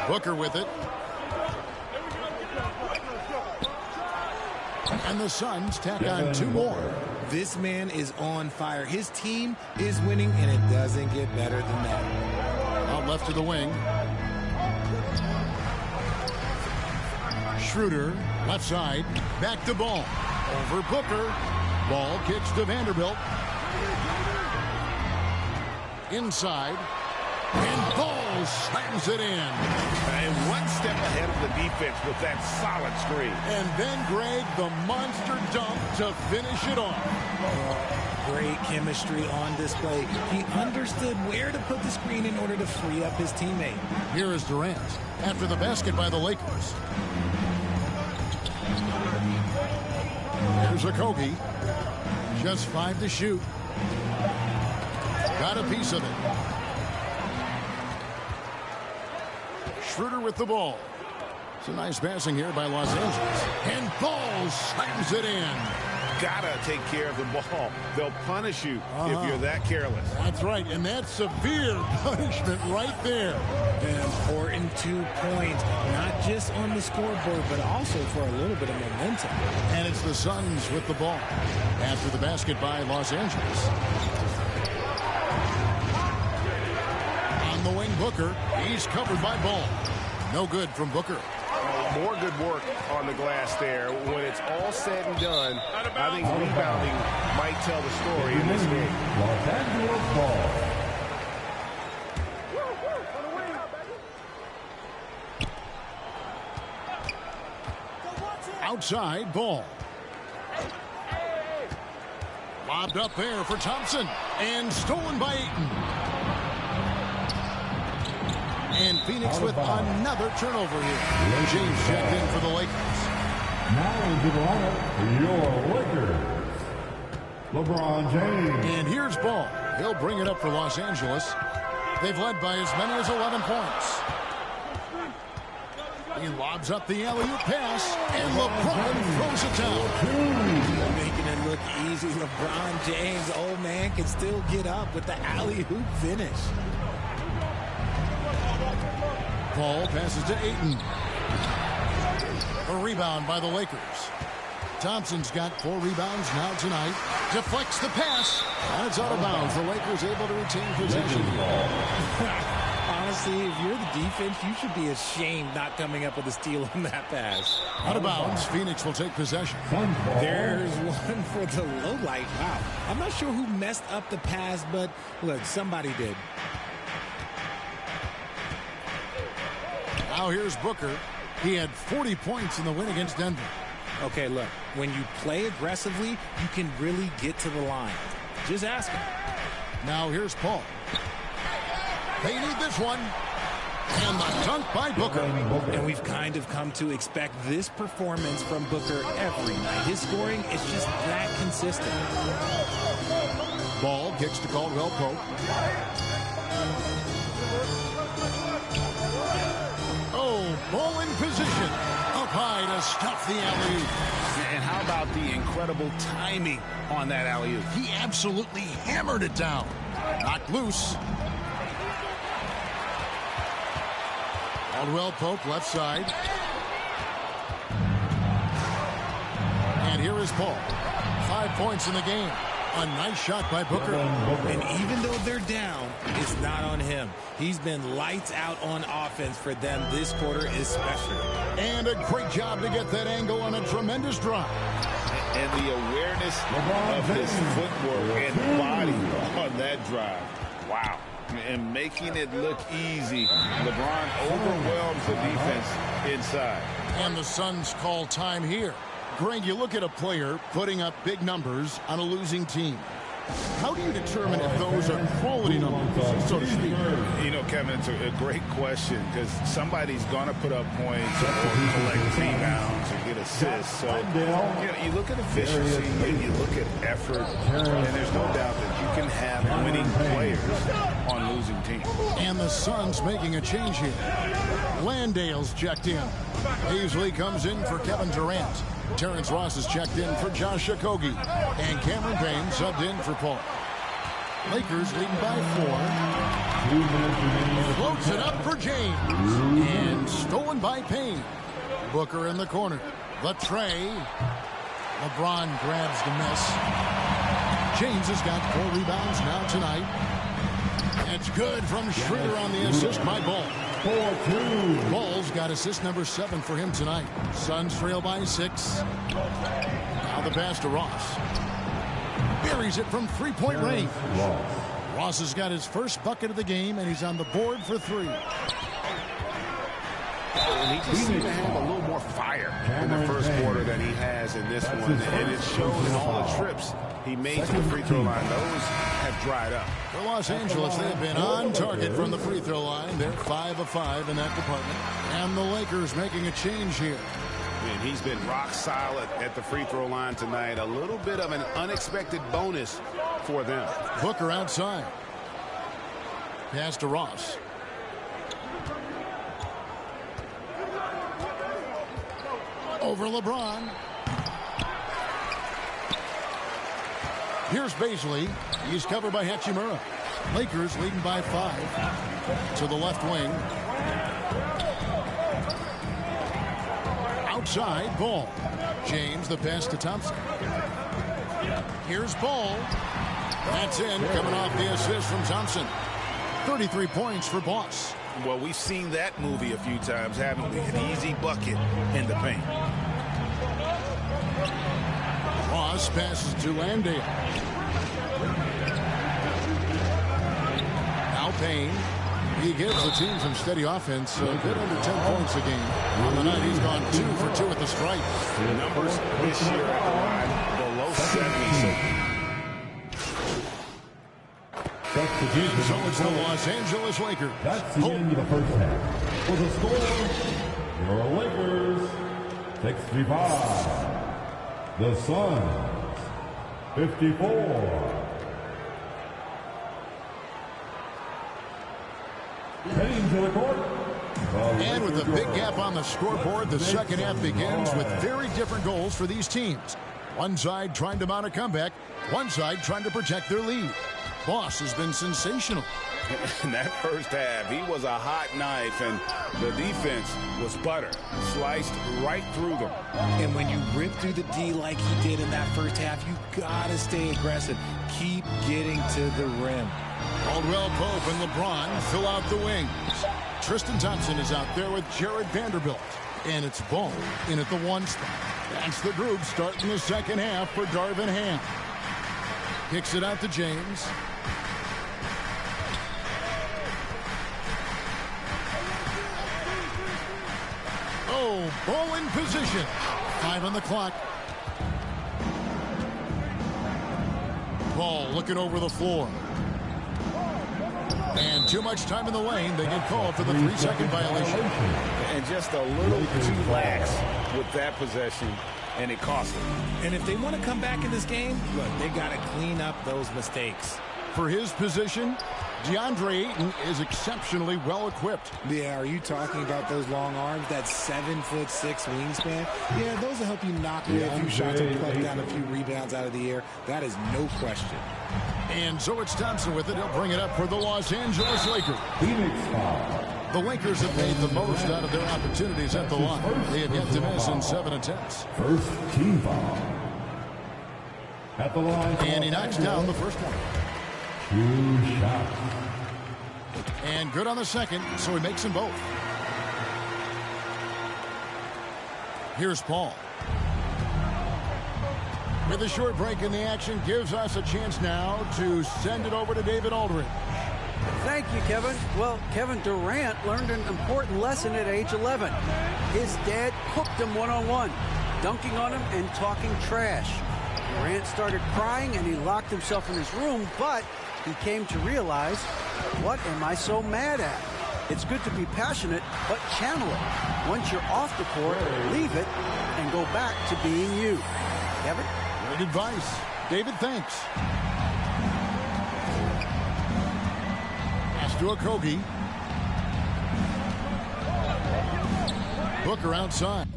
Booker with it. And the Suns tack on 2 more. This man is on fire. His team is winning, and it doesn't get better than that. Out left to the wing. Schroeder, left side, back to Ball. Over Booker. Ball kicks to Vanderbilt. Inside. And Ball slams it in. And one step ahead of the defense with that solid screen. And then, Greg, the monster dunk to finish it off. Great chemistry on display. He understood where to put the screen in order to free up his teammate. Here is Durant after the basket by the Lakers. Here's Okogie. Just 5 to shoot. Got a piece of it. Schroeder with the ball. Some nice passing here by Los Angeles. And Ball slams it in. Gotta take care of the ball. They'll punish you if you're that careless. That's right, and that's severe punishment right there. An important 2 points, not just on the scoreboard, but also for a little bit of momentum. And it's the Suns with the ball. After the basket by Los Angeles. On the wing, Booker. He's covered by Ball. No good from Booker. More good work on the glass there. When it's all said and done, I think rebounding might tell the story in this game. Los Angeles ball. Outside, Ball. Lobbed up there for Thompson. And stolen by Ayton. And Phoenix with another turnover here. James checked in for the Lakers. Now into the lineup, your Lakers, LeBron James. And here's Ball. He'll bring it up for Los Angeles. They've led by as many as 11 points. He lobs up the alley-oop pass, and LeBron throws it down. Making it look easy. LeBron James, old man, can still get up with the alley-oop finish. Ball passes to Ayton. A rebound by the Lakers. Thompson's got 4 rebounds now tonight. Deflects the pass. And it's out of bounds. The Lakers able to retain possession. Honestly, if you're the defense, you should be ashamed not coming up with a steal on that pass. Out of bounds. Phoenix will take possession. There's one for the low light. Wow. I'm not sure who messed up the pass, but look, somebody did. Now here's Booker. He had 40 points in the win against Denver. Okay, look, when you play aggressively, you can really get to the line. Just ask him. Now here's Paul. They need this one. And the dunk by Booker. And we've kind of come to expect this performance from Booker every night. His scoring is just that consistent. Ball kicks to Caldwell Pope. Ball in position. Up high to stuff the alley-oop. And how about the incredible timing on that alley-oop? He absolutely hammered it down. Knocked loose. Caldwell Pope left side. And here is Paul. 5 points in the game. A nice shot by Booker. And even though they're down, it's not on him. He's been lights out on offense for them this quarter especially. And a great job to get that angle on a tremendous drive. And the awareness of his footwork and body on that drive. Wow. And making it look easy. LeBron overwhelms the defense inside. And the Suns call time here. Greg, you look at a player putting up big numbers on a losing team. How do you determine if those are quality numbers, so to speak? You know, Kevin, it's a great question because somebody's going to put up points or collect rebounds or get assists. So, you look at efficiency and you look at effort, and there's no doubt that you can have winning players on losing teams. And the Suns making a change here. Landale's checked in. Paisley comes in for Kevin Durant. Terrence Ross is checked in for Josh Okogie. And Cameron Payne subbed in for Paul. Lakers leading by 4. Floats it up for James. And stolen by Payne. Booker in the corner. The tray. LeBron grabs the miss. James has got 4 rebounds now tonight. It's good from Schroeder on the assist by Ball. 4-2. Ball's got assist number 7 for him tonight. Suns trail by 6. Now the pass to Ross. Buries it from 3-point range. Ross has got his first bucket of the game, and he's on the board for 3. And he just seemed to have a little more fire in the first quarter than he has in this one. And it shows in all the trips he made to the free throw line. Those have dried up. For Los Angeles, they have been on target from the free throw line. They're 5 of 5 in that department. And the Lakers making a change here. And he's been rock solid at the free throw line tonight. A little bit of an unexpected bonus for them. Booker outside. Pass to Ross. Over LeBron. Here's Baisley. He's covered by Hachimura. Lakers leading by 5. To the left wing. Outside, Ball. James, the pass to Thompson. Here's Ball. That's in, coming off the assist from Thompson. 33 points for Boss. Well, we've seen that movie a few times, haven't we? An easy bucket in the paint. Boss passes to Landale. Now Payne. He gives the team some steady offense, a bit under 10 points a game. On the night, he's gone 2 for 2 at the stripe. The numbers this year at the line below 70. So it's the Los Angeles Lakers. That's the end of the first half. For the score, your Lakers 65. The Suns 54. Heading to the court. And with a big gap on the scoreboard, the second half begins with very different goals for these teams. One side trying to mount a comeback, one side trying to protect their lead. Boss has been sensational. In that first half, he was a hot knife, and the defense was butter. Sliced right through them. And when you rip through the D like he did in that first half, you gotta stay aggressive. Keep getting to the rim. Caldwell Pope and LeBron fill out the wings. Tristan Thompson is out there with Jared Vanderbilt. And it's Ball in at the 1 spot. That's the group starting the second half for Darvin Ham. Kicks it out to James. Oh, Ball in position. 5 on the clock. Ball looking over the floor. And too much time in the lane. They get called for the 3-second violation. And just a little too lax with that possession, and it cost them. And if they want to come back in this game, look, they got to clean up those mistakes. For his position, DeAndre Ayton is exceptionally well equipped. Yeah, are you talking about those long arms, that 7'6" wingspan? Yeah, those will help you knock away a few shots and pluck down a few rebounds out of the air. That is no question. And so it's Thompson with it. He'll bring it up for the Los Angeles Lakers. The Lakers have made the most out of their opportunities at the line. They have yet to miss in 7 attempts. First team foul. At the line. And he knocks down the first one. 2 shots. And good on the second, so he makes them both. Here's Paul. With a short break in the action, gives us a chance now to send it over to David Aldridge. Thank you, Kevin. Well, Kevin Durant learned an important lesson at age 11. His dad cooked him one-on-one, dunking on him and talking trash. Durant started crying and he locked himself in his room, but he came to realize, what am I so mad at? It's good to be passionate, but channel it. Once you're off the court, leave it and go back to being you. Kevin? Great advice. David, thanks. Pass to Okogie. Booker outside.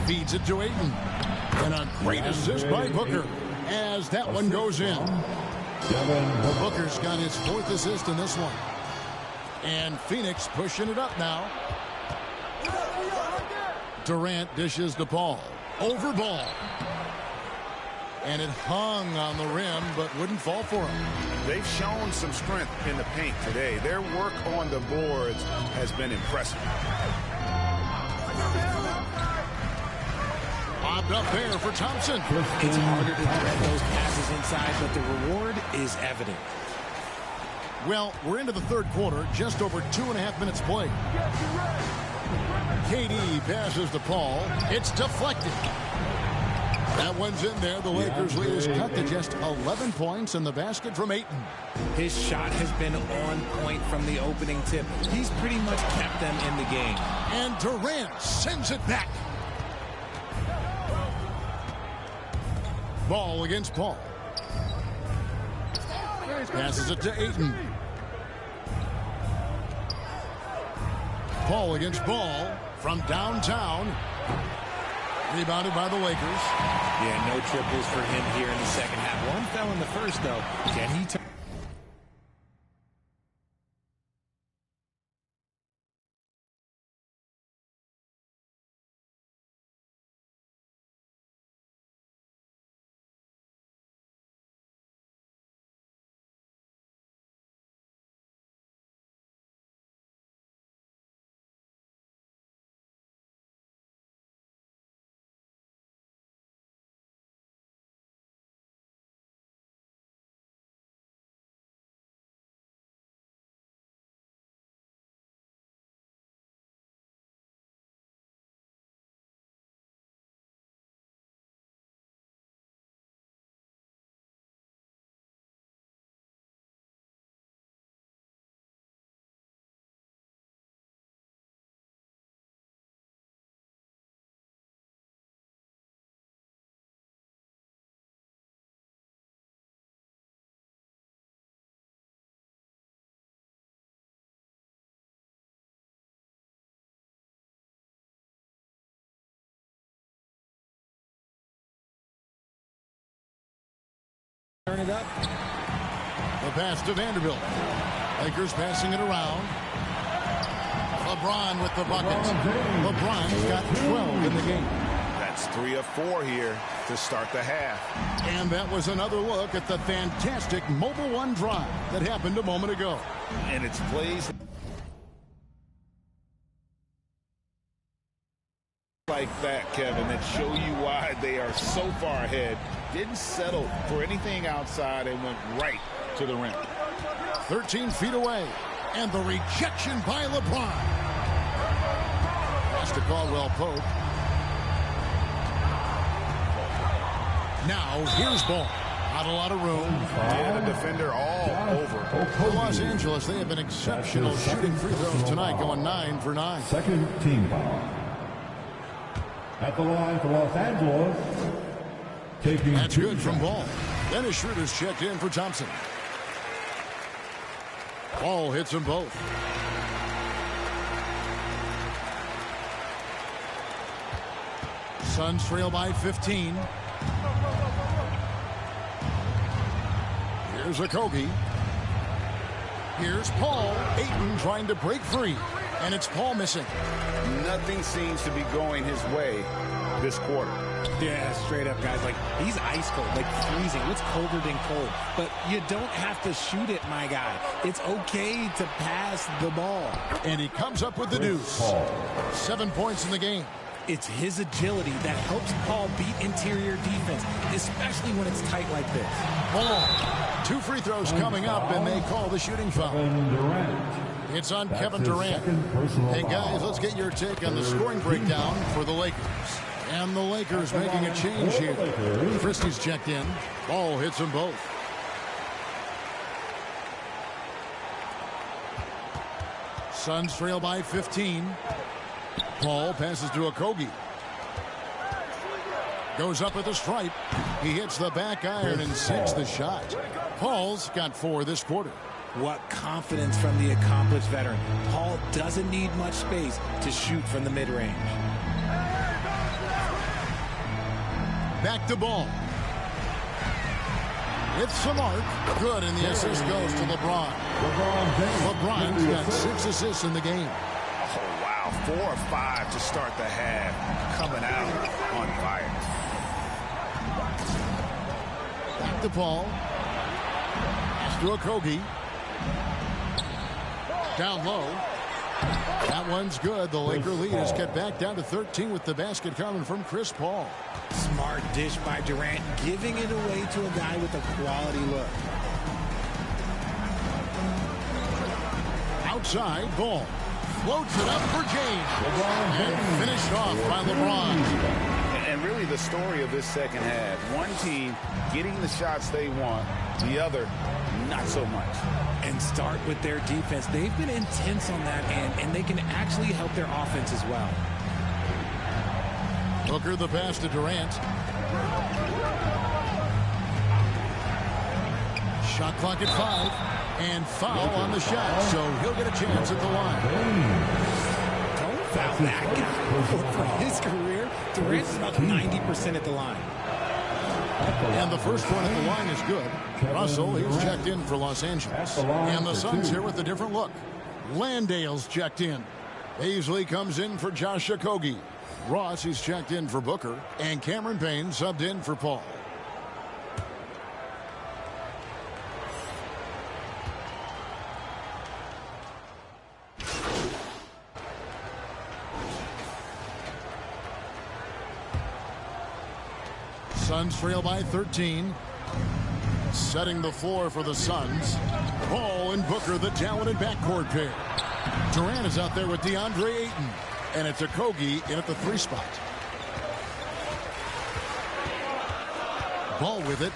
Feeds it to Ayton. And a great assist by Booker as that one goes in. Booker's got his 4th assist in this one. And Phoenix pushing it up now. Durant dishes the ball. Over Ball. And it hung on the rim, but wouldn't fall for him. They've shown some strength in the paint today. Their work on the boards has been impressive. Lobbed up there for Thompson. It's harder to thread those passes inside, but the reward is evident. Well, we're into the 3rd quarter, just over 2.5 minutes played. KD passes to Paul. It's deflected. That one's in there. The Lakers lead is cut to just 11 points in the basket from Ayton. His shot has been on point from the opening tip. He's pretty much kept them in the game. And Durant sends it back. Ball against Paul. Passes it to Ayton. Paul against Ball from downtown. Rebounded by the Lakers. Yeah, no triples for him here in the second half. One fell in the first, though. Can he turn? Turn it up. The pass to Vanderbilt. Lakers passing it around. LeBron with the bucket. LeBron's got 12 in the game. That's 3 of 4 here to start the half. And that was another look at the fantastic Mobile One drive that happened a moment ago. And it's plays like that, Kevin, that show you why they are so far ahead. Didn't settle for anything outside and went right to the rim. 13 feet away. And the rejection by LeBron. Pass to Caldwell Pope. Now here's Ball. Not a lot of room. And a defender all over. For Los Angeles, they have been exceptional shooting free throws tonight, going 9 for 9. Second team foul. At the line for Los Angeles. That's good from Ball. Dennis Schroeder's checked in for Thompson. Ball hits them both. Suns trail by 15. Here's Okogie. Here's Paul. Ayton trying to break free. And it's Paul missing. Nothing seems to be going his way this quarter. Yeah, straight up, guys. Like, he's ice cold, like freezing. What's colder than cold? But you don't have to shoot it, my guy. It's okay to pass the ball. And he comes up with the deuce. 7 points in the game. It's his agility that helps Paul beat interior defense, especially when it's tight like this. Ball. 2 free throws coming up, and they call the shooting foul. It's on Kevin Durant. Hey, guys, let's get your take on the scoring breakdown for the Lakers. And the Lakers making a change here. Christie's checked in. Ball hits them both. Suns trail by 15. Paul passes to Okogie. Goes up at the stripe. He hits the back iron and sinks the shot. Paul's got 4 this quarter. What confidence from the accomplished veteran. Paul doesn't need much space to shoot from the mid-range. Back to Ball. It's some arc. Good, and the assist goes to LeBron. LeBron's got 6 assists in the game. Oh, wow. 4 or 5 to start the half. Coming out on fire. Back to Paul. Pass to Okogie. Down low. That one's good. The Laker lead is cut back down to 13 with the basket coming from Chris Paul. Smart dish by Durant, giving it away to a guy with a quality look. Outside, Ball. Floats it up for James. And finished off by LeBron. And really the story of this second half. One team getting the shots they want. The other, not so much. And start with their defense. They've been intense on that end, and they can actually help their offense as well. Booker the pass to Durant. Shot clock at 5. And foul on the shot, so he'll get a chance at the line. foul that guy. For his career, Durant's about 90% at the line. And the first one at the line is good. Russell, he's checked in for Los Angeles. And the Suns here with a different look. Landale's checked in. Paisley comes in for Josh Okogie. Ross, he's checked in for Booker. And Cameron Payne subbed in for Paul. Suns trail by 13. Setting the floor for the Suns. Paul and Booker, the talented backcourt pair. Durant is out there with DeAndre Ayton. And it's Okogie in at the 3 spot. Ball with it.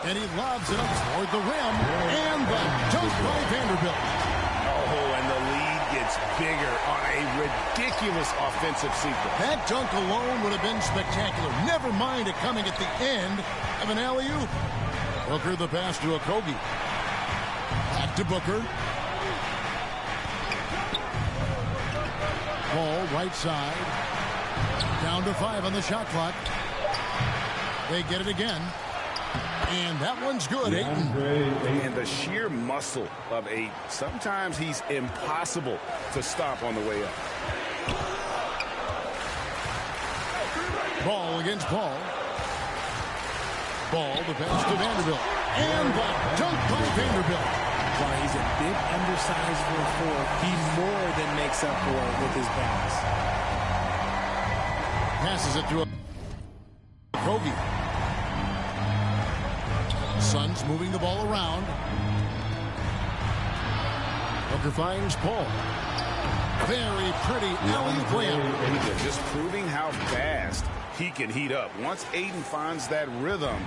And he lobs it up toward the rim. And the dunk by Vanderbilt. Oh, and the lead gets bigger on a ridiculous offensive sequence. That dunk alone would have been spectacular. Never mind it coming at the end of an alley-oop. Booker the pass to Okogie. Back to Booker. Ball right side. Down to 5 on the shot clock. They get it again. And that one's good, Ayton. And the sheer muscle of Ayton. Sometimes he's impossible to stop on the way up. Ball against Paul. Ball, the pass to Vanderbilt. And the dunk by Vanderbilt. While he's a big undersized for a 4, he more than makes up for it with his balance. Passes it to Okogie. Suns moving the ball around. Booker finds Paul. Very pretty alley-oop layup. Just proving how fast he can heat up. Once Ayton finds that rhythm,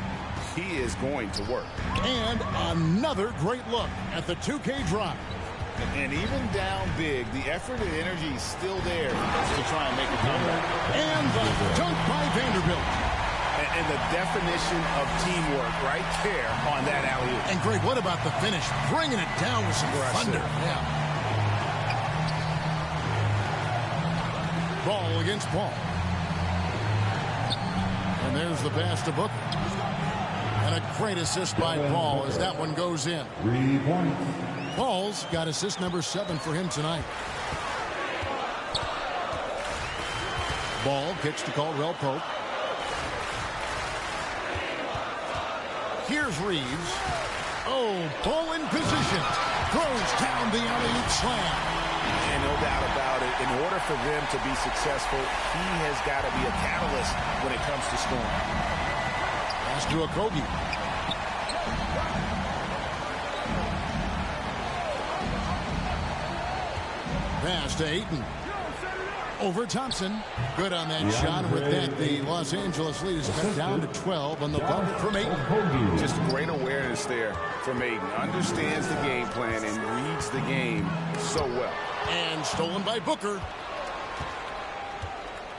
he is going to work. And another great look at the 2K drive. And even down big, the effort and energy is still there to try and make a comeback. And the dunk by Vanderbilt. And the definition of teamwork right there on that alley-oop. And Greg, what about the finish? Bringing it down with some thunder. Yeah. Ball against Paul. And there's the pass to Booker. And a great assist by Paul as that one goes in. 3 points. Paul's got assist number 7 for him tonight. Ball kicks to Caldwell Pope. Here's Reeves. Oh, ball in position. Throws down the alley-oop slam. And no doubt about it, in order for them to be successful, he has got to be a catalyst when it comes to scoring. Pass to Okogie. Pass to Ayton. Over Thompson. Good on that shot. And with that, the Los Angeles lead is cut down to 12 on the bump from Ayton. Just great awareness there from Ayton. Understands the game plan and reads the game so well. And stolen by Booker.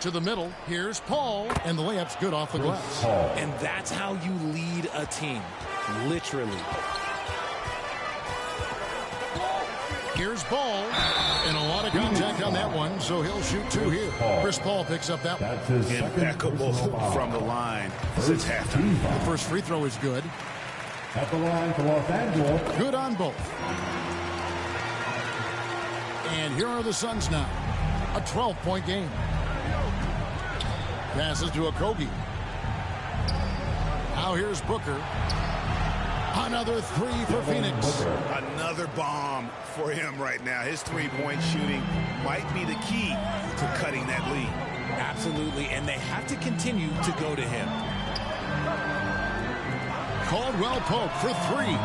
To the middle. Here's Paul. And the layup's good off the glass. And that's how you lead a team. Literally. Here's Ball. And a lot of contact on that one, so he'll shoot 2 here. Chris Paul picks up that one. Impeccable from the line since halftime. The first free throw is good. At the line for Los Angeles. Good on both. And here are the Suns now. A 12-point game. Passes to Okogie. Now here's Booker. Another 3 for Phoenix. Another bomb for him right now. His three-point shooting might be the key to cutting that lead. Absolutely, and they have to continue to go to him. Caldwell Pope for 3.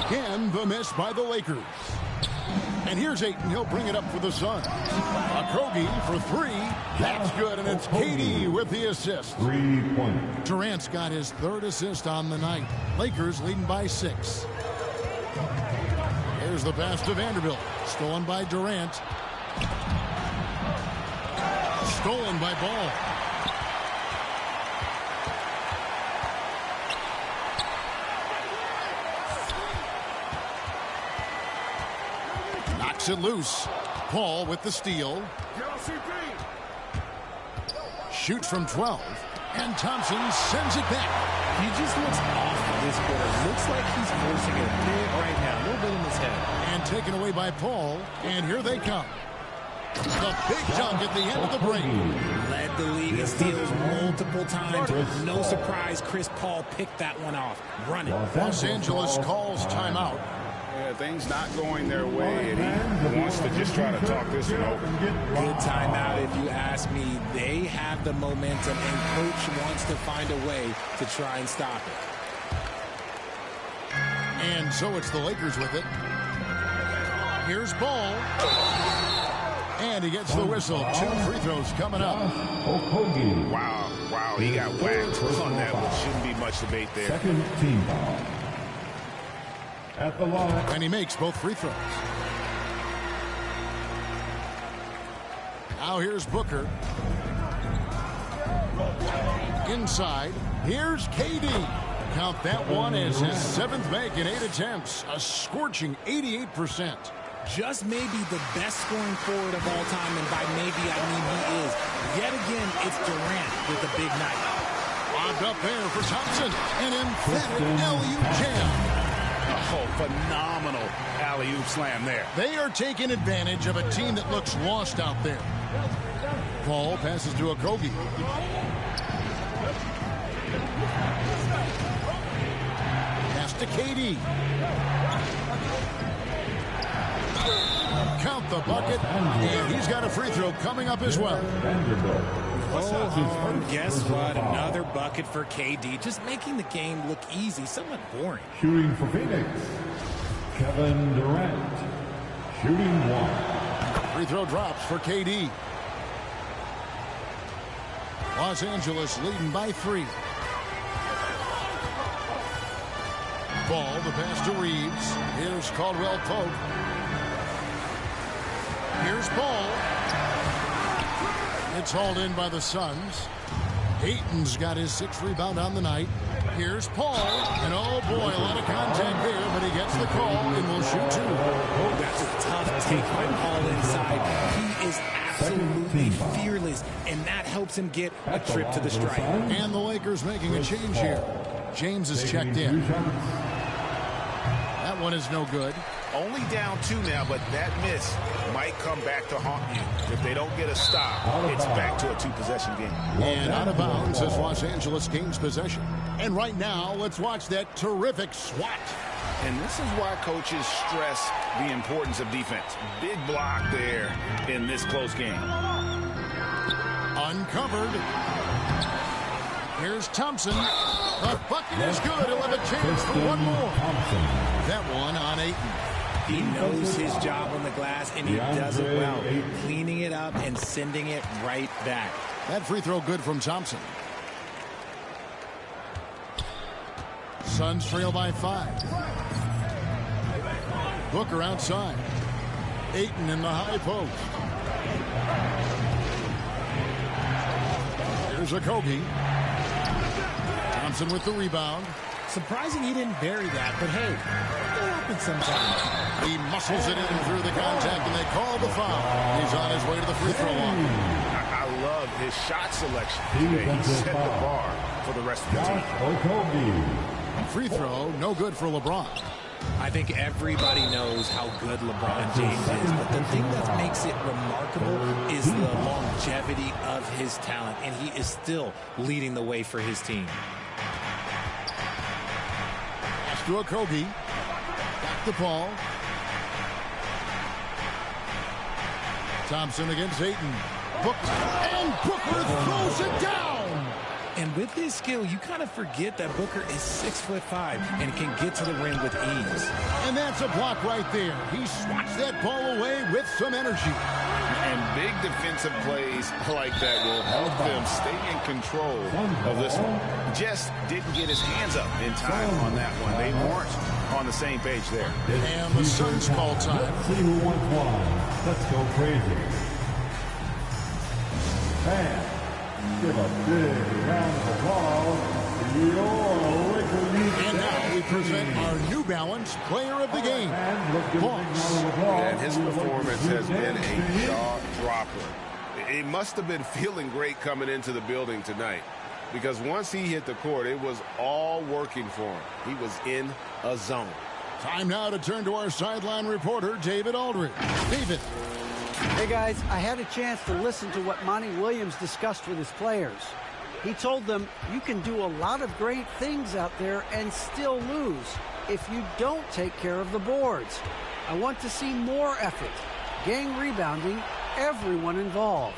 Again, the miss by the Lakers. And here's Ayton. He'll bring it up for the Suns. Okogie for 3. That's good, and it's KD with the assist. 3 points. Durant's got his 3rd assist on the night. Lakers leading by 6. Here's the pass to Vanderbilt. Stolen by Durant. Stolen by Ball. Knocks it loose. Paul with the steal. Shoots from 12. And Thompson sends it back. He just looks off this quarter. Looks like he's forcing it a bit right now. A little bit in his head. And taken away by Paul. And here they come. The big dunk at the end of the break. Led the league in steals multiple times. No surprise, Chris Paul picked that one off. Run it. Los Angeles calls timeout. Yeah, things not going their way, and he wants to just try to talk this one over. Good timeout, if you ask me. They have the momentum, and coach wants to find a way to try and stop it. And so it's the Lakers with it. Here's Ball. And he gets the whistle. 2 free throws coming up. Wow, he got whacked on that one. Shouldn't be much debate there. Second team foul. At the line. And he makes both free throws. Now here's Booker. Inside. Here's KD. Count that one as his 7th make in 8 attempts. A scorching 88%. Just maybe the best scoring forward of all time, and by maybe I mean he is. Yet again, it's Durant with a big night. Lobbed up there for Thompson. An emphatic alley-oop jam. Oh, phenomenal alley-oop slam there. They are taking advantage of a team that looks lost out there. Paul passes to Okogie. Pass to KD. Count the bucket, and he's got a free throw coming up as well. Oh, guess what? Another bucket for KD, just making the game look easy, somewhat boring. Shooting for Phoenix, Kevin Durant. Shooting 1. Free throw drops for KD. Los Angeles leading by 3. Ball, the pass to Reeves. Here's Caldwell Pope. Here's Ball. It's hauled in by the Suns. Ayton's got his 6th rebound on the night. Here's Paul. And oh boy, a lot of contact there, but he gets the call and will shoot 2. Oh, that's a tough take by Paul inside. He is absolutely fearless, and that helps him get a trip to the stripe. And the Lakers making a change here. James is checked in. That one is no good. Only down 2 now, but that miss might come back to haunt you. If they don't get a stop, it's back to a 2-possession game. And out of bounds as Los Angeles gains possession. And right now, let's watch that terrific swat. And this is why coaches stress the importance of defense. Big block there in this close game. Uncovered. Here's Thompson. The bucket is good. He'll have a chance for one more. That one on Ayton. He knows his job on the glass, and he does it well. Cleaning it up and sending it right back. That free throw good from Thompson. Suns trail by 5. Booker outside. Ayton in the high post. Here's Okogie. Thompson with the rebound. Surprising he didn't bury that, but hey, it happens sometimes. He muscles it in through the contact, and they call the foul. He's on his way to the free throw line. I love his shot selection today. He set the bar for the rest of the team. Free throw, no good for LeBron. I think everybody knows how good LeBron James is, but the thing that makes it remarkable is the longevity of his talent, and he is still leading the way for his team. Pass to Okogie. Back to Paul. Thompson against Ayton. Booker, and Booker throws it down! And with his skill, you kind of forget that Booker is 6'5" and can get to the rim with ease. And that's a block right there. He swats that ball away with some energy. And big defensive plays like that will help them stay in control of this one. Just didn't get his hands up in time on that one. They weren't on the same page there. And the Suns call time. Let's see who wants one. Let's go crazy. Fans, give a big round of applause to your Laker League. And now we present our New Balance Player of the Game, Boss. And his performance has been a jaw-dropper. He must have been feeling great coming into the building tonight, because once he hit the court, it was all working for him. He was in a zone. Time now to turn to our sideline reporter, David Aldridge. David. Hey, guys, I had a chance to listen to what Monty Williams discussed with his players. He told them, you can do a lot of great things out there and still lose if you don't take care of the boards. I want to see more effort, gang rebounding, everyone involved.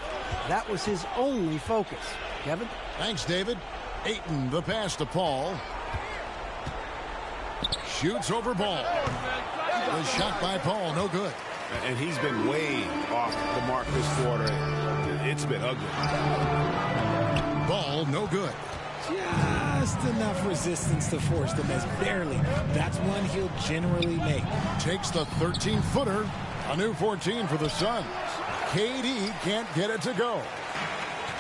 That was his only focus. Kevin? Thanks, David. Ayton, the pass to Paul. Shoots over Ball. The shot by Paul, no good. And he's been way off the mark this quarter. It's been ugly. Ball, no good. Just enough resistance to force the miss. Barely. That's one he'll generally make. Takes the 13-footer. A new 14 for the Suns. KD can't get it to go.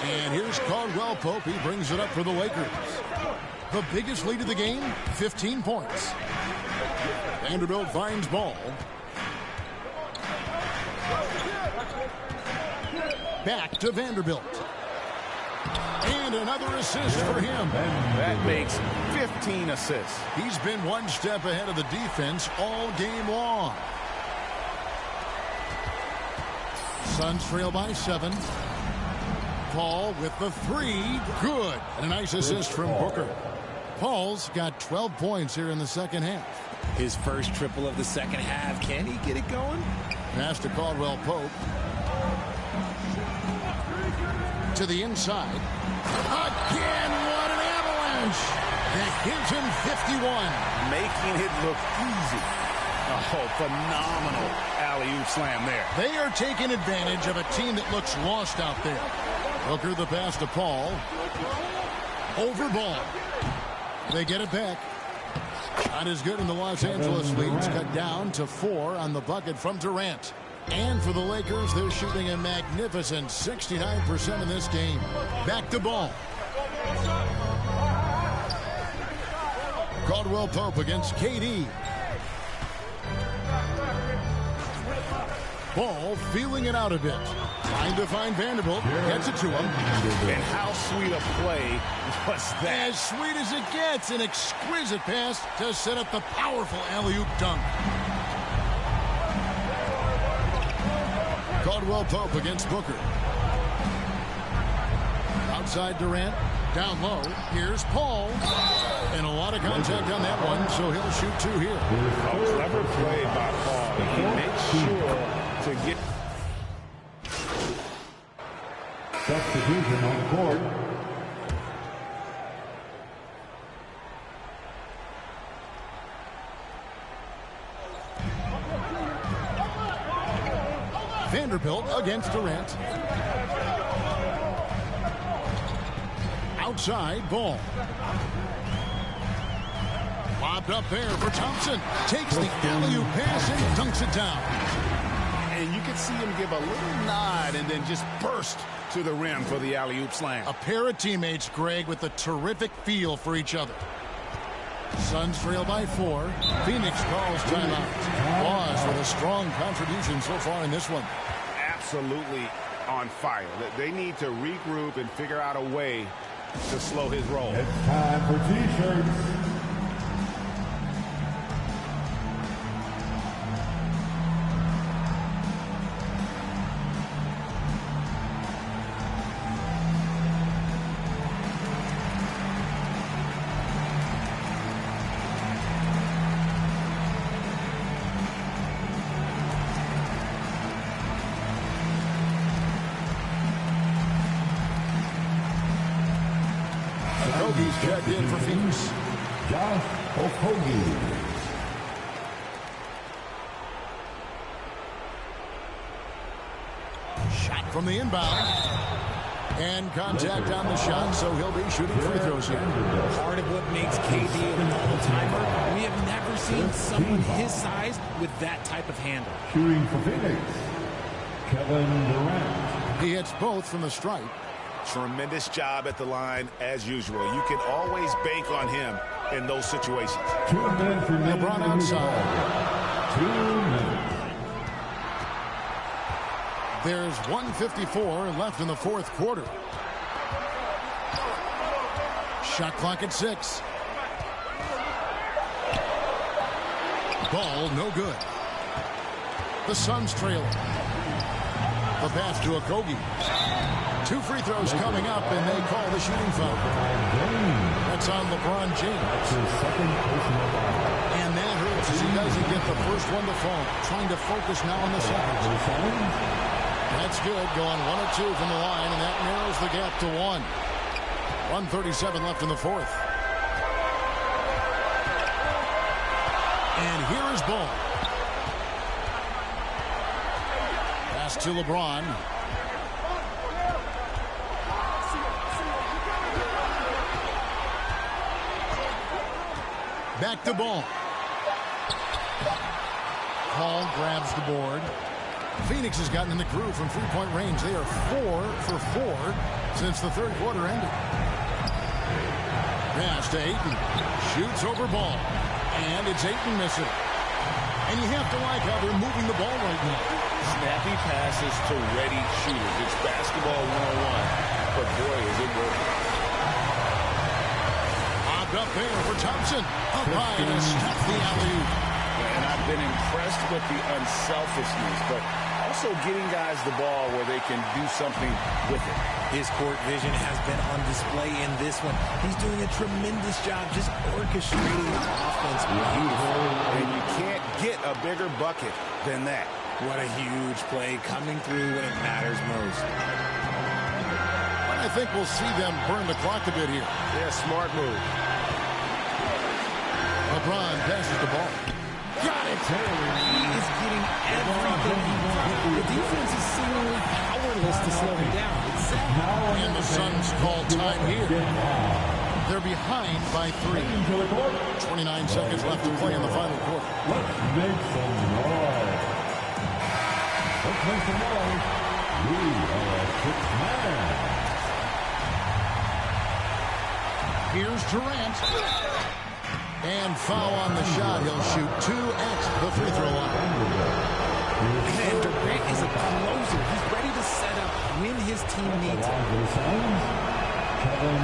And here's Caldwell Pope. He brings it up for the Lakers. The biggest lead of the game, 15 points. Vanderbilt finds Ball. Back to Vanderbilt. And another assist for him. That makes 15 assists. He's been one step ahead of the defense all game long. Suns trail by 7. Paul with the 3. Good. And a nice assist from Booker. Paul's got 12 points here in the second half. His first triple of the second half. Can he get it going? Pass to Caldwell Pope. To the inside. Again, what an avalanche. That gives him 51. Making it look easy. Oh, phenomenal alley-oop slam there. They are taking advantage of a team that looks lost out there. Booker the pass to Paul. Over Ball. They get it back. Not as good in the Los Angeles leads. Cut down to 4 on the bucket from Durant. And for the Lakers, they're shooting a magnificent 69% in this game. Back to Ball. Caldwell Pope against KD. Ball feeling it out a bit. Trying to find Vanderbilt. Gets it to him. And how sweet a play was that? As sweet as it gets. An exquisite pass to set up the powerful alley-oop dunk. Caldwell Pope against Booker. Outside Durant. Down low. Here's Paul. And a lot of contact on that one, so he'll shoot 2 here. A clever play by Paul. He makes sure to get... Substitution on court. Vanderbilt against Durant. Outside, Ball. Lobbed up there for Thompson. Takes the alley-oop pass and dunks it down. And you can see him give a little nod and then just burst to the rim for the alley-oop slam. A pair of teammates, Greg, with a terrific feel for each other. Suns trail by 4. Phoenix calls timeout. Boss with a strong contribution so far in this one. Absolutely on fire. They need to regroup and figure out a way to slow his roll. It's time for T-shirts. Okogie's checked in for Phoenix. Josh Okogie. Shot from the inbound. And contact on the shot, so he'll be shooting free throws here. Part of what makes KD an all-timer, we have never seen someone his size with that type of handle. Shooting for Phoenix, Kevin Durant. He hits both from the stripe. Tremendous job at the line as usual. You can always bank on him in those situations. LeBron outside. 2 minutes. There's 1:54 left in the fourth quarter. Shot clock at 6. Ball no good. The Suns trail. The pass to Okogie. 2 free throws coming up, and they call the shooting foul. That's on LeBron James. And that hurts as he doesn't get the first one to fall. Trying to focus now on the second. That's good, going 1 of 2 from the line, and that narrows the gap to 1. 1:37 left in the fourth. And here is Ball. Pass to LeBron. Back to Ball. Paul grabs the board. Phoenix has gotten in the groove from three-point range. They are 4 for 4 since the third quarter ended. Pass to Ayton. Shoots over Ball. And it's Ayton missing. And you have to like how they're moving the ball right now. Snappy passes to ready shooters. It's basketball 101. But boy, is it working. Lobbed up there for Thompson. Up high to stop the alley-oop. And I've been impressed with the unselfishness, but also getting guys the ball where they can do something with it. His court vision has been on display in this one. He's doing a tremendous job just orchestrating the offense. Beautiful. And you can't get a bigger bucket than that. What a huge play coming through when it matters most. I think we'll see them burn the clock a bit here. Yeah, smart move. LeBron passes the ball. Got it. He is getting everything he wants. The defense is seemingly powerless to slow him down. And the Suns call time here. They're behind by 3. 29 seconds left to play in the final quarter. Let's make some noise. Let's make some noise. We are 6 men. Here's Durant. And foul on the shot. He'll shoot 2 at the free throw line. And Durant is a closer. He's ready to set up when his team needs him.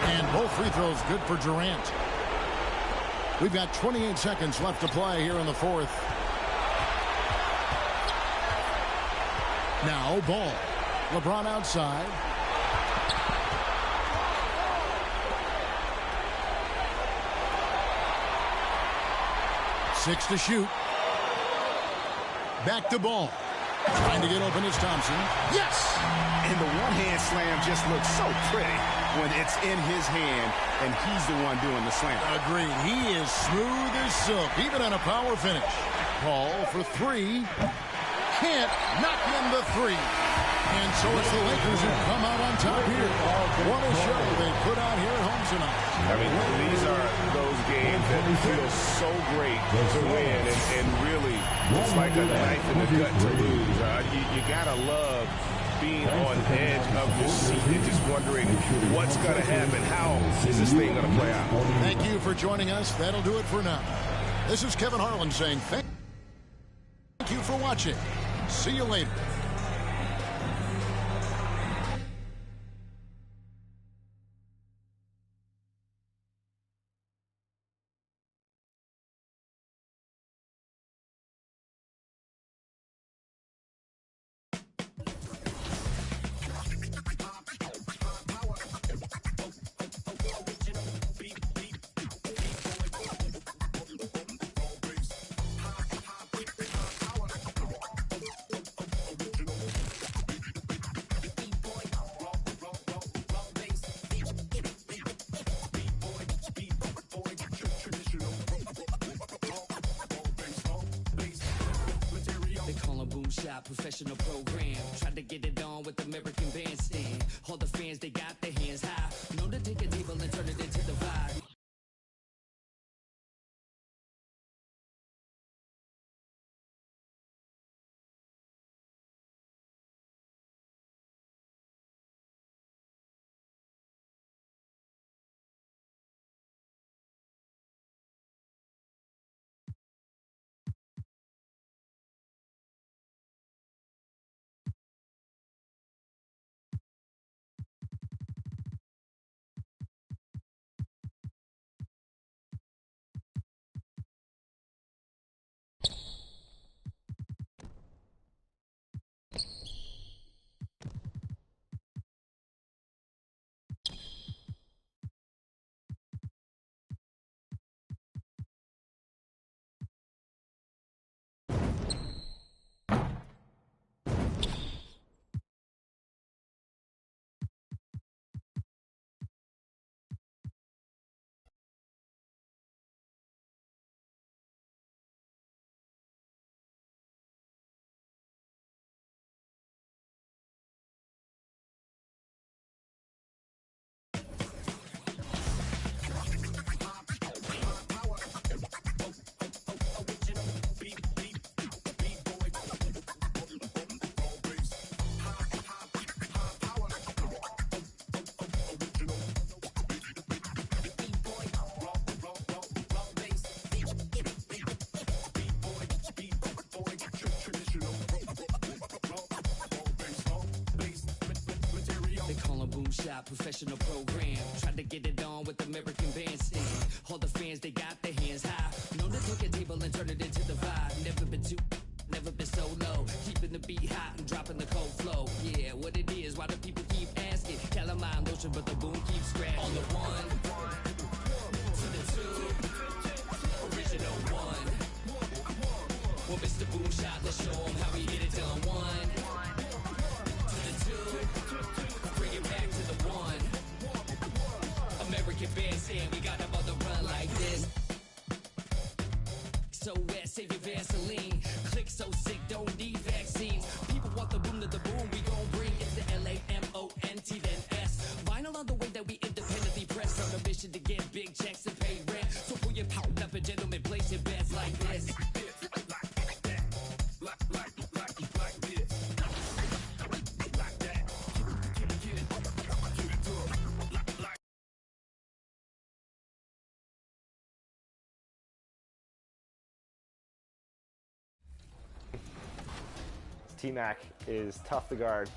And both free throws good for Durant. We've got 28 seconds left to play here in the fourth. Now Ball. LeBron outside. Six to shoot. Back to Ball. Trying to get open is Thompson. Yes! And the one-hand slam just looks so pretty when it's in his hand and he's the one doing the slam. Agreed. He is smooth as silk, even on a power finish. Ball for 3. Can't knock in the 3. And so it's the Lakers who come out on top here. What a show they put on here at home tonight. I mean, these are those games that feel so great to win, and really, it's like a knife in the gut to lose. You gotta love being on edge of your seat and just wondering what's gonna happen. How is this thing gonna play out? Thank you for joining us. That'll do it for now. This is Kevin Harlan saying thank you for watching. See you later. Professional program. Tried to get it on with American Bandstand. All the fans, they got their hands high. Known to take a table and turn it into the vibe. professional program. Tried to get it on with American Bandstand. All the fans, they got their hands high. Known to take a table and turn it into the vibe. Never been too, never been so low. Keeping the beat hot and dropping the cold flow. Yeah, what it is, why do people keep asking? Calamine lotion, but the boom keeps scratching. On the one, to the two, original one. Well, Mr. Boom Shot, let's show him how we get it done. One, to the two, bring it back to the one. American Bandstand, we got them on the run like this. So wet, save your Vaseline. Click so sick, don't need vaccines. People want the boom to the boom, we gon' bring it to LAMONT then S. Vinyl on the way that we independently press. On a mission to get big checks and pay rent. So pull your power up and gentlemen, place your bets like this. T-Mac is tough to guard.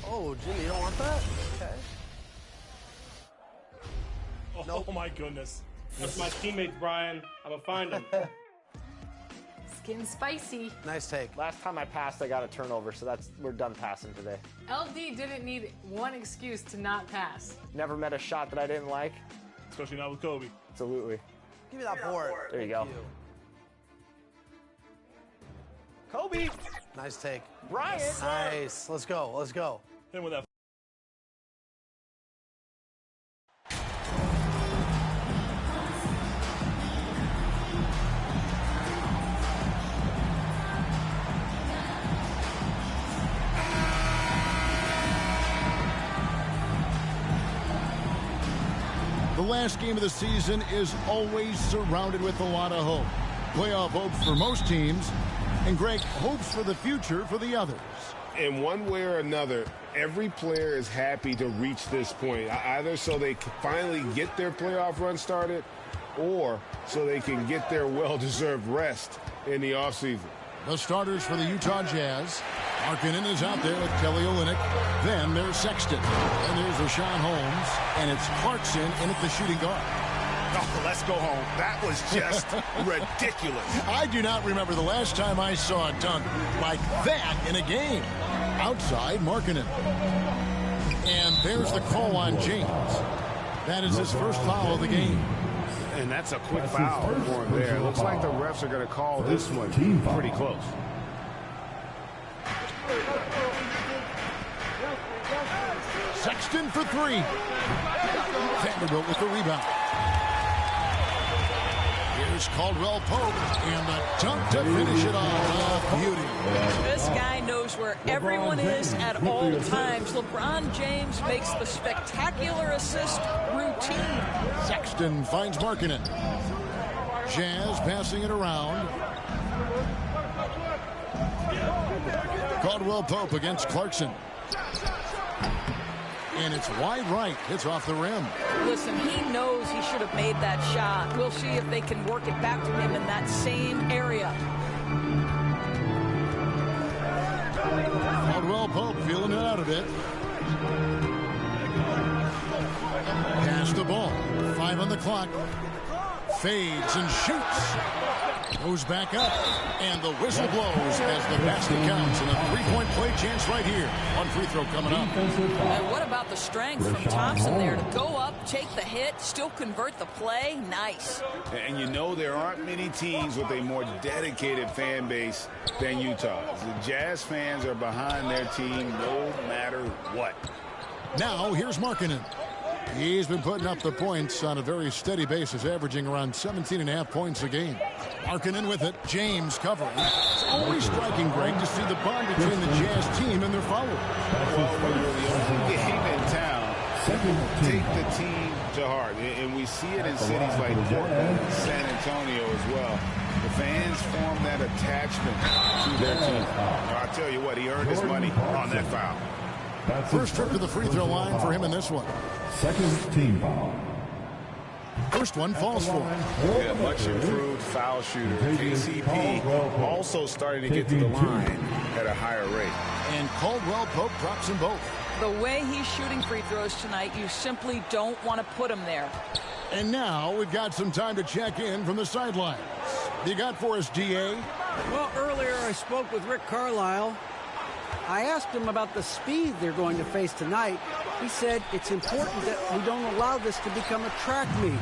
Oh, Jimmy, you don't want that? Okay. Oh, Nope. my goodness. That's my teammates, Brian. I'm gonna find them. Skin spicy. Nice take. Last time I passed, I got a turnover, so we're done passing today. LD didn't need one excuse to not pass. Never met a shot that I didn't like. Especially not with Kobe. Absolutely. Give me that board. There you go. Kobe. Nice take. Brian. Nice. Let's go. Let's go. Hit with that. The last game of the season is always surrounded with a lot of hope. Playoff hopes for most teams, and Greg, hopes for the future for the others. In one way or another, every player is happy to reach this point, either so they can finally get their playoff run started or so they can get their well-deserved rest in the offseason. The starters for the Utah Jazz. Markkanen is out there with Kelly Olynyk. Then there's Sexton. Then there's Rashawn Holmes. And it's Clarkson in at the shooting guard. Oh, let's go home. That was just ridiculous. I do not remember the last time I saw a dunk like that in a game. Outside, Markkanen. And there's the call on James. That is his first foul of the game. And that's a quick foul for him there. Looks like the refs are going to call this one pretty close. Sexton for three. Vanderbilt with the rebound. Here's Caldwell Pope and the dunk to finish it off. Beauty. This guy knows where everyone is at all times. LeBron James makes the spectacular assist routine. Sexton finds Markkanen. Jazz passing it around. Caldwell Pope against Clarkson. And it's wide right. It's off the rim. Listen, he knows he should have made that shot. We'll see if they can work it back to him in that same area. Caldwell Pope feeling it out a bit. Pass the ball. 5 on the clock. Fades and shoots. Goes back up. And the whistle blows as the basket counts. And a three-point play chance right here. One free throw coming up. And what about the strength from Thompson there to go up, take the hit, still convert the play? Nice. And you know there aren't many teams with a more dedicated fan base than Utah. The Jazz fans are behind their team no matter what. Now here's Markkanen. He's been putting up the points on a very steady basis, averaging around 17.5 points a game. Markkanen with it. James covering. It's always striking, Greg, to see the bond between the Jazz team and their followers. Well, when you're the only game in town, take the team to heart. And we see it in cities like Portland and San Antonio as well. The fans form that attachment to their team. I'll tell you what, he earned his money on that foul. First trip to the free throw line for him in this one. Second team foul. First one falls for him. Yeah, much improved foul shooter. KCP also starting to get to the line at a higher rate. And Caldwell Pope drops them both. The way he's shooting free throws tonight, you simply don't want to put him there. And now we've got some time to check in from the sidelines. You got for us, DA? Well, earlier I spoke with Rick Carlisle. I asked him about the speed they're going to face tonight. He said it's important that we don't allow this to become a track meet.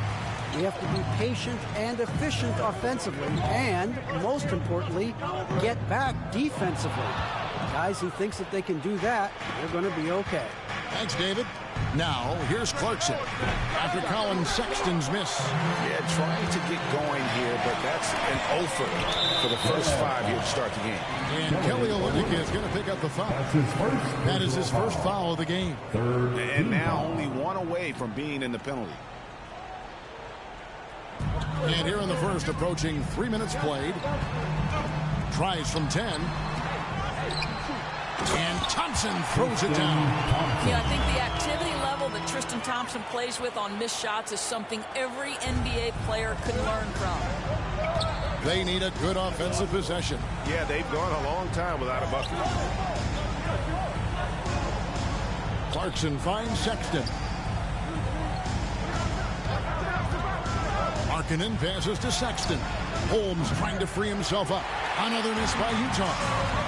We have to be patient and efficient offensively, and most importantly, get back defensively. Guys, he thinks if they can do that, they're going to be okay. Thanks, David. Now, here's Clarkson after Colin Sexton's miss. Yeah, trying to get going here, but that's an offer for the first 5 here to start the game. And Kelly Olynyk is going to pick up the foul. That is his first foul of the game. And now only one away from being in the penalty. And here in the first, approaching 3 minutes played. Tries from 10. And Thompson throws it down. Yeah, I think the activity level that Tristan Thompson plays with on missed shots is something every NBA player can learn from. They need a good offensive possession. Yeah, they've gone a long time without a bucket. Clarkson finds Sexton. Markkanen passes to Sexton. Holmes trying to free himself up. Another miss by Utah.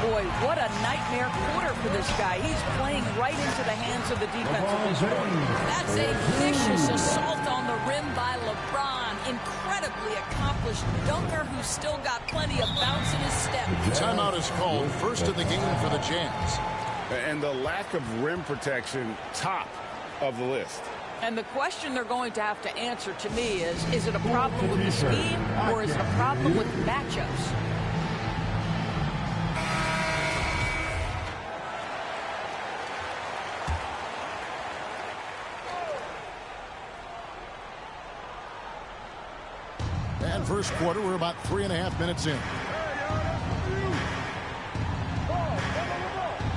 Boy, what a nightmare quarter for this guy. He's playing right into the hands of the defensive board. That's a vicious assault on the rim by LeBron. Incredibly accomplished dunker who's still got plenty of bounce in his step. The timeout is called, first of the game for the Jazz. And the lack of rim protection, top of the list. And the question they're going to have to answer to me is it a problem with the scheme or is it a problem with matchups? And first quarter, we're about 3.5 minutes in.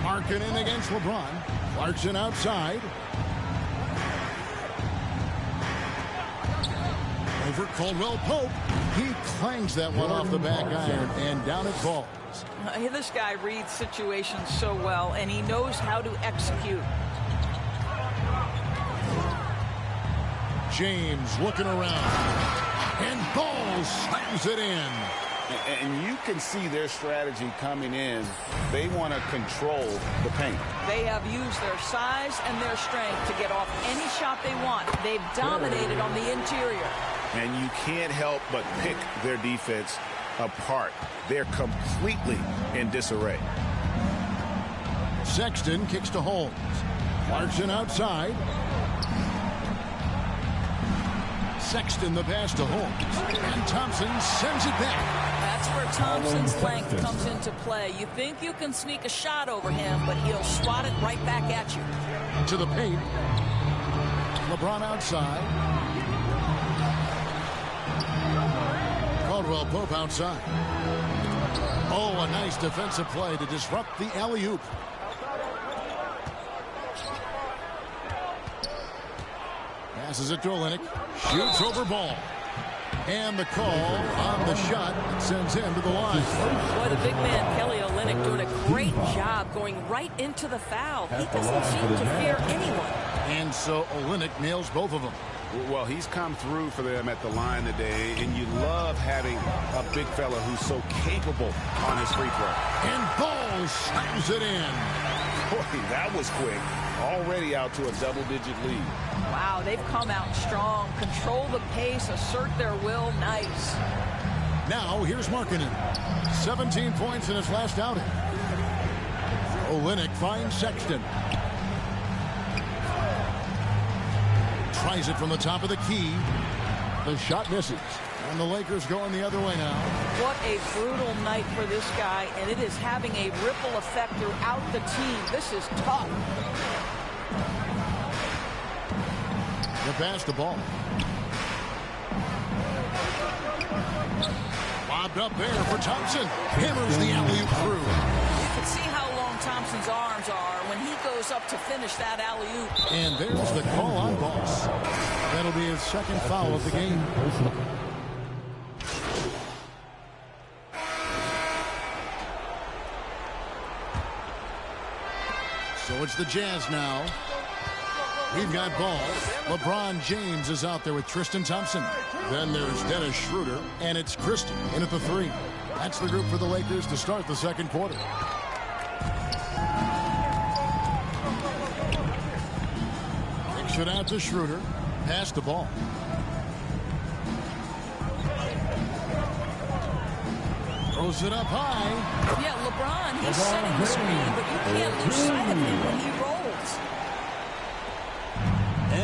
Markkanen against LeBron. Clarkson outside. Over Caldwell Pope. He clangs that one off the back iron, and down it falls. This guy reads situations so well, and he knows how to execute. James looking around. And Ball slams it in. And you can see their strategy coming in. They want to control the paint. They have used their size and their strength to get off any shot they want. They've dominated on the interior. And you can't help but pick their defense apart. They're completely in disarray. Sexton kicks to Holmes. Clarkson outside. Sexton the pass to Holmes. And Thompson sends it back. That's where Thompson's length comes into play. You think you can sneak a shot over him, but he'll swat it right back at you. To the paint. LeBron outside. Caldwell Pope outside. Oh, a nice defensive play to disrupt the alley-oop. Passes it to Olynyk. Shoots over Ball. And the call on the shot sends him to the line. Boy, the big man, Kelly Olynyk, doing a great job going right into the foul. He doesn't seem to fear anyone. And so Olynyk nails both of them. Well, he's come through for them at the line today, and you love having a big fella who's so capable on his free throw. And Ball slams it in. Boy, that was quick. Already out to a double-digit lead. Wow, they've come out strong. Control the pace, assert their will. Nice. Now, here's Markkanen. 17 points in his last outing. Olynyk finds Sexton. Tries it from the top of the key. The shot misses. And the Lakers going the other way now. What a brutal night for this guy, and it is having a ripple effect throughout the team. This is tough. They pass the ball. Lobbed up there for Thompson. Hammers the alley-oop through. You can see how long Thompson's arms are when he goes up to finish that alley-oop. And there's the call on Boss. That'll be his second foul of the game. So it's the Jazz now. We've got ball. LeBron James is out there with Tristan Thompson. Then there's Dennis Schroeder, and it's Christie in at the 3. That's the group for the Lakers to start the second quarter. Kicks it out to Schroeder. Pass the ball. Throws it up high. Yeah, LeBron, he's setting the screen, but you can't lose sight of him when he rolls.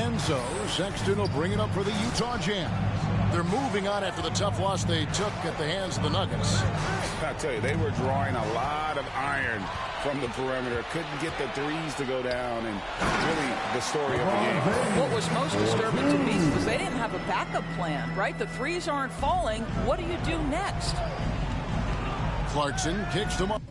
And so Sexton will bring it up for the Utah Jazz. They're moving on after the tough loss they took at the hands of the Nuggets. I tell you, they were drawing a lot of iron from the perimeter. Couldn't get the threes to go down, and really the story of the game. What was most disturbing to me was they didn't have a backup plan, right? The threes aren't falling. What do you do next? Clarkson kicks them up.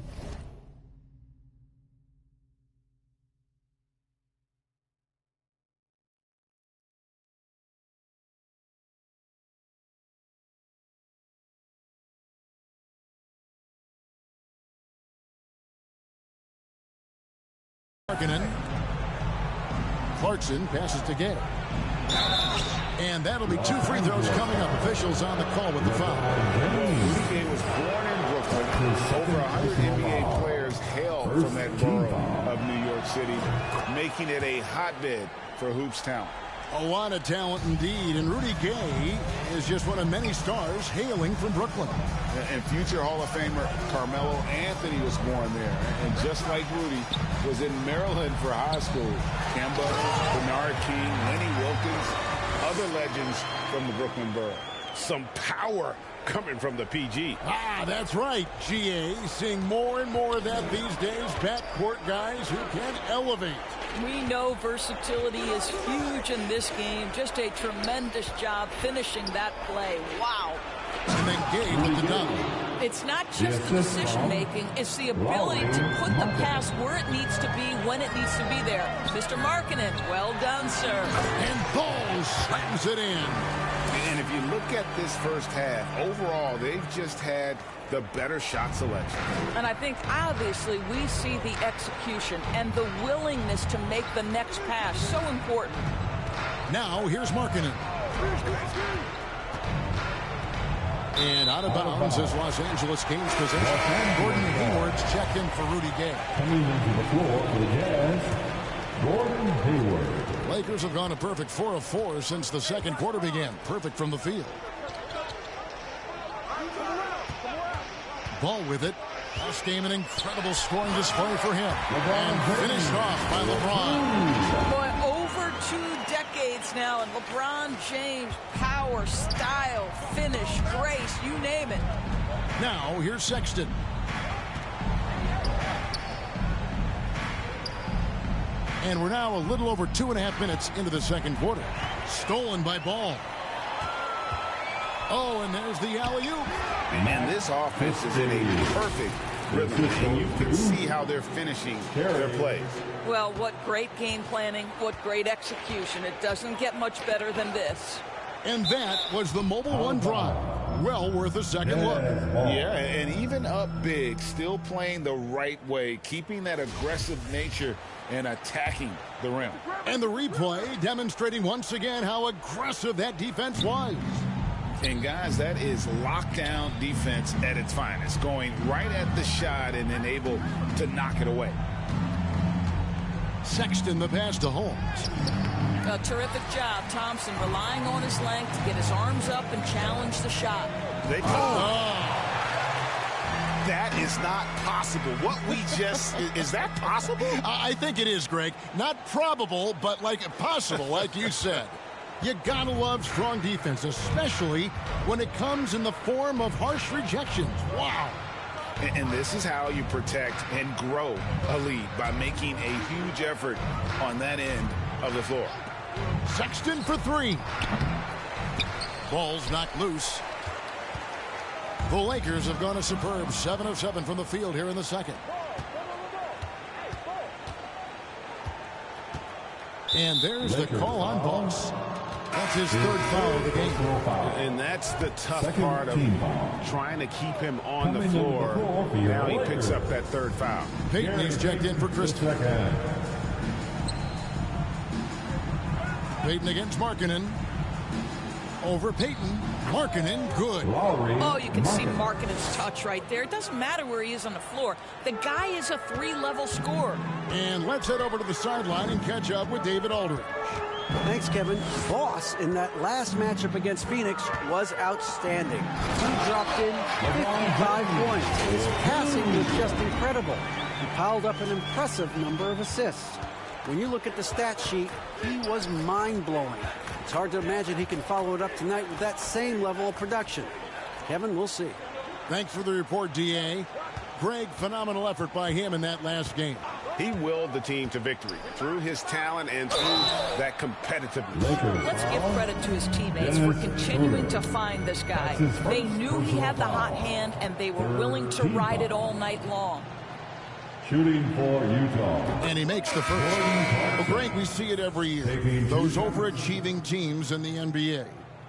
Clarkson passes to Gay. And that'll be 2 free throws coming up. Officials on the call with the foul. Rudy Gay was born in Brooklyn. Over 100 NBA players hail from that borough of New York City, making it a hotbed for hoops talent. A lot of talent indeed, and Rudy Gay is just one of many stars hailing from Brooklyn. And future Hall of Famer Carmelo Anthony was born there, and just like Rudy, was in Maryland for high school. Kemba, Bernard King, Lenny Wilkins, other legends from the Brooklyn borough. Some power coming from the PG. Ah, that's right, GA. Seeing more and more of that these days. Backcourt guys who can elevate. We know versatility is huge in this game. Just a tremendous job finishing that play. Wow. And then Gay with the dunk. It's not just the decision-making. It's the ability to put the pass where it needs to be, when it needs to be there. Mr. Markkanen, well done, sir. And Ball slams it in. And if you look at this first half, overall, they've just had the better shot selection. And I think, obviously, we see the execution and the willingness to make the next pass so important. Now, here's Markkanen. And out of bounds is Los Angeles Kings possession. Gordon Hayward's checked in for Rudy Gay. Coming into the floor for the Jazz, Gordon Hayward. Lakers have gone a perfect 4 of 4 since the second quarter began. Perfect from the field. Ball with it. Last game, an incredible scoring display for him. And finished off by LeBron. Boy, over 2 decades now, and LeBron James, power, style, finish, grace, you name it. Now, here's Sexton. And we're now a little over 2.5 minutes into the second quarter. Stolen by Ball. Oh, and there's the alley-oop. And this offense is in a perfect rhythm, and you can see how they're finishing their plays. Well, what great game planning, what great execution. It doesn't get much better than this. And that was the Mobile One drive. Well worth a second look. Yeah, and even up big, still playing the right way, keeping that aggressive nature and attacking the rim. And the replay demonstrating once again how aggressive that defense was. And guys, that is lockdown defense at its finest, going right at the shot and then able to knock it away. Sexton the pass to Holmes. A terrific job. Thompson relying on his length to get his arms up and challenge the shot. That is not possible. What we just, is that possible? I think it is, Greg. Not probable, but like possible, like you said. You gotta love strong defense, especially when it comes in the form of harsh rejections. Wow. And this is how you protect and grow a lead, by making a huge effort on that end of the floor. Sexton for 3. Ball's knocked loose. The Lakers have gone a superb 7 of 7 from the field here in the second. And there's the call on Boss. That's his 3rd foul of the game. And that's the tough part of trying to keep him on the floor. Now he picks up that 3rd foul. Payton is checked in for Christie. Payton against Markkanen. Over Payton. Markkanen, good. Oh, you can see Markkanen's touch right there. It doesn't matter where he is on the floor. The guy is a 3-level scorer. And let's head over to the sideline and catch up with David Aldridge. Thanks, Kevin. Boss in that last matchup against Phoenix was outstanding. He dropped in 55 points. His passing was just incredible. He piled up an impressive number of assists. When you look at the stat sheet, he was mind-blowing. It's hard to imagine he can follow it up tonight with that same level of production. Kevin, we'll see. Thanks for the report, D.A. Greg, phenomenal effort by him in that last game. He willed the team to victory through his talent and through that competitiveness. Let's give credit to his teammates for continuing to find this guy. They knew he had the hot hand, and they were willing to ride it all night long. Shooting for Utah. And he makes the first. Well, Greg, we see it every year. Those overachieving teams in the NBA.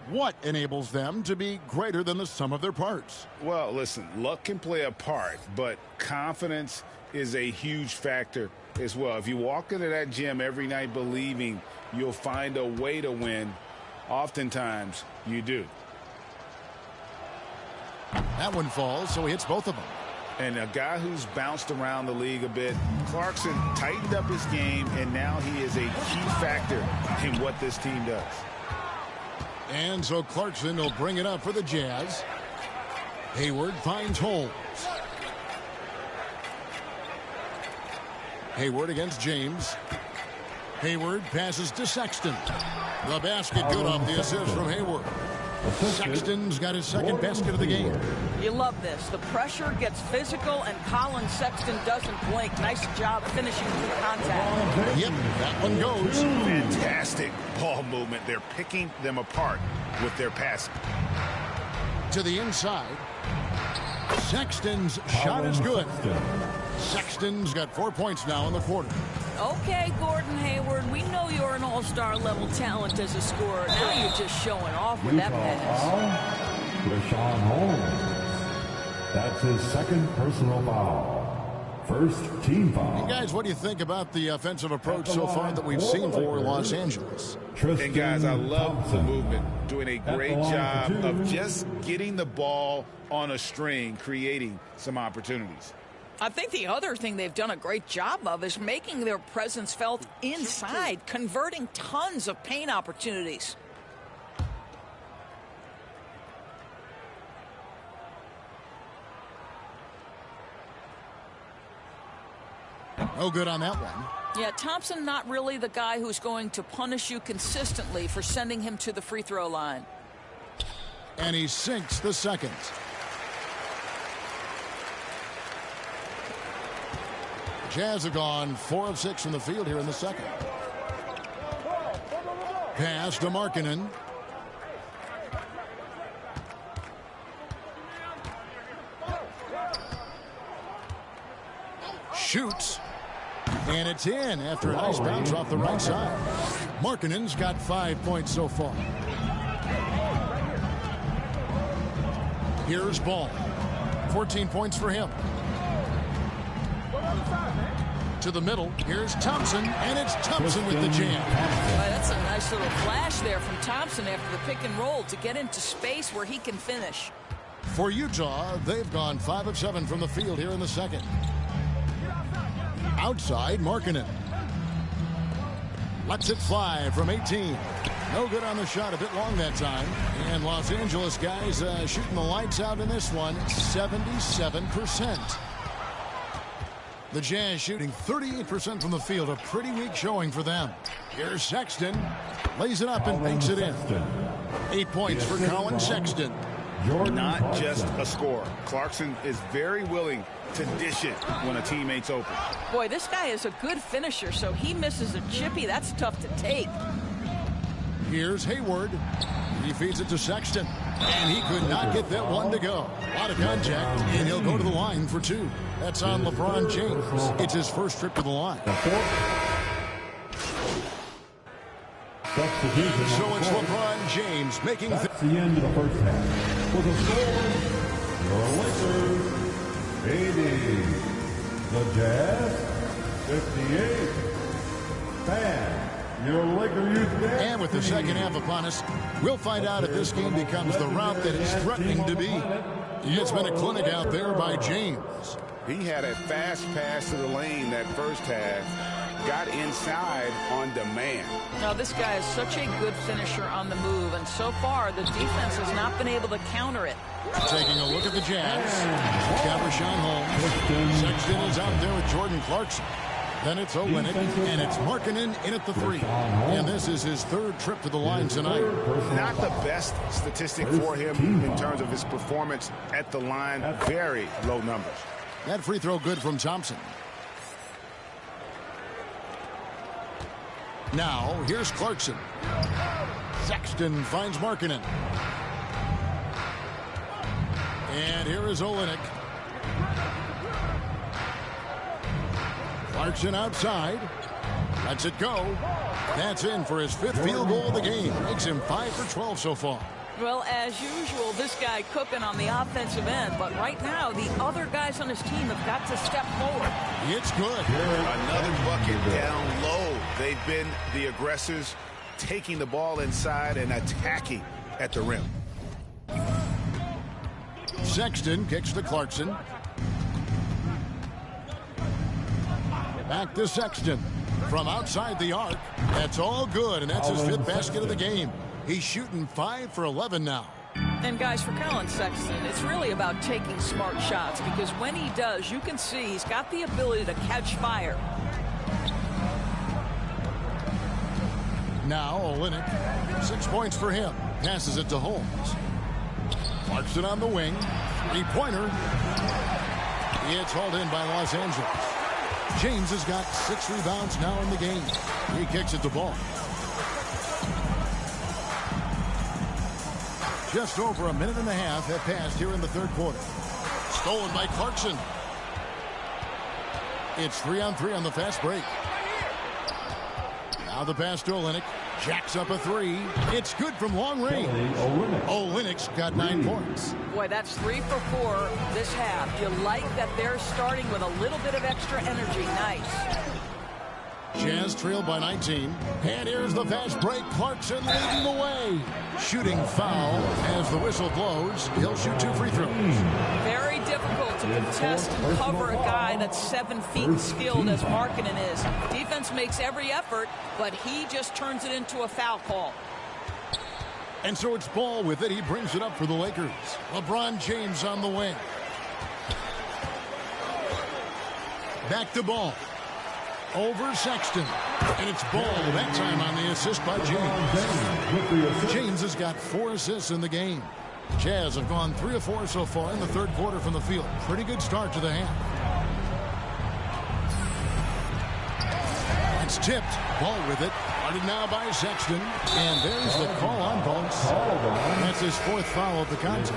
What enables them to be greater than the sum of their parts? Well, listen, luck can play a part, but confidence is a huge factor as well. If you walk into that gym every night believing you'll find a way to win, oftentimes you do. That one falls, so he hits both of them. And a guy who's bounced around the league a bit, Clarkson tightened up his game, and now he is a key factor in what this team does. And so Clarkson will bring it up for the Jazz. Hayward finds Holmes. Hayward against James. Hayward passes to Sexton. The basket good off the assist from Hayward. Sexton's got his second basket of the game. You love this. The pressure gets physical, and Colin Sexton doesn't blink. Nice job finishing through contact. Yep, that one goes. Fantastic ball movement. They're picking them apart with their passing. To the inside. Sexton's shot is good. Sexton's got 4 points now in the quarter. Okay, Gordon Hayward, we know you're an all-star level talent as a scorer. Now you're just showing off with that pass. Richaun Holmes. That's his second personal foul. First team foul. And guys, what do you think about the offensive approach so far that we've seen for Los Angeles? And guys, I love the movement. Doing a great job of just getting the ball on a string, creating some opportunities. I think the other thing they've done a great job of is making their presence felt inside, converting tons of paint opportunities. No good on that one. Yeah, Thompson not really the guy who's going to punish you consistently for sending him to the free throw line. And he sinks the second. Jazz have gone 4 of 6 from the field here in the second. Pass to Markkanen. Shoots. And it's in after a nice bounce off the right side. Markkanen's got 5 points so far. Here's Ball. 14 points for him. To the middle. Here's Thompson, and it's Thompson with the jam. Boy, that's a nice little flash there from Thompson after the pick and roll to get into space where he can finish. For Utah, they've gone 5 of 7 from the field here in the second. Outside, Markkanen. Lets it fly from 18. No good on the shot, a bit long that time. And Los Angeles guys shooting the lights out in this one, 77%. The Jazz shooting 38% from the field, a pretty weak showing for them. Here's Sexton, lays it up and banks it in. 8 points for Colin Sexton. Not just a scorer. Clarkson is very willing to dish it when a teammate's open. Boy, this guy is a good finisher, so he misses a chippy. That's tough to take. Here's Hayward. He feeds it to Sexton. And he could not get that one to go. A lot of contact, and he'll go to the line for 2. That's on LeBron James. It's his first trip to the line. So it's LeBron James making That's the end of the first half. For the score, the Lakers 80. The Jazz 58. Fan And with the second half upon us, we'll find out if this game becomes the route that it's threatening to be. It's been a clinic out there by James. He had a fast pass to the lane that first half. Got inside on demand. Now, this guy is such a good finisher on the move, and so far, the defense has not been able to counter it. Taking a look at the Jazz. Got Rashawn Holmes. Sexton is out there with Jordan Clarkson. Then it's Olynyk, and it's Markkanen in at the 3. And this is his third trip to the line tonight. Not the best statistic for him in terms of his performance at the line. Very low numbers. That free throw good from Thompson. Now, here's Clarkson. Sexton finds Markkanen. And here is Olynyk. Clarkson outside. Lets it go. That's in for his 5th field goal of the game. Makes him 5 for 12 so far. Well, as usual, this guy cooking on the offensive end. But right now, the other guys on his team have got to step forward. It's good. Another bucket down low. They've been the aggressors, taking the ball inside and attacking at the rim. Sexton kicks to Clarkson. Back to Sexton. From outside the arc. That's all good, and that's his 5th basket of the game. He's shooting 5 for 11 now. And guys, for Colin Sexton, it's really about taking smart shots, because when he does, you can see he's got the ability to catch fire. Now Olynyk, 6 points for him. Passes it to Holmes. Clarkson on the wing. 3-pointer. It's hauled in by Los Angeles. James has got 6 rebounds now in the game. He kicks it to Ball. Just over a minute and a half have passed here in the third quarter. Stolen by Clarkson. It's 3-on-3 on the fast break. Now the pass to Olynyk. Jacks up a 3. It's good from long range. Olynyk's got 9 points. Boy, that's 3 for 4 this half. You like that they're starting with a little bit of extra energy. Nice. Jazz trailed by 19. And here's the fast break. Clarkson leading the way. Shooting foul as the whistle blows. He'll shoot 2 free throws. Very difficult to contest and cover a guy that's 7 feet skilled as Markkanen is. Defense makes every effort, but he just turns it into a foul call. And so it's Ball with it. He brings it up for the Lakers. LeBron James on the wing. Back to Ball. Over Sexton. And it's Ball that time on the assist by James. James has got 4 assists in the game. Jazz have gone 3 of 4 so far in the third quarter from the field. Pretty good start to the half. It's tipped. Ball with it. Guarded now by Sexton. And there's the call on Ball. That's his 4th foul of the contest.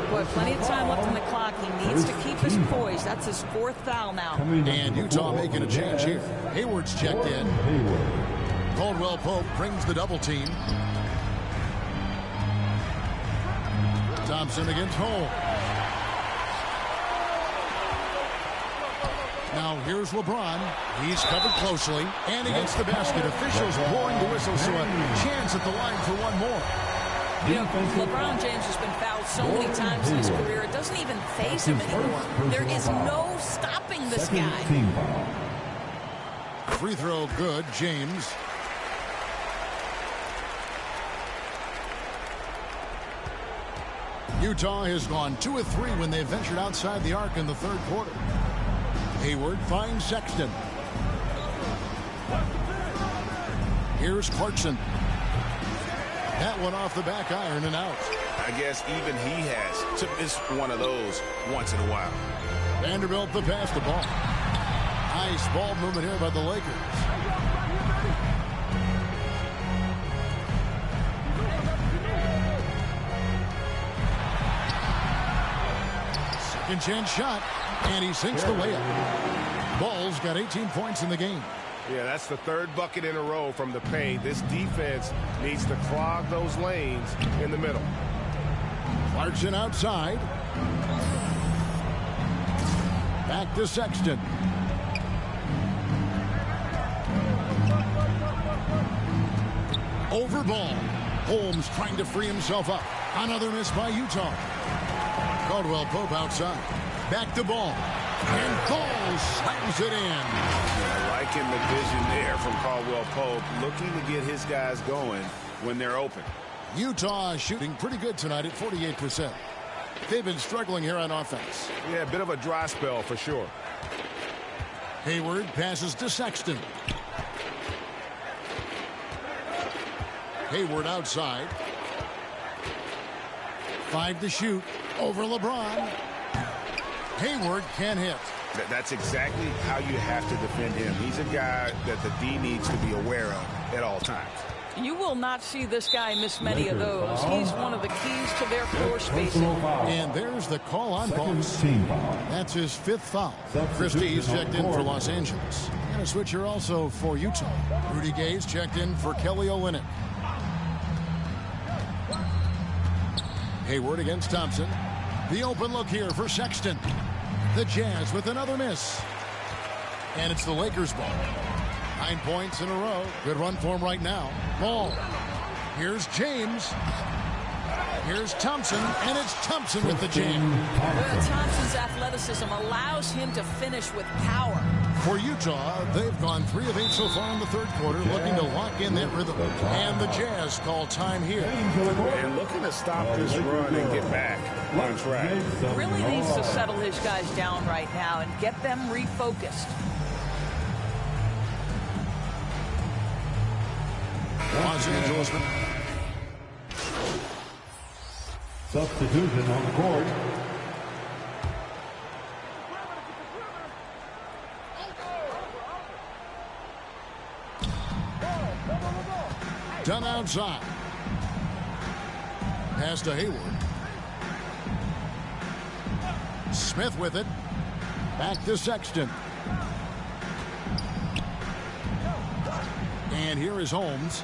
Boy, plenty of time left on the clock. He needs to keep his poise. That's his 4th foul now. And Utah making a change here. Hayward's checked in. Caldwell Pope brings the double team. Thompson against Holmes. Now here's LeBron. He's covered closely. And he gets the basket. Officials blowing the whistle, so a chance at the line for one more. You know, LeBron James has been fouled so many times in his career, it doesn't even faze him anymore. There is no stopping this guy. Free throw good, James. Utah has gone 2 of 3 when they ventured outside the arc in the third quarter. Hayward finds Sexton. Here's Clarkson. That one off the back iron and out. I guess even he has to miss one of those once in a while. Vanderbilt the pass the ball. Nice ball movement here by the Lakers. Second chance shot, and he sinks the layup. Ball's got 18 points in the game. Yeah, that's the 3rd bucket in a row from the paint. This defense needs to clog those lanes in the middle. Clarkson outside. Back to Sexton. Over Ball. Holmes trying to free himself up. Another miss by Utah. Caldwell Pope outside. Back to Ball. And Ball slams it in. Yeah, liking the vision there from Caldwell Pope, looking to get his guys going when they're open. Utah shooting pretty good tonight at 48%. They've been struggling here on offense. Yeah, a bit of a dry spell for sure. Hayward passes to Sexton. Hayward outside. 5 to shoot. Over LeBron. Hayward can't hit. That's exactly how you have to defend him. He's a guy that the D needs to be aware of at all times. You will not see this guy miss many of those. He's one of the keys to their floor spacing. And there's the call on Ball. That's his 5th foul. Christie's checked in for Los Angeles. And a switcher also for Utah. Rudy Gay's checked in for Kelly Olynyk. Hayward against Thompson. The open look here for Sexton. The Jazz with another miss. And it's the Lakers ball. 9 points in a row. Good run for him right now. Ball. Here's James. Here's Thompson, and it's Thompson with the jam. Thompson's athleticism allows him to finish with power. For Utah, they've gone 3 of 8 so far in the third quarter, looking to lock in that rhythm. And the Jazz call time here. And looking to stop this run and get back on track. Really needs to settle his guys down right now and get them refocused. Los Angeles. Substitution on the court. Done outside. Pass to Hayward. Smith with it. Back to Sexton. And here is Holmes.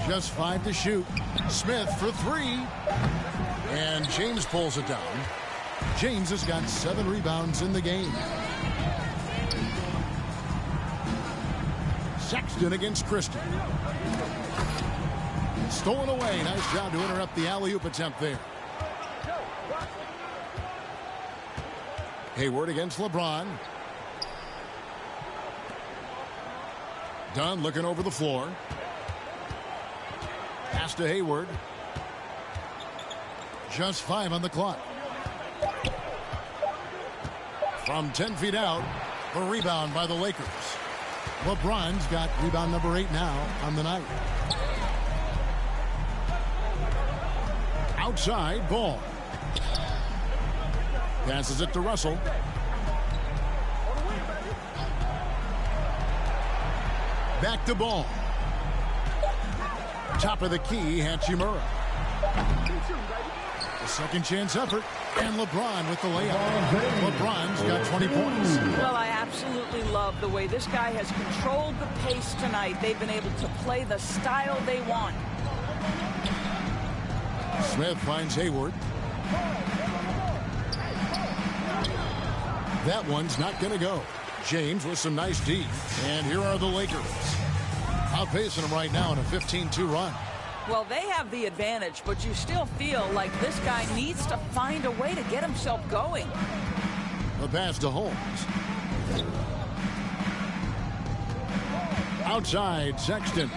Just 5 to shoot. Smith for 3. And James pulls it down. James has got 7 rebounds in the game. Sexton against Christie. Stolen away. Nice job to interrupt the alley-oop attempt there. Hayward against LeBron. Dunn looking over the floor. Pass to Hayward. Just 5 on the clock. From 10 feet out, a rebound by the Lakers. LeBron's got rebound number 8 now on the night. Outside, Ball. Passes it to Russell. Back to Ball. Top of the key, Hachimura. A second chance effort. And LeBron with the layup. LeBron's got 20 points. Well, I absolutely love the way this guy has controlled the pace tonight. They've been able to play the style they want. Smith finds Hayward. That one's not going to go. James with some nice D. And here are the Lakers. Outpacing them right now in a 15-2 run. Well, they have the advantage, but you still feel like this guy needs to find a way to get himself going. The pass to Holmes. Outside, Sexton.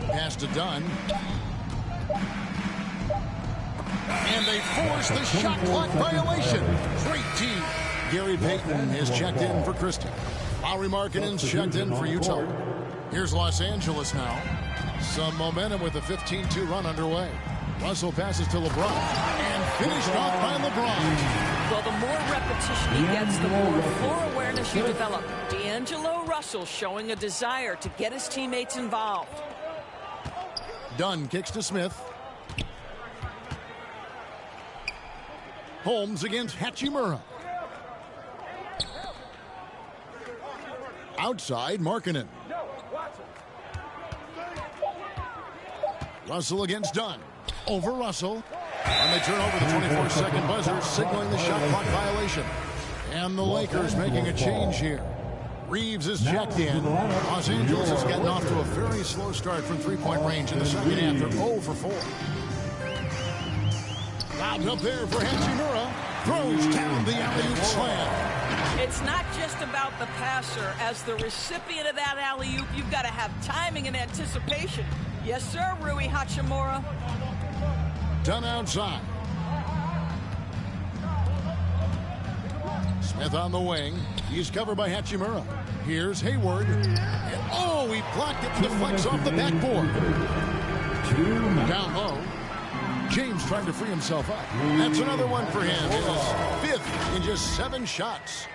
Pass to Dunn. And they force the shot clock violation. Great D. Gary Payton has checked in for Christie. Lauri Markkanen's checked in for Utah. Here's Los Angeles now. Some momentum with a 15-2 run underway. Russell passes to LeBron. And finished off by LeBron. Well, the more repetition he gets, the more floor awareness you develop. D'Angelo Russell showing a desire to get his teammates involved. Dunn kicks to Smith. Holmes against Hachimura. Outside, Markkanen. Russell against Dunn. Over Russell. And they turn over the 24-second buzzer, signaling the shot clock violation. And And the Lakers making a change here. Reeves is checked in. Los Angeles has gotten off to a very slow start from three-point range in the second half. They're 0 for 4. Lobbed up there for Hachimura. Throws down the alley-oop slam. It's not just about the passer. As the recipient of that alley-oop, you've got to have timing and anticipation. Yes, sir, Rui Hachimura. Done outside. Smith on the wing. He's covered by Hachimura. Here's Hayward. And, oh, he blocked it. Deflects off the backboard. Down low. James trying to free himself up. That's another one for him. His fifth in just 7 shots.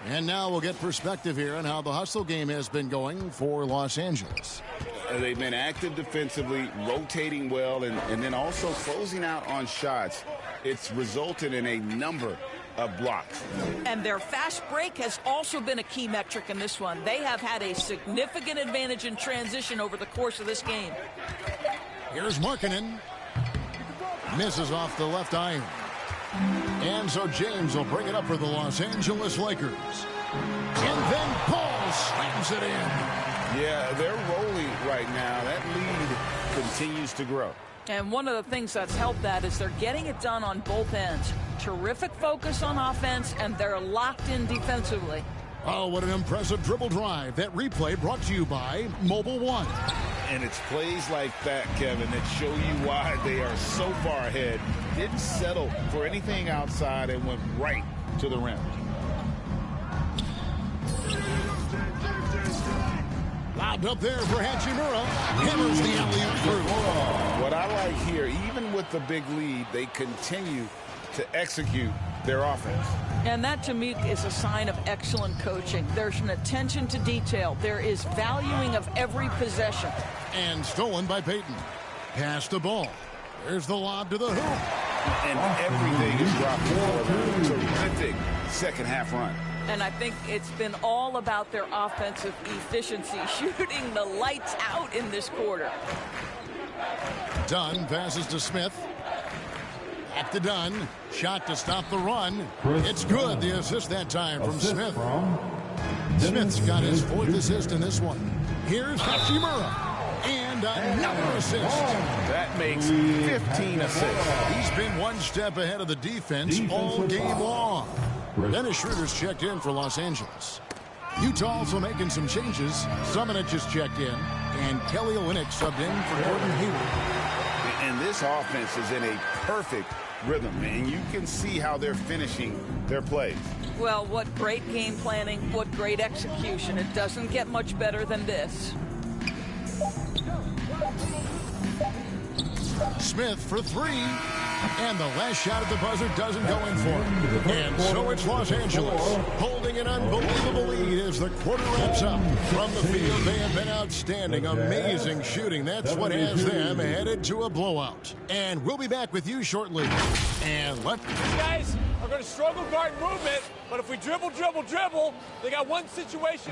And now we'll get perspective here on how the hustle game has been going for Los Angeles. They've been active defensively, rotating well, and then also closing out on shots. It's resulted in a number of blocks. And their fast break has also been a key metric in this one. They have had a significant advantage in transition over the course of this game. Here's Markkanen. Misses off the left iron. And so James will bring it up for the Los Angeles Lakers. And then Paul slams it in. Yeah, they're rolling right now. That lead continues to grow. And one of the things that's helped that is they're getting it done on both ends. Terrific focus on offense, and they're locked in defensively. Oh, what an impressive dribble drive. That replay brought to you by Mobile One. And it's plays like that, Kevin, that show you why they are so far ahead. Didn't settle for anything outside and went right to the rim. Lobbed up there for Hachimura. Hammers the alley-oop through. What I like here, even with the big lead, they continue to execute their offense. And that, to me, is a sign of excellent coaching. There's an attention to detail. There is valuing of every possession. And stolen by Payton. Pass the ball. There's the lob to the hoop. And everything is dropped for a terrific second half run. And I think it's been all about their offensive efficiency, shooting the lights out in this quarter. Dunn passes to Smith. Back to Dunn. Shot to stop the run. It's good. The assist that time from Smith. Smith's got his 4th assist in this one. Here's Hachimura. And another assist. That makes 15 assists. He's been one step ahead of the defense all game long. Dennis Schroeder's checked in for Los Angeles. Utah also making some changes. Summonich is checked in. And Kelly Olynyk subbed in for Gordon Hayward. And this offense is in a perfect rhythm, and you can see how they're finishing their plays. Well, what great game planning, what great execution. It doesn't get much better than this. Smith for 3. And the last shot at the buzzer doesn't go in for him. And so it's Los Angeles holding an unbelievable lead as the quarter wraps up. From the field, they have been outstanding. Amazing shooting. That's what has them headed to a blowout. And we'll be back with you shortly. And these guys are going to struggle guard movement, but if we dribble, they got one situation.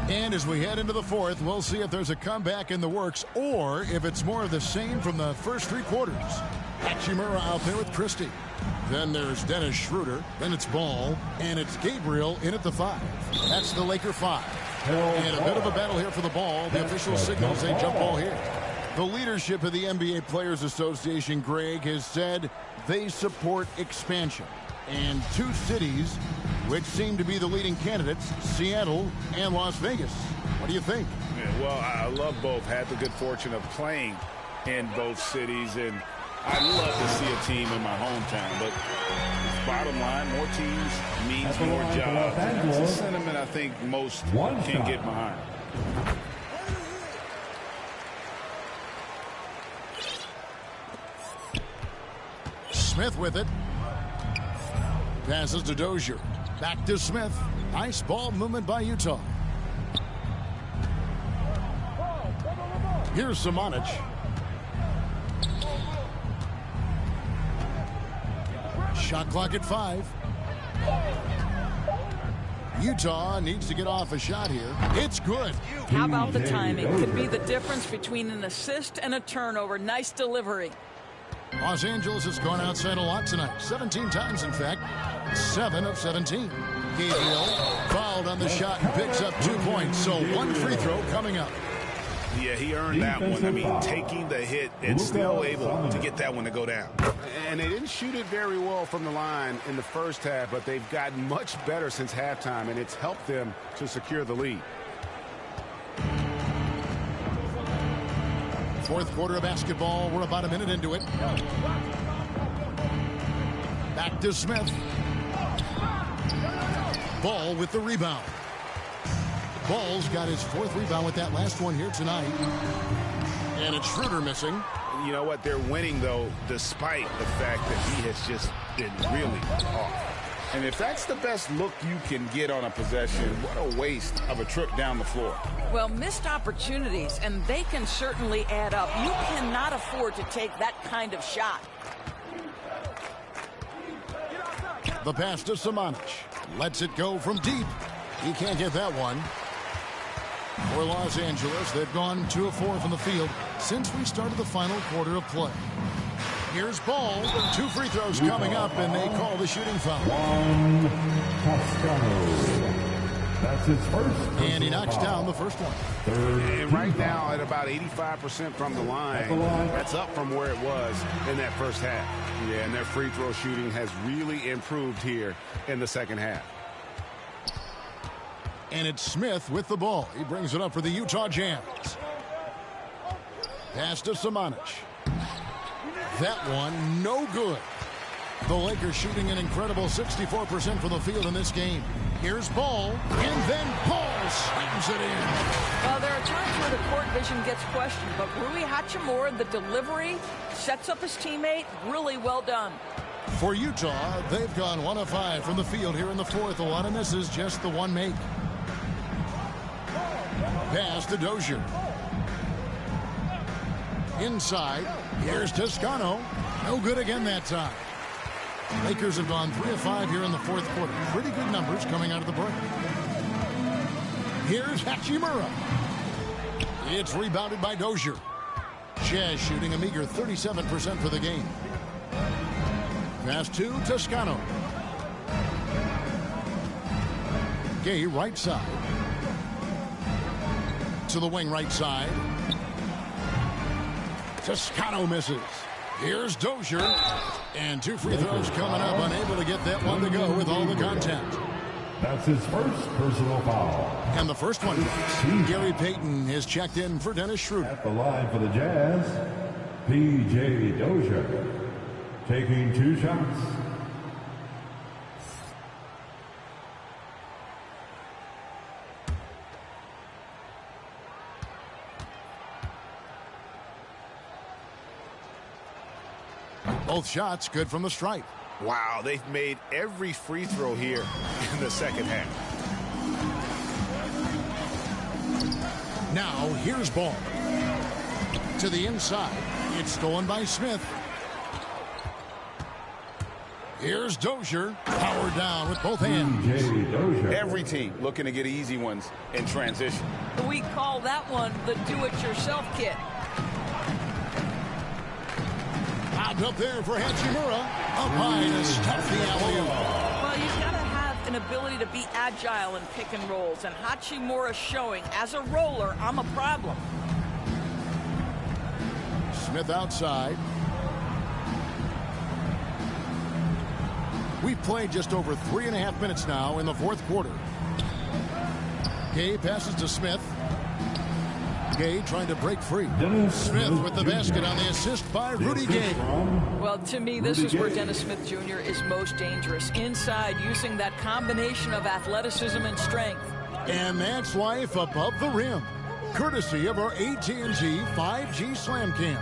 And as we head into the 4th, we'll see if there's a comeback in the works or if it's more of the same from the first 3 quarters. Hachimura out there with Christie. Then there's Dennis Schroeder. Then it's Ball. And it's Gabriel in at the 5. That's the Laker 5. And a bit of a battle here for the ball. The official signals a jump ball here. The leadership of the NBA Players Association, Greg, has said they support expansion. And 2 cities which seem to be the leading candidates, Seattle and Las Vegas. What do you think? Yeah, well, I love both. Had the good fortune of playing in both cities, and I'd love to see a team in my hometown. But bottom line, more teams means more jobs. That's a sentiment I think most can get behind. Smith with it. Passes to Dozier. Back to Smith. Nice ball movement by Utah. Here's Summonich. Shot clock at 5. Utah needs to get off a shot here. It's good. How about the timing? Could be the difference between an assist and a turnover. Nice delivery. Los Angeles has gone outside a lot tonight. 17 times, in fact. 7 of 17. Gabriel fouled on the shot and picks up 2 points. So 1 free throw coming up. Yeah, he earned that one. I mean, taking the hit and still able to get that one to go down. And they didn't shoot it very well from the line in the first half, but they've gotten much better since halftime, and it's helped them to secure the lead. Fourth quarter of basketball. We're about a minute into it. Back to Smith. Ball with the rebound. Ball's got his 4th rebound with that last one here tonight. And it's Schroeder missing. You know what? They're winning, though, despite the fact that he has just been really off. And if that's the best look you can get on a possession, what a waste of a trip down the floor. Well, missed opportunities, and they can certainly add up. You cannot afford to take that kind of shot. The pass to Samanic. Lets it go from deep. He can't get that one. For Los Angeles, they've gone 2 of 4 from the field since we started the final quarter of play. Here's Ball. 2 free throws coming up, and they call the shooting foul. Juan Toscano. That's his first. And he knocks down the first one. And right now at about 85% from the line. That's up from where it was in that first half. Yeah, and their free throw shooting has really improved here in the second half. And it's Smith with the ball. He brings it up for the Utah Jazz. Pass to Samanic. That one, no good. The Lakers shooting an incredible 64% from the field in this game. Here's Ball, and then Ball slams it in. Well, there are times where the court vision gets questioned, but Rui Hachimura, the delivery, sets up his teammate. Really well done. For Utah, they've gone 1 of 5 from the field here in the fourth. A lot of misses, just the 1 make. Pass to Dozier. Inside, here's Toscano. No good again that time. Lakers have gone 3 of 5 here in the fourth quarter. Pretty good numbers coming out of the break. Here's Hachimura. It's rebounded by Dozier. Jazz shooting a meager 37% for the game. Pass to Toscano. Gay right side. To the wing right side. Toscano misses. Here's Dozier. And 2 free throws coming up. Unable to get that one to go with all the contact. That's his first personal foul. And the first one goes. Gary Payton has checked in for Dennis Schroeder. At the line for the Jazz, P.J. Dozier. Taking 2 shots. Both shots good from the stripe. Wow, they've made every free throw here in the second half. Now, here's Ball. To the inside. It's stolen by Smith. Here's Dozier. Powered down with both hands. Every team looking to get easy ones in transition. We call that one the do-it-yourself kit. Up there for Hachimura. Up high to stuff the alley-oop. Well, you've got to have an ability to be agile in pick and rolls, and Hachimura showing as a roller, I'm a problem. Smith outside. We've played just over 3.5 minutes now in the fourth quarter. Gay passes to Smith. Gay trying to break free. Smith with the basket on the assist by Rudy Gay. Well, to me, this is where Dennis Smith Jr. is most dangerous. Inside, using that combination of athleticism and strength. And that's life above the rim. Courtesy of our AT&T 5G Slam Cam.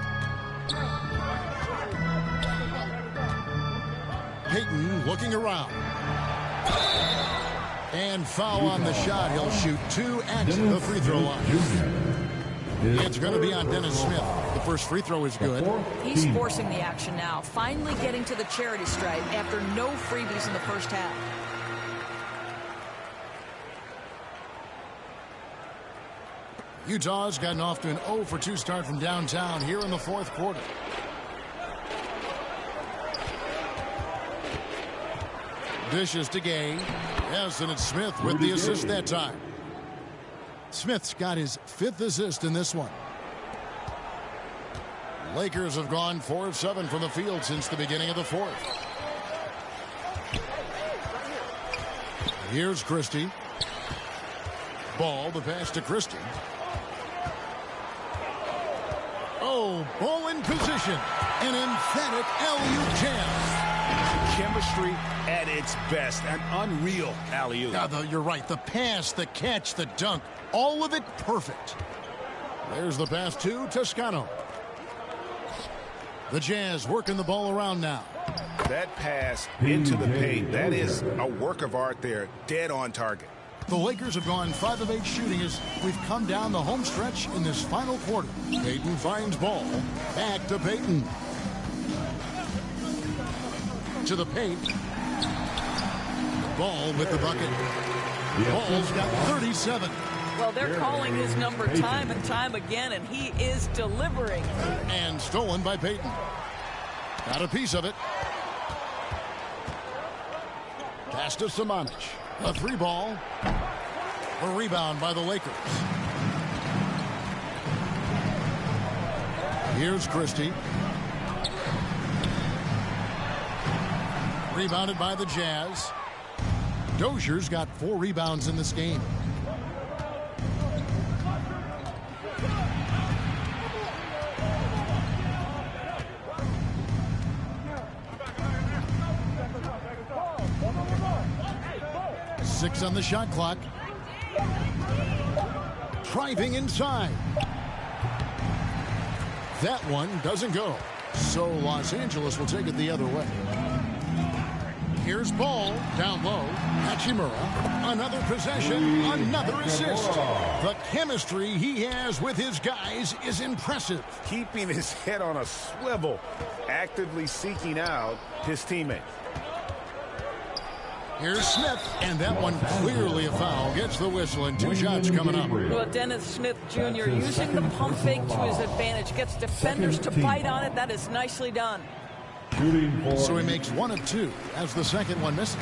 Payton looking around. And foul on the shot. He'll shoot 2 at the free throw line. It's going to be on Dennis Smith. The first free throw is good. He's forcing the action now, finally getting to the charity stripe after no freebies in the first half. Utah's gotten off to an 0 for 2 start from downtown here in the fourth quarter. Dishes to Gay. Yes, and it's Smith with the assist that time. Smith's got his 5th assist in this one. Lakers have gone 4 of 7 from the field since the beginning of the 4th. Here's Christie. Ball, the pass to Christie. Oh, ball in position. An emphatic alley-oop jam. Chemistry at its best. An unreal alley-oop. Yeah, you're right. The pass, the catch, the dunk. All of it perfect. There's the pass to Toscano. The Jazz working the ball around now. That pass into the paint, that is a work of art there. Dead on target. The Lakers have gone 5 of 8 shooting as we've come down the home stretch in this final quarter. Payton finds ball. Back to Payton. To the paint. Ball with the bucket. Ball's got 37. Well, they're calling his number time and time again, and he is delivering. And stolen by Payton. Got a piece of it. Pass to Samanic. A 3-ball. A rebound by the Lakers. Here's Christie. Rebounded by the Jazz. Dozier's got 4 rebounds in this game. Six on the shot clock. Driving inside. That one doesn't go. So Los Angeles will take it the other way. Here's Ball down low. Hachimura. Another possession. Another assist. The chemistry he has with his guys is impressive. Keeping his head on a swivel. Actively seeking out his teammate. Here's Smith, and that one clearly a foul. Gets the whistle, and 2 shots coming up. Well, Dennis Smith Jr. using the pump fake to his advantage. Gets defenders to bite on it. That is nicely done. So he makes 1 of 2 as the second one misses.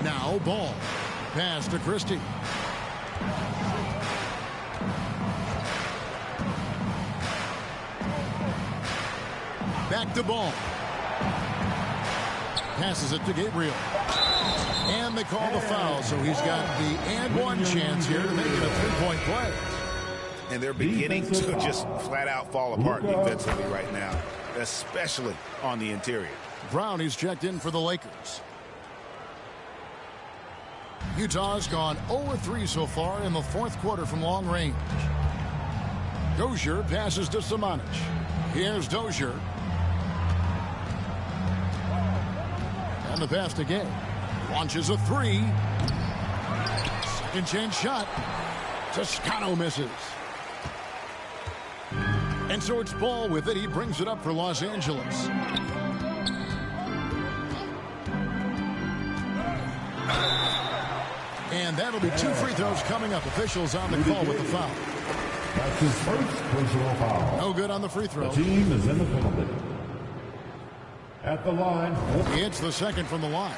Now Ball. Pass to Christie. Back to Ball. Passes it to Gabriel. And they call the foul, so he's got the and-one chance here to make it a 3-point play. And they're beginning to just flat-out fall apart defensively right now, especially on the interior. Brown, he's checked in for the Lakers. Utah's gone 0-3 so far in the 4th quarter from long range. Dozier passes to Samanic. Here's Dozier. And the pass to Gay. Launches a 3. Second chance shot. Toscano misses. And so it's Ball with it. He brings it up for Los Angeles. And that'll be 2 free throws coming up. Officials on the call with the foul. That's his first personal foul. No good on the free throw. The team is in the penalty. At the line. He hits the second from the line.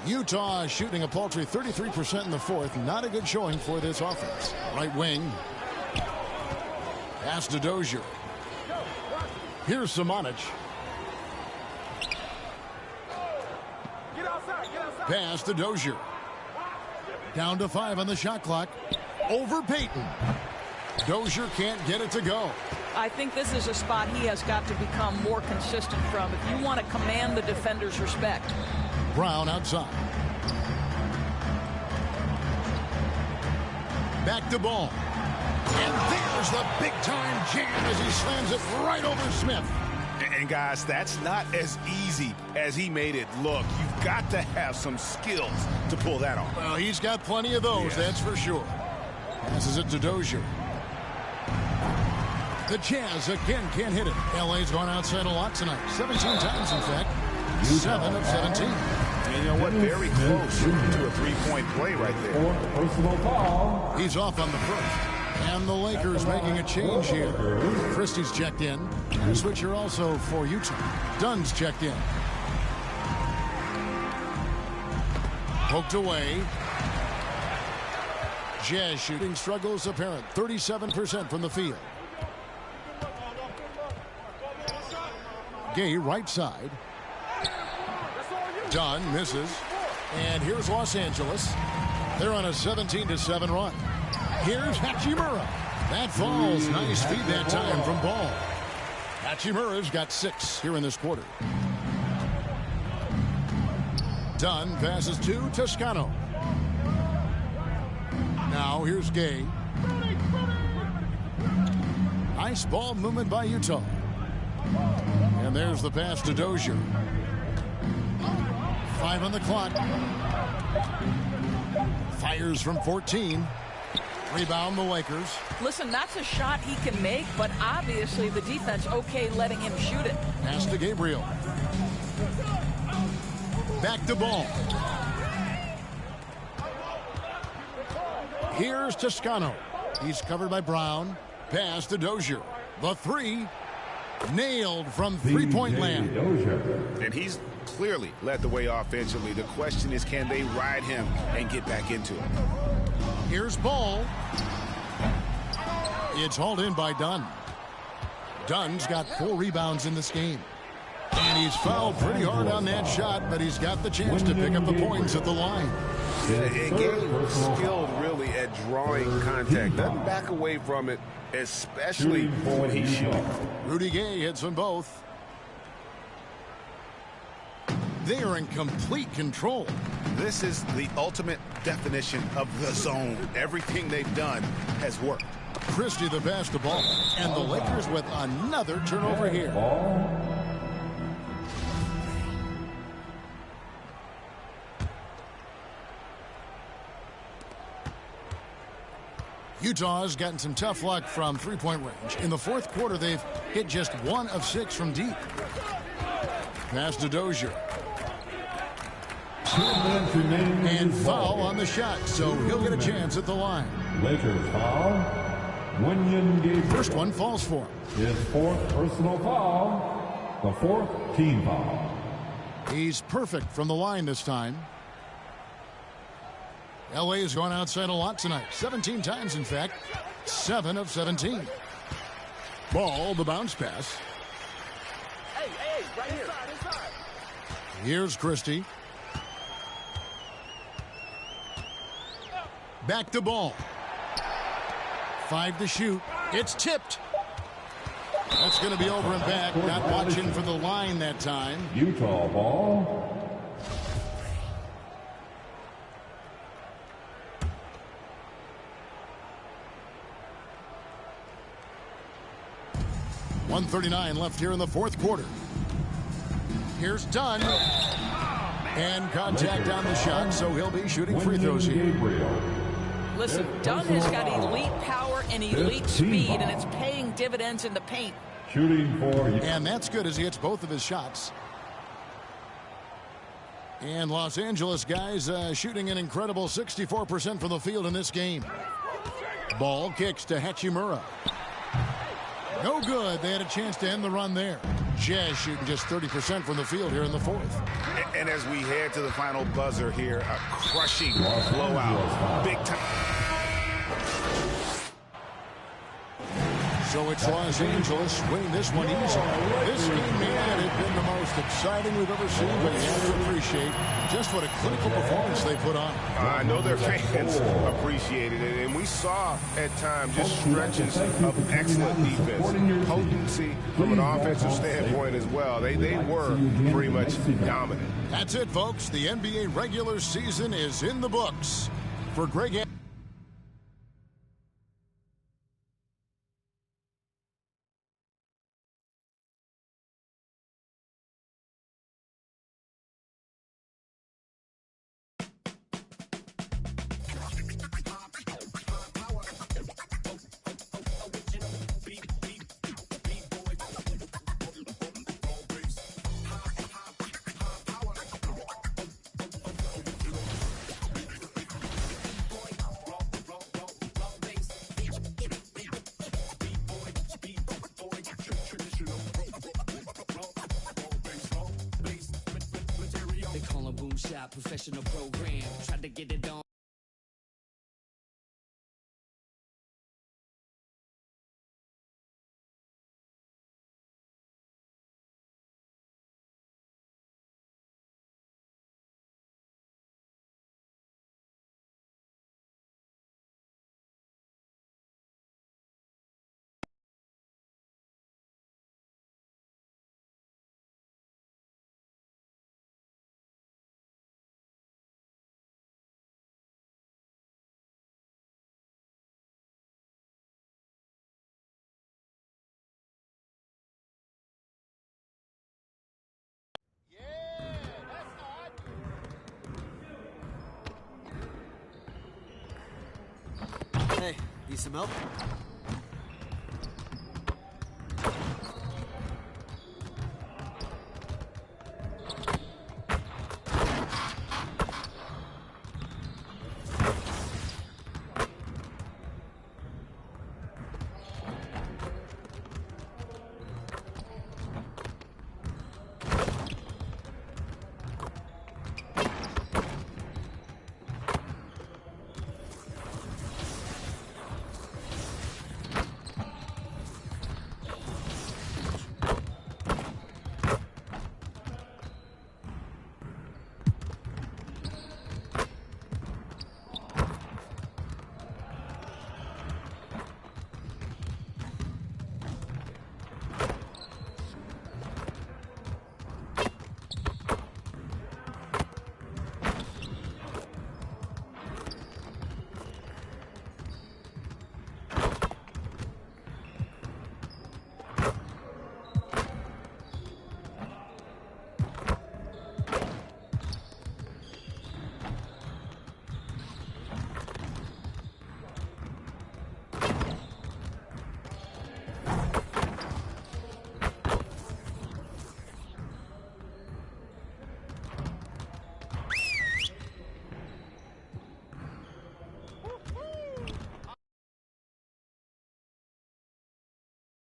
Utah shooting a paltry 33% in the 4th. Not a good showing for this offense. Right wing. Pass to Dozier. Here's Samanic. Pass to Dozier. Down to 5 on the shot clock. Over Payton. Dozier can't get it to go. I think this is a spot he has got to become more consistent from if you want to command the defender's respect. Brown outside. Back to Ball. And there's the big-time jam as he slams it right over Smith. And guys, that's not as easy as he made it look. You've got to have some skills to pull that off. Well, he's got plenty of those, that's for sure. Passes it to Dozier. The Jazz again can't hit it. LA's gone outside a lot tonight. 17 times, in fact. 7 of 17. And you know what? Very close to a three-point play right there. Personal foul. He's off on the first. And the Lakers making a change here. Christie's checked in. Switcher also for Utah. Dunn's checked in. Poked away. Jazz shooting struggles apparent. 37% from the field. Gay right side. Dunn misses. And here's Los Angeles. They're on a 17-7 run. Here's Hachimura. That falls. Nice feed that time from Ball. Hachimura's got 6 here in this quarter. Dunn passes to Toscano. Now here's Gay. Nice ball movement by Utah. And there's the pass to Dozier. 5 on the clock. Fires from 14. Rebound the Lakers. Listen, that's a shot he can make, but obviously the defense okay letting him shoot it. Pass to Gabriel. Back to Ball. Here's Toscano. He's covered by Brown. Pass to Dozier. The 3. Nailed from three-point land. And he's clearly led the way offensively. The question is, can they ride him and get back into it? Here's Ball. It's hauled in by Dunn. Dunn's got 4 rebounds in this game. And he's fouled pretty hard on that shot, but he's got the chance to pick up the points at the line. And Gay skilled really at drawing contact. Doesn't back away from it, especially when he's shooting. Rudy Gay hits them both. They are in complete control. This is the ultimate definition of the zone. Everything they've done has worked. Christie the basketball, and the Lakers with another turnover here. Utah's gotten some tough luck from three-point range. In the fourth quarter, they've hit just 1 of 6 from deep. Pass to Dozier. And foul on the shot, so he'll get a chance at the line. Lakers foul. Wenyen Gabriel. First one falls for him. His 4th personal foul. The 4th team foul. He's perfect from the line this time. LA has gone outside a lot tonight. 17 times, in fact. 7 of 17. Ball, the bounce pass. Hey, right here. Here's Christie. Back to Ball. 5 to shoot. It's tipped. That's going to be over and back. Not watching for the line that time. Utah ball. .139 left here in the fourth quarter. Here's Dunn. And contact on the shot, so he'll be shooting free throws here. Listen, Dunn has got elite power and elite speed, and it's paying dividends in the paint. Shooting for you. And that's good as he hits both of his shots. And Los Angeles guys shooting an incredible 64% from the field in this game. Ball kicks to Hachimura. No good. They had a chance to end the run there. Jazz shooting just 30% from the field here in the fourth. And as we head to the final buzzer here, a crushing blowout. Big time. So it's Los Angeles winning this one easily. This game may not have been the most exciting we've ever seen, but you have to appreciate just what a clinical performance they put on. I know their fans appreciated it, and we saw at times just stretches of excellent defense, potency from an offensive standpoint as well. They were pretty much dominant. That's it, folks. The NBA regular season is in the books. For Greg Boom shop, professional program. Tried to get it on. Hey, need some milk?